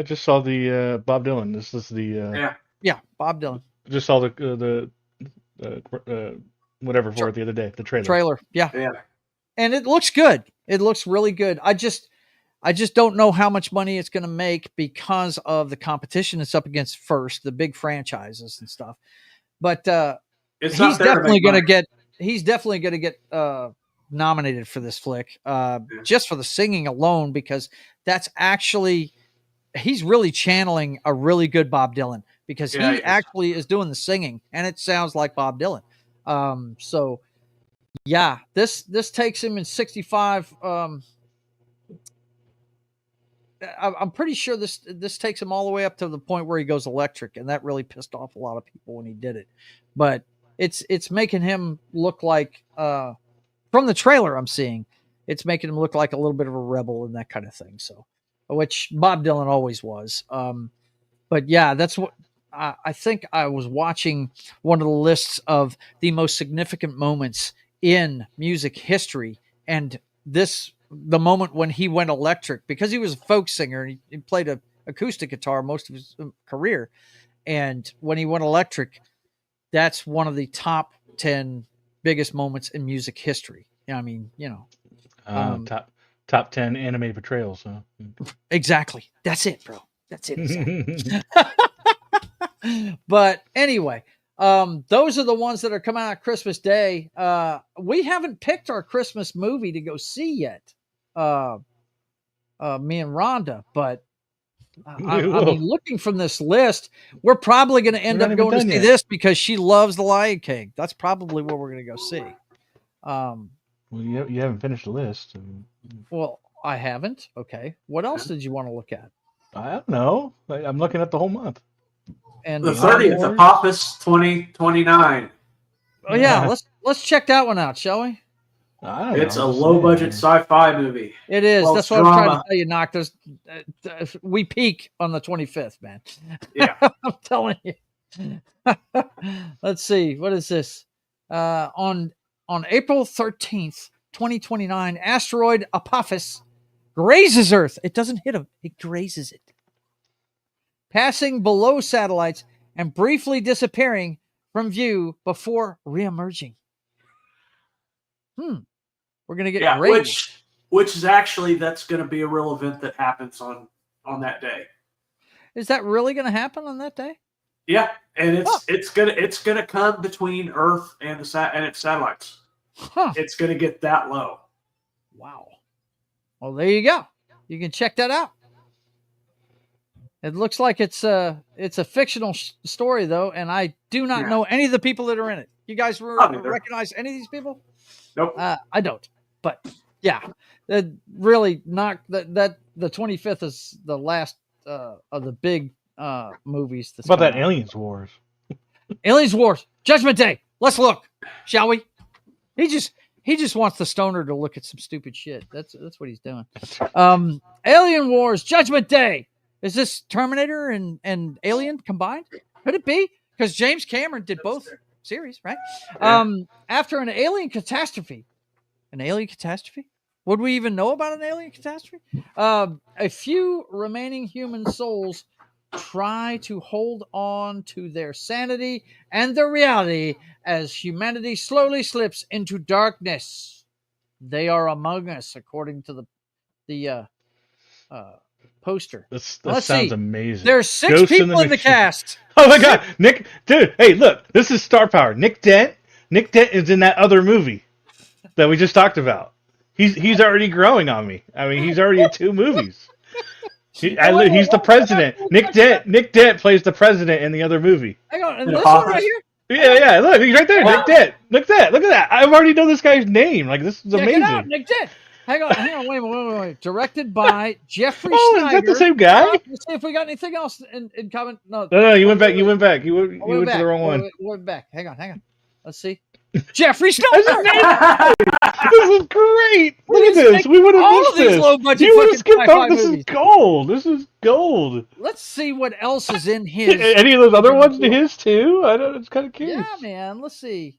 just saw the Bob Dylan. This is the Bob Dylan. Just saw the whatever for it the other day. The trailer. Yeah. Yeah. And it looks good. It looks really good. I just don't know how much money it's going to make because of the competition it's up against first, the big franchises and stuff. But he's definitely going to get nominated for this flick, just for the singing alone, because that's actually, he's really channeling a really good Bob Dylan, because he actually is doing the singing and it sounds like Bob Dylan. So yeah, this takes him in 65. I'm pretty sure this takes him all the way up to the point where he goes electric, and that really pissed off a lot of people when he did it. But it's making him look like, from the trailer I'm seeing, it's making him look like a little bit of a rebel and that kind of thing. So, which Bob Dylan always was. But yeah, that's what I think. I was watching one of the lists of the most significant moments in music history, and the moment when he went electric, because he was a folk singer and he played a acoustic guitar most of his career. And when he went electric, that's one of the top 10 biggest moments in music history. I mean, top 10 anime portrayals. Huh? Exactly. That's it, bro. That's it. Exactly. But anyway, those are the ones that are coming out Christmas Day. We haven't picked our Christmas movie to go see yet. Me and Rhonda, but I mean, looking from this list, we're probably going to end up going to see this because she loves The Lion King. That's probably what we're going to go see. Well, you haven't finished the list. Well, I haven't. Okay. What else did you want to look at? I don't know. I'm looking at the whole month. And the 30th, Apophis 2029. Oh yeah, let's check that one out, shall we? It's a low-budget sci-fi movie. It is. Well, that's what I'm trying to tell you, Knock. We peak on the 25th, man. Yeah. I'm telling you. Let's see. What is this? On April 13th, 2029, asteroid Apophis grazes Earth. It doesn't hit him. It grazes it. Passing below satellites and briefly disappearing from view before reemerging. We're going to get which is actually, that's going to be a real event that happens on that day. Is that really going to happen on that day? Yeah, and it's gonna come between Earth and its satellites. It's gonna get that low. Wow. Well, there you go. You can check that out. It looks like it's a fictional story though, and I do not know any of the people that are in it. You guys recognize any of these people? Nope. I don't. But yeah, really not that the 25th is the last of the big movies. That's about that out. Aliens Wars. Aliens Wars. Judgment Day. Let's look, shall we? He just wants the stoner to look at some stupid shit. That's what he's doing. Alien Wars. Judgment Day. Is this Terminator and Alien combined? Could it be? Because James Cameron did both series, right? Yeah. After an alien catastrophe. An alien catastrophe? Would we even know about an alien catastrophe? A few remaining human souls try to hold on to their sanity and their reality as humanity slowly slips into darkness. They are among us, according to the poster. That sounds amazing. There's 6 people in the cast. Oh my God, Nick, dude! Hey, look, this is star power. Nick Dent is in that other movie that we just talked about. He's already growing on me. I mean, he's already in 2 movies. He's the president. Nick Dent plays the president in the other movie. Hang on, and this one right here? Yeah. Look, he's right there. Wow. Nick Dent. Look at that. I already know this guy's name. Like, this is amazing. Check it out, Nick Dent. Hang on. Wait. Directed by Jeffrey Snyder. Is that the same guy? Let's see if we got anything else in common. No, you went back. You went to the wrong one. We went back. Hang on. Let's see. Jeffrey Snow. This is great. Look at this. We would have all missed of these this. low-budget You would have fucking skipped sci-fi out. This movies. is gold. This is gold. Let's see what else is in his. Any of those other ones to his too? I don't. It's kind of curious. Yeah, man. Let's see.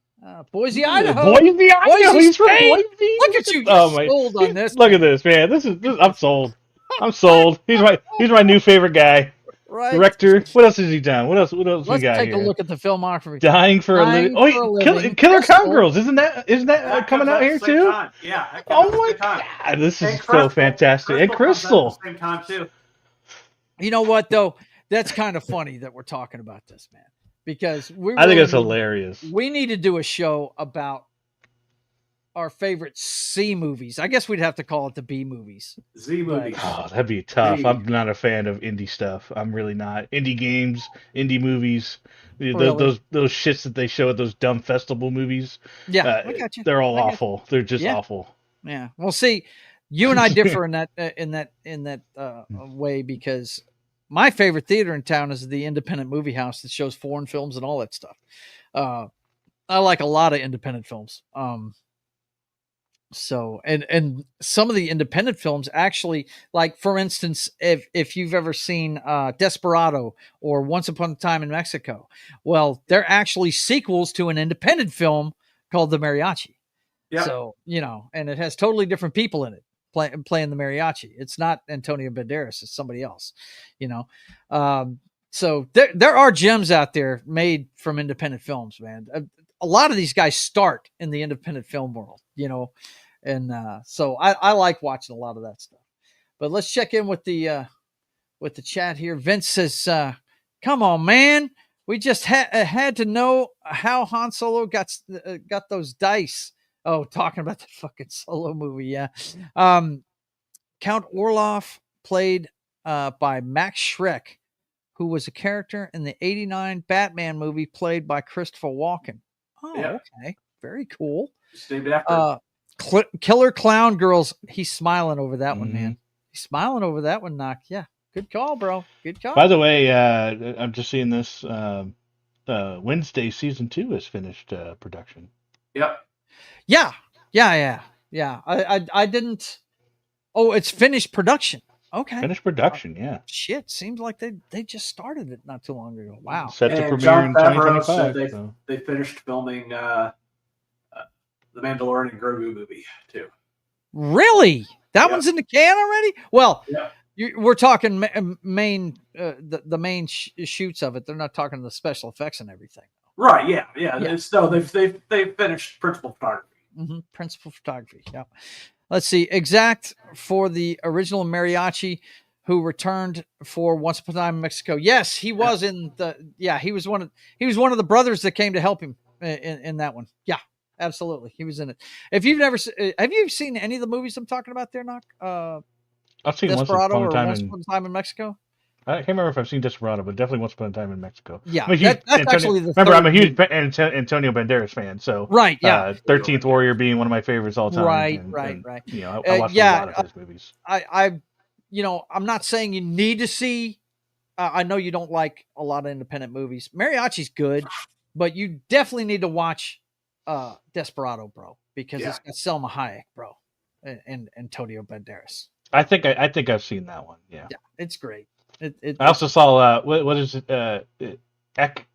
Boise, Idaho. Boise, Idaho. He's from State. Boise. Look at you. Oh You're my! sold on this. Look at this, man. This is. I'm sold. I'm sold. He's my new favorite guy. Right. Director. What else has he done? What else? Let's we got take here? a look at the filmography. Dying for a living. Oh, Killer Crystal. Cowgirls. Isn't that coming out here too? Time. Yeah. That Oh comes my at the same time. god, this is Crystal- so fantastic. And Crystal. comes out at the same time too. You know what though? That's kind of funny that we're talking about this, man. Because I think it's hilarious. We need to do a show about our favorite C movies. I guess we'd have to call it the B movies. Z movies. Oh, that'd be tough. Z. I'm not a fan of indie stuff. I'm really not. Indie games, indie movies, Really? those shits that they show at those dumb festival movies. Yeah, I got you. They're all I got awful. They're just awful. Yeah. Well, see, you and I differ in that way because my favorite theater in town is the independent movie house that shows foreign films and all that stuff. I like a lot of independent films. So and some of the independent films actually, like for instance, if you've ever seen Desperado or Once Upon a Time in Mexico, well, they're actually sequels to an independent film called The Mariachi. Yeah. So, and it has totally different people in it playing the mariachi. It's not Antonio Banderas, it's somebody else, so there are gems out there made from independent films, man. A lot of these guys start in the independent film world, and so I like watching a lot of that stuff. But let's check in with the chat here. Vince says, come on, man. We just had to know how Han Solo got those dice. Oh, talking about the fucking Solo movie. Yeah. Count Orloff played by Max Schreck, who was a character in the 1989 Batman movie played by Christopher Walken. Oh, Yeah. okay. Very cool. Just named after. Killer Clown Girls. He's smiling over that one, Mhm. man. He's smiling over that one, Knock. Yeah. Good call, bro. Good call. By the way, I'm just seeing this. Wednesday season 2 is finished production. Yep. Yeah. I didn't. Oh, it's finished production. Okay. Finished production, yeah. Shit. Seems like they just started it not too long ago. Wow. Set to And premiere Jon in Favreau 2025. said So. they finished filming the Mandalorian and Grogu movie too. Really? That Yeah. one's in the can already? Well, Yeah. we're talking main the main shoots of it. They're not talking the special effects and everything. Right. Yeah. Yeah. They've finished principal photography. Principal photography. Yeah. Let's see. Exact for the original mariachi who returned for Once Upon a Time in Mexico. Yes, he was in the. Yeah, he was one of the brothers that came to help him in that one. Yeah, absolutely, he was in it. If you've never, have you seen any of the movies I'm talking about there, Knock? I've seen Desperado or Once Upon Once Upon a Time in Mexico. I can't remember if I've seen Desperado, but definitely Once Upon a Time in Mexico. Yeah, I'm a huge that's actually the. Remember, I'm a third huge movie. Antonio Banderas fan, so Right. Yeah. 13th Warrior being one of my favorites all time. Right. and, Right. and, Right. You know, I watched a lot of his movies. I'm not saying you need to see. I know you don't like a lot of independent movies. Mariachi's good, but you definitely need to watch Desperado, bro, because it's got Selma Hayek, bro, and Antonio Banderas. I think I've seen that one. Yeah. Yeah, it's great. I also saw what is it? Eck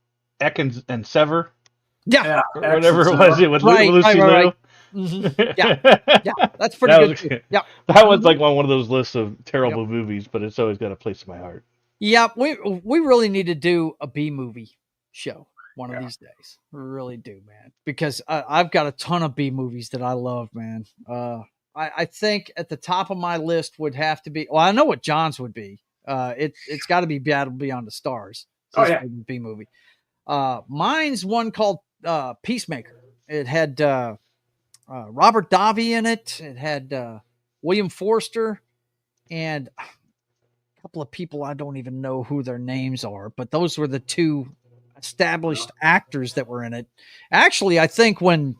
and Sever. Yeah, or whatever it was. It with Lucy Liu. Right. Mm-hmm. Yeah, that's pretty good. Too. Yeah, that one's like one of those lists of terrible movies, but it's always got a place in my heart. Yeah, we really need to do a B movie show one of these days. We really do, man, because I've got a ton of B movies that I love, man. I think at the top of my list would have to be. Well, I know what John's would be. It's got to be Battle Beyond the Stars. B movie. Mine's one called Peacemaker. It had Robert Davi in it. It had William Forster and a couple of people I don't even know who their names are, but those were the two established actors that were in it. Actually, I think when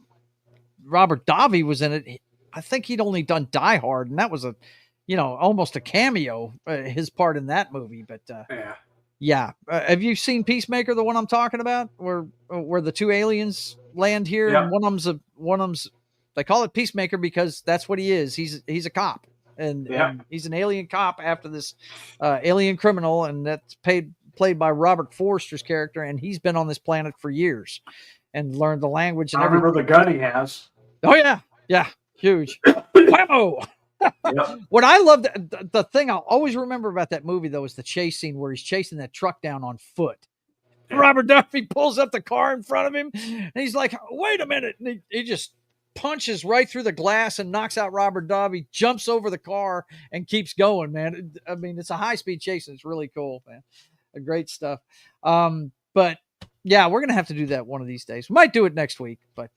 Robert Davi was in it, I think he'd only done Die Hard, and that was almost a cameo, his part in that movie. But Yeah. Have you seen Peacemaker, the one I'm talking about, where the two aliens land here, and one of them's they call it Peacemaker because that's what he is. He's a cop, and he's an alien cop after this alien criminal, and that's played by Robert Forster's character, and he's been on this planet for years and learned the language and everything. I remember the gun he has. Oh yeah, huge. Whammo! What I love, the thing I'll always remember about that movie, though, is the chase scene where he's chasing that truck down on foot. Robert Duffy pulls up the car in front of him, and he's like, wait a minute. And he just punches right through the glass and knocks out Robert Duffy, jumps over the car, and keeps going, man. I mean, it's a high-speed chase, and it's really cool, man. Great stuff. But, yeah, we're going to have to do that one of these days. We might do it next week, but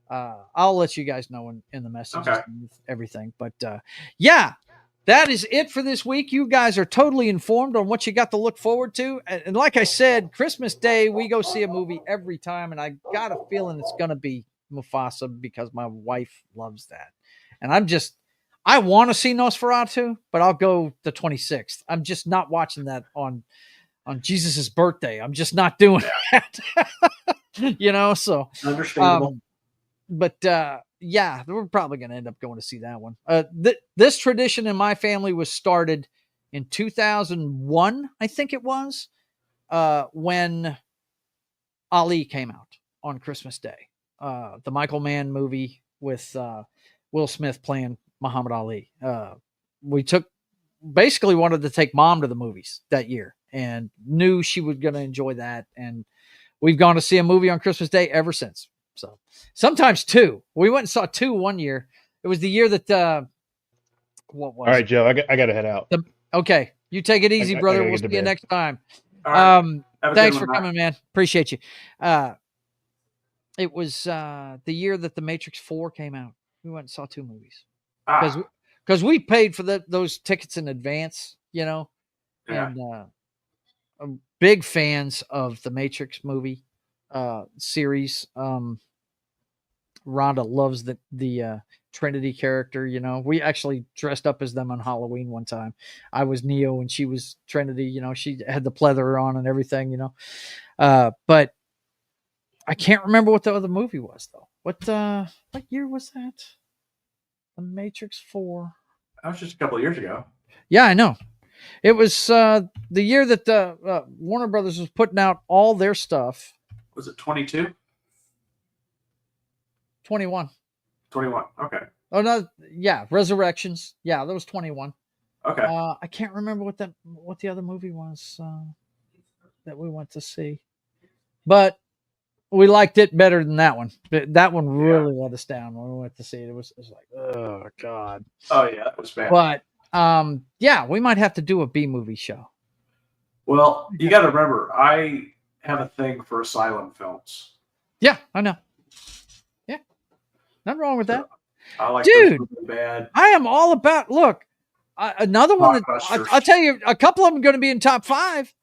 I'll let you guys know in the messages and everything. But yeah, that is it for this week. You guys are totally informed on what you got to look forward to. And like I said, Christmas Day, we go see a movie every time. And I got a feeling it's going to be Mufasa because my wife loves that. And I want to see Nosferatu, but I'll go the 26th. I'm just not watching that on Jesus's birthday. I'm just not doing that. So understandable. But yeah, we're probably going to end up going to see that one. This tradition in my family was started in 2001, I think it was, when Ali came out on Christmas Day. The Michael Mann movie with Will Smith playing Muhammad Ali. We basically wanted to take Mom to the movies that year and knew she was going to enjoy that. And we've gone to see a movie on Christmas Day ever since. So sometimes two. We went and saw two one year. It was the year that what was? All right, Joe. I got to head out. Okay, you take it easy, brother. We'll see you next time. Right. Thanks for coming, man. Appreciate you. It was the year that The Matrix 4 came out. We went and saw two movies because we paid for those tickets in advance. And I'm big fans of the Matrix movie series. Rhonda loves the Trinity character. We actually dressed up as them on Halloween one time. I was Neo and she was Trinity. She had the pleather on and everything. But I can't remember what the other movie was though. What year was that? The Matrix 4. That was just a couple of years ago. Yeah, I know. It was the year that Warner Brothers was putting out all their stuff. Was it 22? 21. 21. Okay. Oh no, yeah, Resurrections. Yeah, that was 21. Okay. I can't remember what the other movie was that we went to see, but we liked it better than that one. That one really let us down when we went to see it. It was like, oh god. Oh yeah, that was bad. But yeah, we might have to do a B movie show. Well, you got to remember, I have a thing for asylum films. Yeah, I know. Yeah, nothing wrong with that. I like dude. Those really bad. I am all about. Look, another one. I'll tell you, a couple of them going to be in top 5.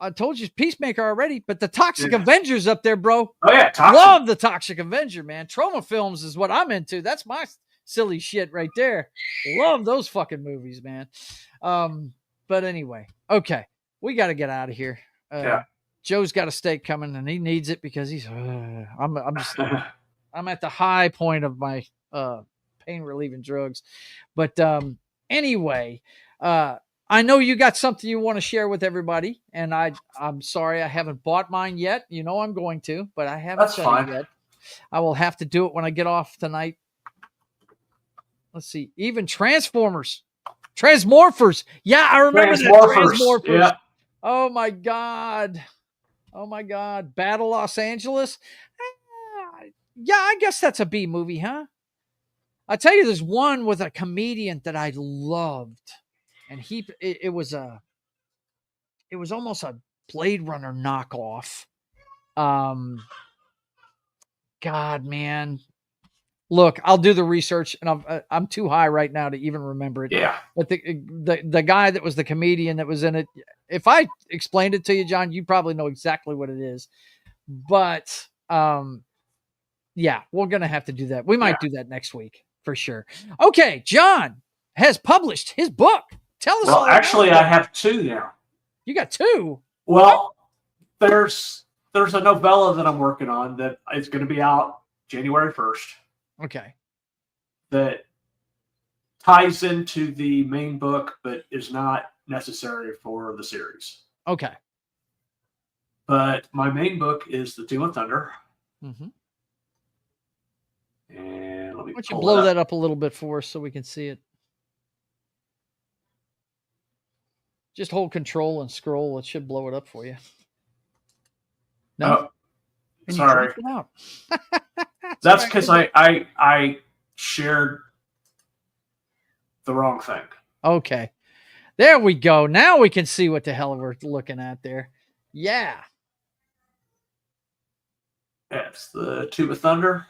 I told you Peacemaker already, but the Toxic Avenger's up there, bro. Oh yeah, Toxic. Love the Toxic Avenger, man. Trauma films is what I'm into. That's my silly shit right there. Love those fucking movies, man. But anyway, okay, we got to get out of here. Joe's got a steak coming, and he needs it because he's. I'm at the high point of my pain relieving drugs, but anyway, I know you got something you want to share with everybody, and I'm sorry I haven't bought mine yet. I'm going to, but I haven't done it yet. I will have to do it when I get off tonight. Let's see, even Transmorphers. Yeah, I remember that. Transmorphers. Yeah. Oh my god. Battle Los Angeles. Yeah, I guess that's a B movie, huh? I tell you, there's one with a comedian that I loved, and it was almost a Blade Runner knockoff. God, man. Look, I'll do the research, and I'm too high right now to even remember it. Yeah. But the guy that was the comedian that was in it, if I explained it to you, John, you probably know exactly what it is. But yeah, we're gonna have to do that. We might do that next week for sure. Okay, John has published his book. Tell us. Well, actually, I have 2 now. You got 2? Well, there's a novella that I'm working on that is going to be out January 1st. Okay. That ties into the main book, but is not necessary for the series. Okay. But my main book is The Tomb of Thunder. Mm-hmm. And let me Why don't you blow that up a little bit for us so we can see it? Just hold control and scroll. It should blow it up for you. No? Oh, sorry. That's because I shared the wrong thing. Okay. There we go. Now we can see what the hell we're looking at there. Yeah. That's The Tomb of Thunder.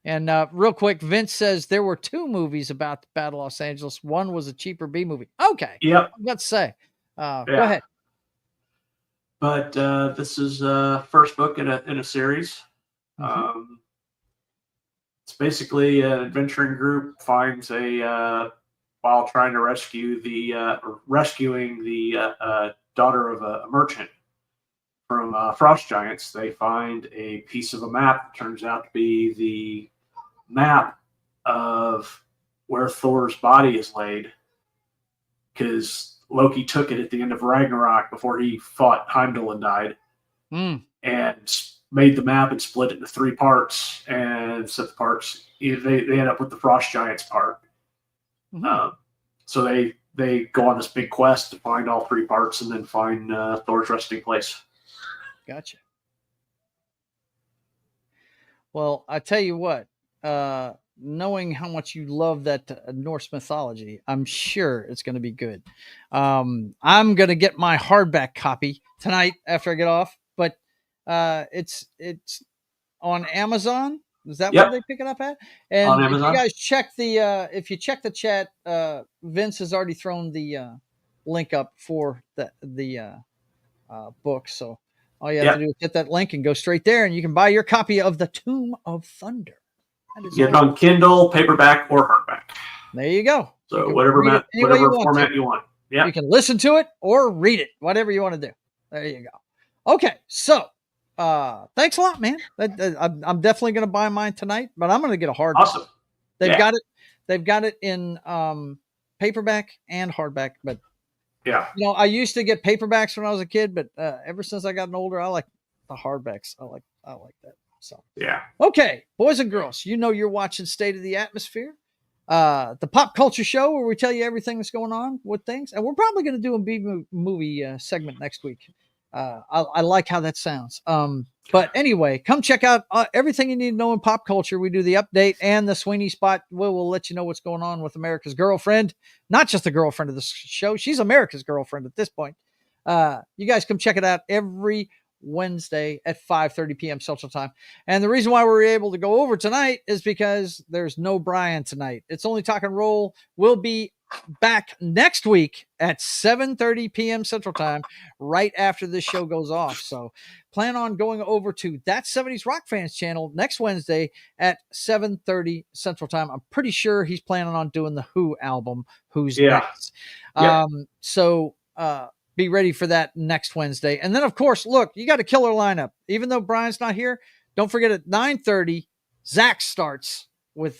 And real quick, Vince says there were 2 movies about the Battle of Los Angeles. One was a cheaper B movie. Okay. Yep. Let's say. Go ahead. But this is first book in a series. Mm-hmm. It's basically an adventuring group finds while trying to rescuing the daughter of a merchant from frost giants. They find a piece of a map. It turns out to be the map of where Thor's body is laid, because Loki took it at the end of Ragnarok before he fought Heimdall and died, and made the map and split it into 3 parts. And set the parts, they end up with the Frost Giants part. Mm-hmm. So they go on this big quest to find all 3 parts and then find Thor's resting place. Gotcha. Well, I tell you what, knowing how much you love that Norse mythology, I'm sure it's going to be good. I'm going to get my hardback copy tonight after I get off, but it's on Amazon. Is that where they pick it up at? And on Amazon. If you guys check if you check the chat, Vince has already thrown the link up for the book. So all you have to do is hit that link and go straight there, and you can buy your copy of The Tomb of Thunder. Get it on Kindle, paperback, or hardback. There you go. So whatever format you want. Yeah. You can listen to it or read it, whatever you want to do. There you go. Okay, so thanks a lot, man. I'm definitely going to buy mine tonight, but I'm going to get a hardback. Awesome. They've got it in paperback and hardback, but I used to get paperbacks when I was a kid, but ever since I got older, I like the hardbacks. I like that. So okay, boys and girls, you're watching State of the Atmosphere, the pop culture show where we tell you everything that's going on with things, and we're probably going to do a B movie segment next week. I like how that sounds. But anyway, come check out everything you need to know in pop culture. We do the update and the Sweeney Spot. We'll let you know what's going on with America's Girlfriend, not just the girlfriend of the show. She's America's girlfriend at this point. You guys come check it out every Wednesday at 5:30 p.m. Central Time. And the reason why we were able to go over tonight is because there's no Brian tonight. It's Only Talk and Roll. We'll be back next week at 7:30 p.m. Central Time, right after this show goes off. So plan on going over to That 70s Rock Fans channel next Wednesday at 7:30 Central Time. I'm pretty sure he's planning on doing the Who album, Who's Next. So be ready for that next Wednesday. And then, of course, look, you got a killer lineup. Even though Brian's not here, don't forget at 9:30, Zach starts with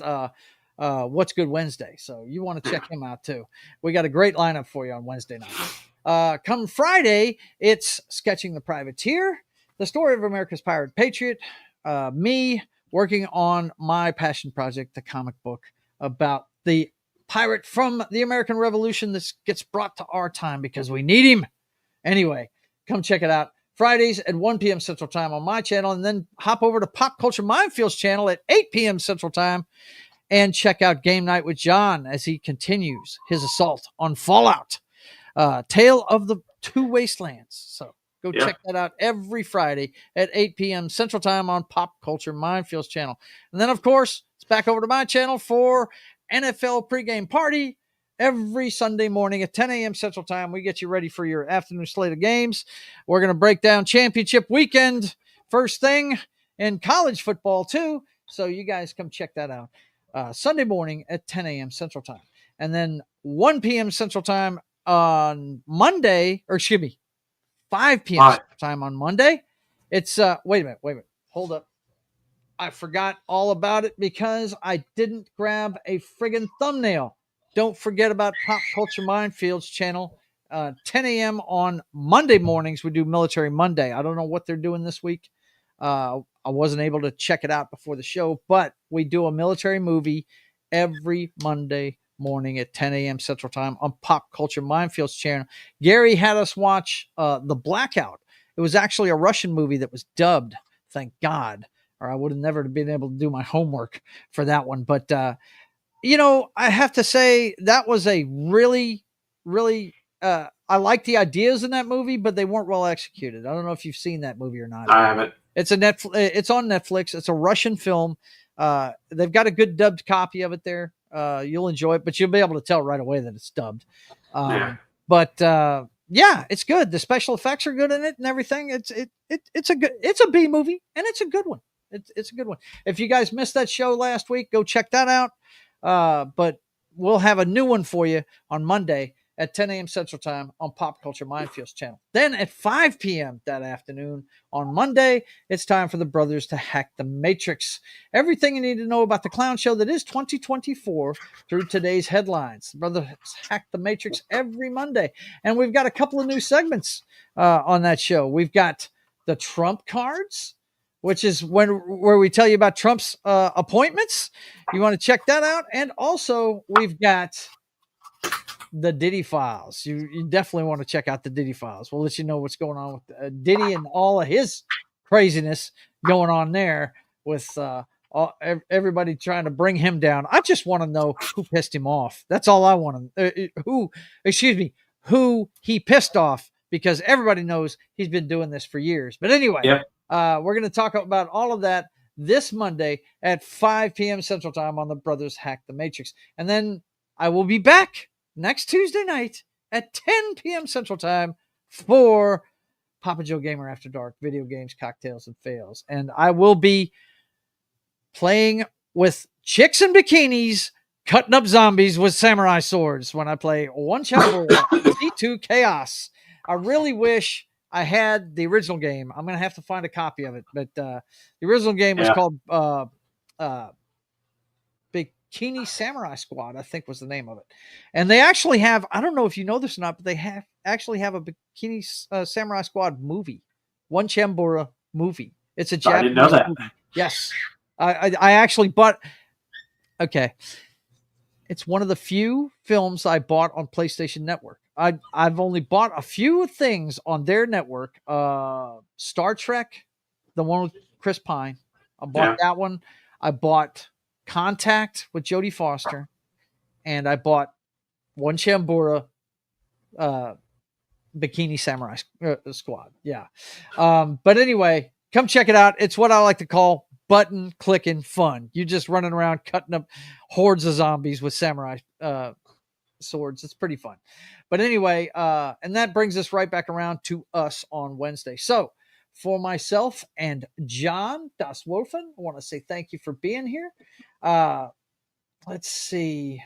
What's Good Wednesday. So you want to check him out too. We got a great lineup for you on Wednesday night. Come Friday, it's Sketching the Privateer, the story of America's Pirate Patriot, me working on my passion project, the comic book about the pirate from the American Revolution that gets brought to our time because we need him. Anyway, come check it out. Fridays at 1 p.m. Central Time on my channel, and then hop over to Pop Culture Mindfield's channel at 8 p.m. Central Time and check out Game Night with John as he continues his assault on Fallout, Tale of the Two Wastelands. So go check that out every Friday at 8 p.m. Central Time on Pop Culture Mindfield's channel. And then, of course, it's back over to my channel for NFL pregame party every Sunday morning at 10 a.m. Central Time. We get you ready for your afternoon slate of games. We're going to break down championship weekend first thing in college football too. So you guys come check that out. Sunday morning at 10 a.m. Central Time. And then 1 p.m. Central Time on Monday, or excuse me, 5 p.m. time on Monday. It's wait a minute. Hold up. I forgot all about it because I didn't grab a friggin' thumbnail. Don't forget about Pop Culture Minefields channel. 10 a.m. on Monday mornings, we do Military Monday. I don't know what they're doing this week. I wasn't able to check it out before the show, but we do a military movie every Monday morning at 10 a.m. Central Time on Pop Culture Minefields channel. Gary had us watch The Blackout. It was actually a Russian movie that was dubbed, thank God, or I would have never been able to do my homework for that one. But, I have to say that was a really, really, I like the ideas in that movie, but they weren't well executed. I don't know if you've seen that movie or not. I haven't. It's it's on Netflix. It's a Russian film. They've got a good dubbed copy of it there. You'll enjoy it, but you'll be able to tell right away that it's dubbed. But it's good. The special effects are good in it and everything. It's a B movie and it's a good one. It's a good one. If you guys missed that show last week, go check that out. But we'll have a new one for you on Monday at 10 a.m. Central Time on Pop Culture Minefields channel. Then at 5 p.m. that afternoon on Monday, it's time for the brothers to hack the Matrix. Everything you need to know about the clown show that is 2024 through today's headlines. The brothers hack the Matrix every Monday. And we've got a couple of new segments on that show. We've got the Trump cards, which is where we tell you about Trump's appointments. You want to check that out. And also we've got the Diddy Files. You definitely want to check out the Diddy Files. We'll let you know what's going on with Diddy and all of his craziness going on there with everybody trying to bring him down. I just want to know who pissed him off. That's all I want to who he pissed off, because everybody knows he's been doing this for years. But anyway, we're going to talk about all of that this Monday at 5 p.m. Central Time on the Brothers Hack the Matrix. And then I will be back next Tuesday night at 10 p.m. Central Time for Papa Joe Gamer After Dark, video games, cocktails, and fails. And I will be playing with chicks in bikinis, cutting up zombies with samurai swords when I play One Chapel C2 Chaos. I really wish I had the original game. I'm going to have to find a copy of it. But the original game was called Bikini Samurai Squad, I think was the name of it. And they actually have, I don't know if you know this or not, but they actually have a Bikini Samurai Squad movie. One Chambura movie. It's a Japanese I didn't know that. movie. Yes. I actually bought, okay. It's one of the few films I bought on PlayStation Network. I've only bought a few things on their network. Star Trek, the one with Chris Pine. I bought that one. I bought Contact with Jodie Foster, and I bought One Chambura Bikini Samurai Squad. Yeah. But anyway, come check it out. It's what I like to call button clicking fun. You just running around cutting up hordes of zombies with samurai swords. It's pretty fun. But anyway, and that brings us right back around to us on Wednesday. So for myself and John Das Wolfen, I want to say thank you for being here. Let's see.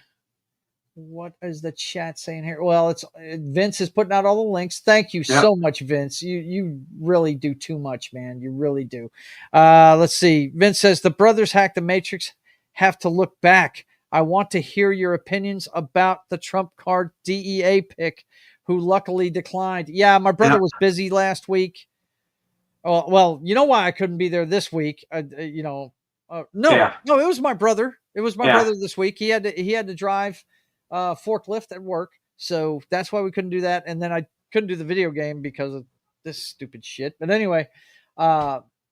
What is the chat saying here? Well, it's Vince is putting out all the links. Thank you so much, Vince. You really do too much, man. You really do. Let's see. Vince says the brothers hack the Matrix have to look back. I want to hear your opinions about the Trump card DEA pick, who luckily declined. Yeah, my brother was busy last week. Well, you know why I couldn't be there this week? No, it was my brother. It was my brother this week. He had to drive forklift at work, so that's why we couldn't do that. And then I couldn't do the video game because of this stupid shit. But anyway,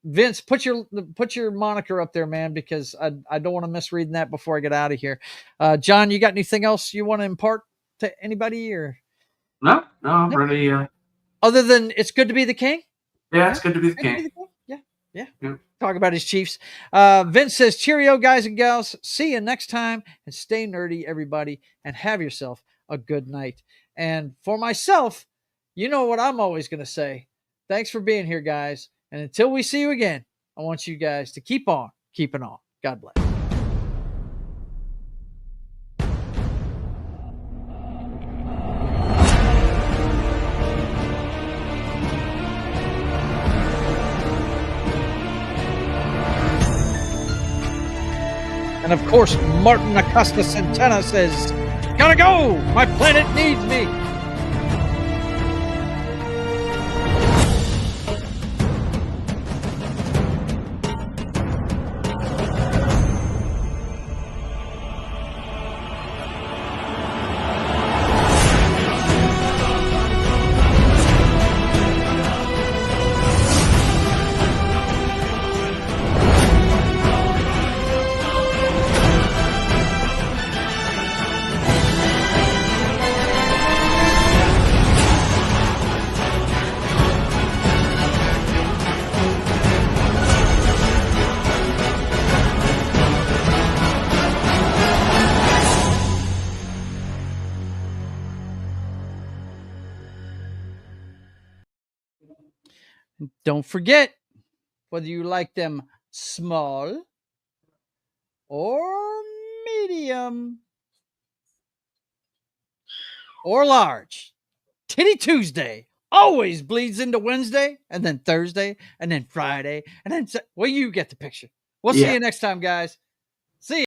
Vince, put your moniker up there, man, because I don't want to miss reading that before I get out of here. John, you got anything else you want to impart to anybody, or no, really. Other than it's good to be the king. Yeah, it's good to be the king. Yeah. Talk about his Chiefs. Vince says, cheerio, guys and gals. See you next time, and stay nerdy, everybody, and have yourself a good night. And for myself, you know what I'm always going to say. Thanks for being here, guys. And until we see you again, I want you guys to keep on keeping on. God bless. And of course, Martin Acosta Santana says, "Gotta go! My planet needs me." Don't forget, whether you like them small or medium or large, Titty Tuesday always bleeds into Wednesday and then Thursday and then Friday and then well, you get the picture. We'll see you next time, guys.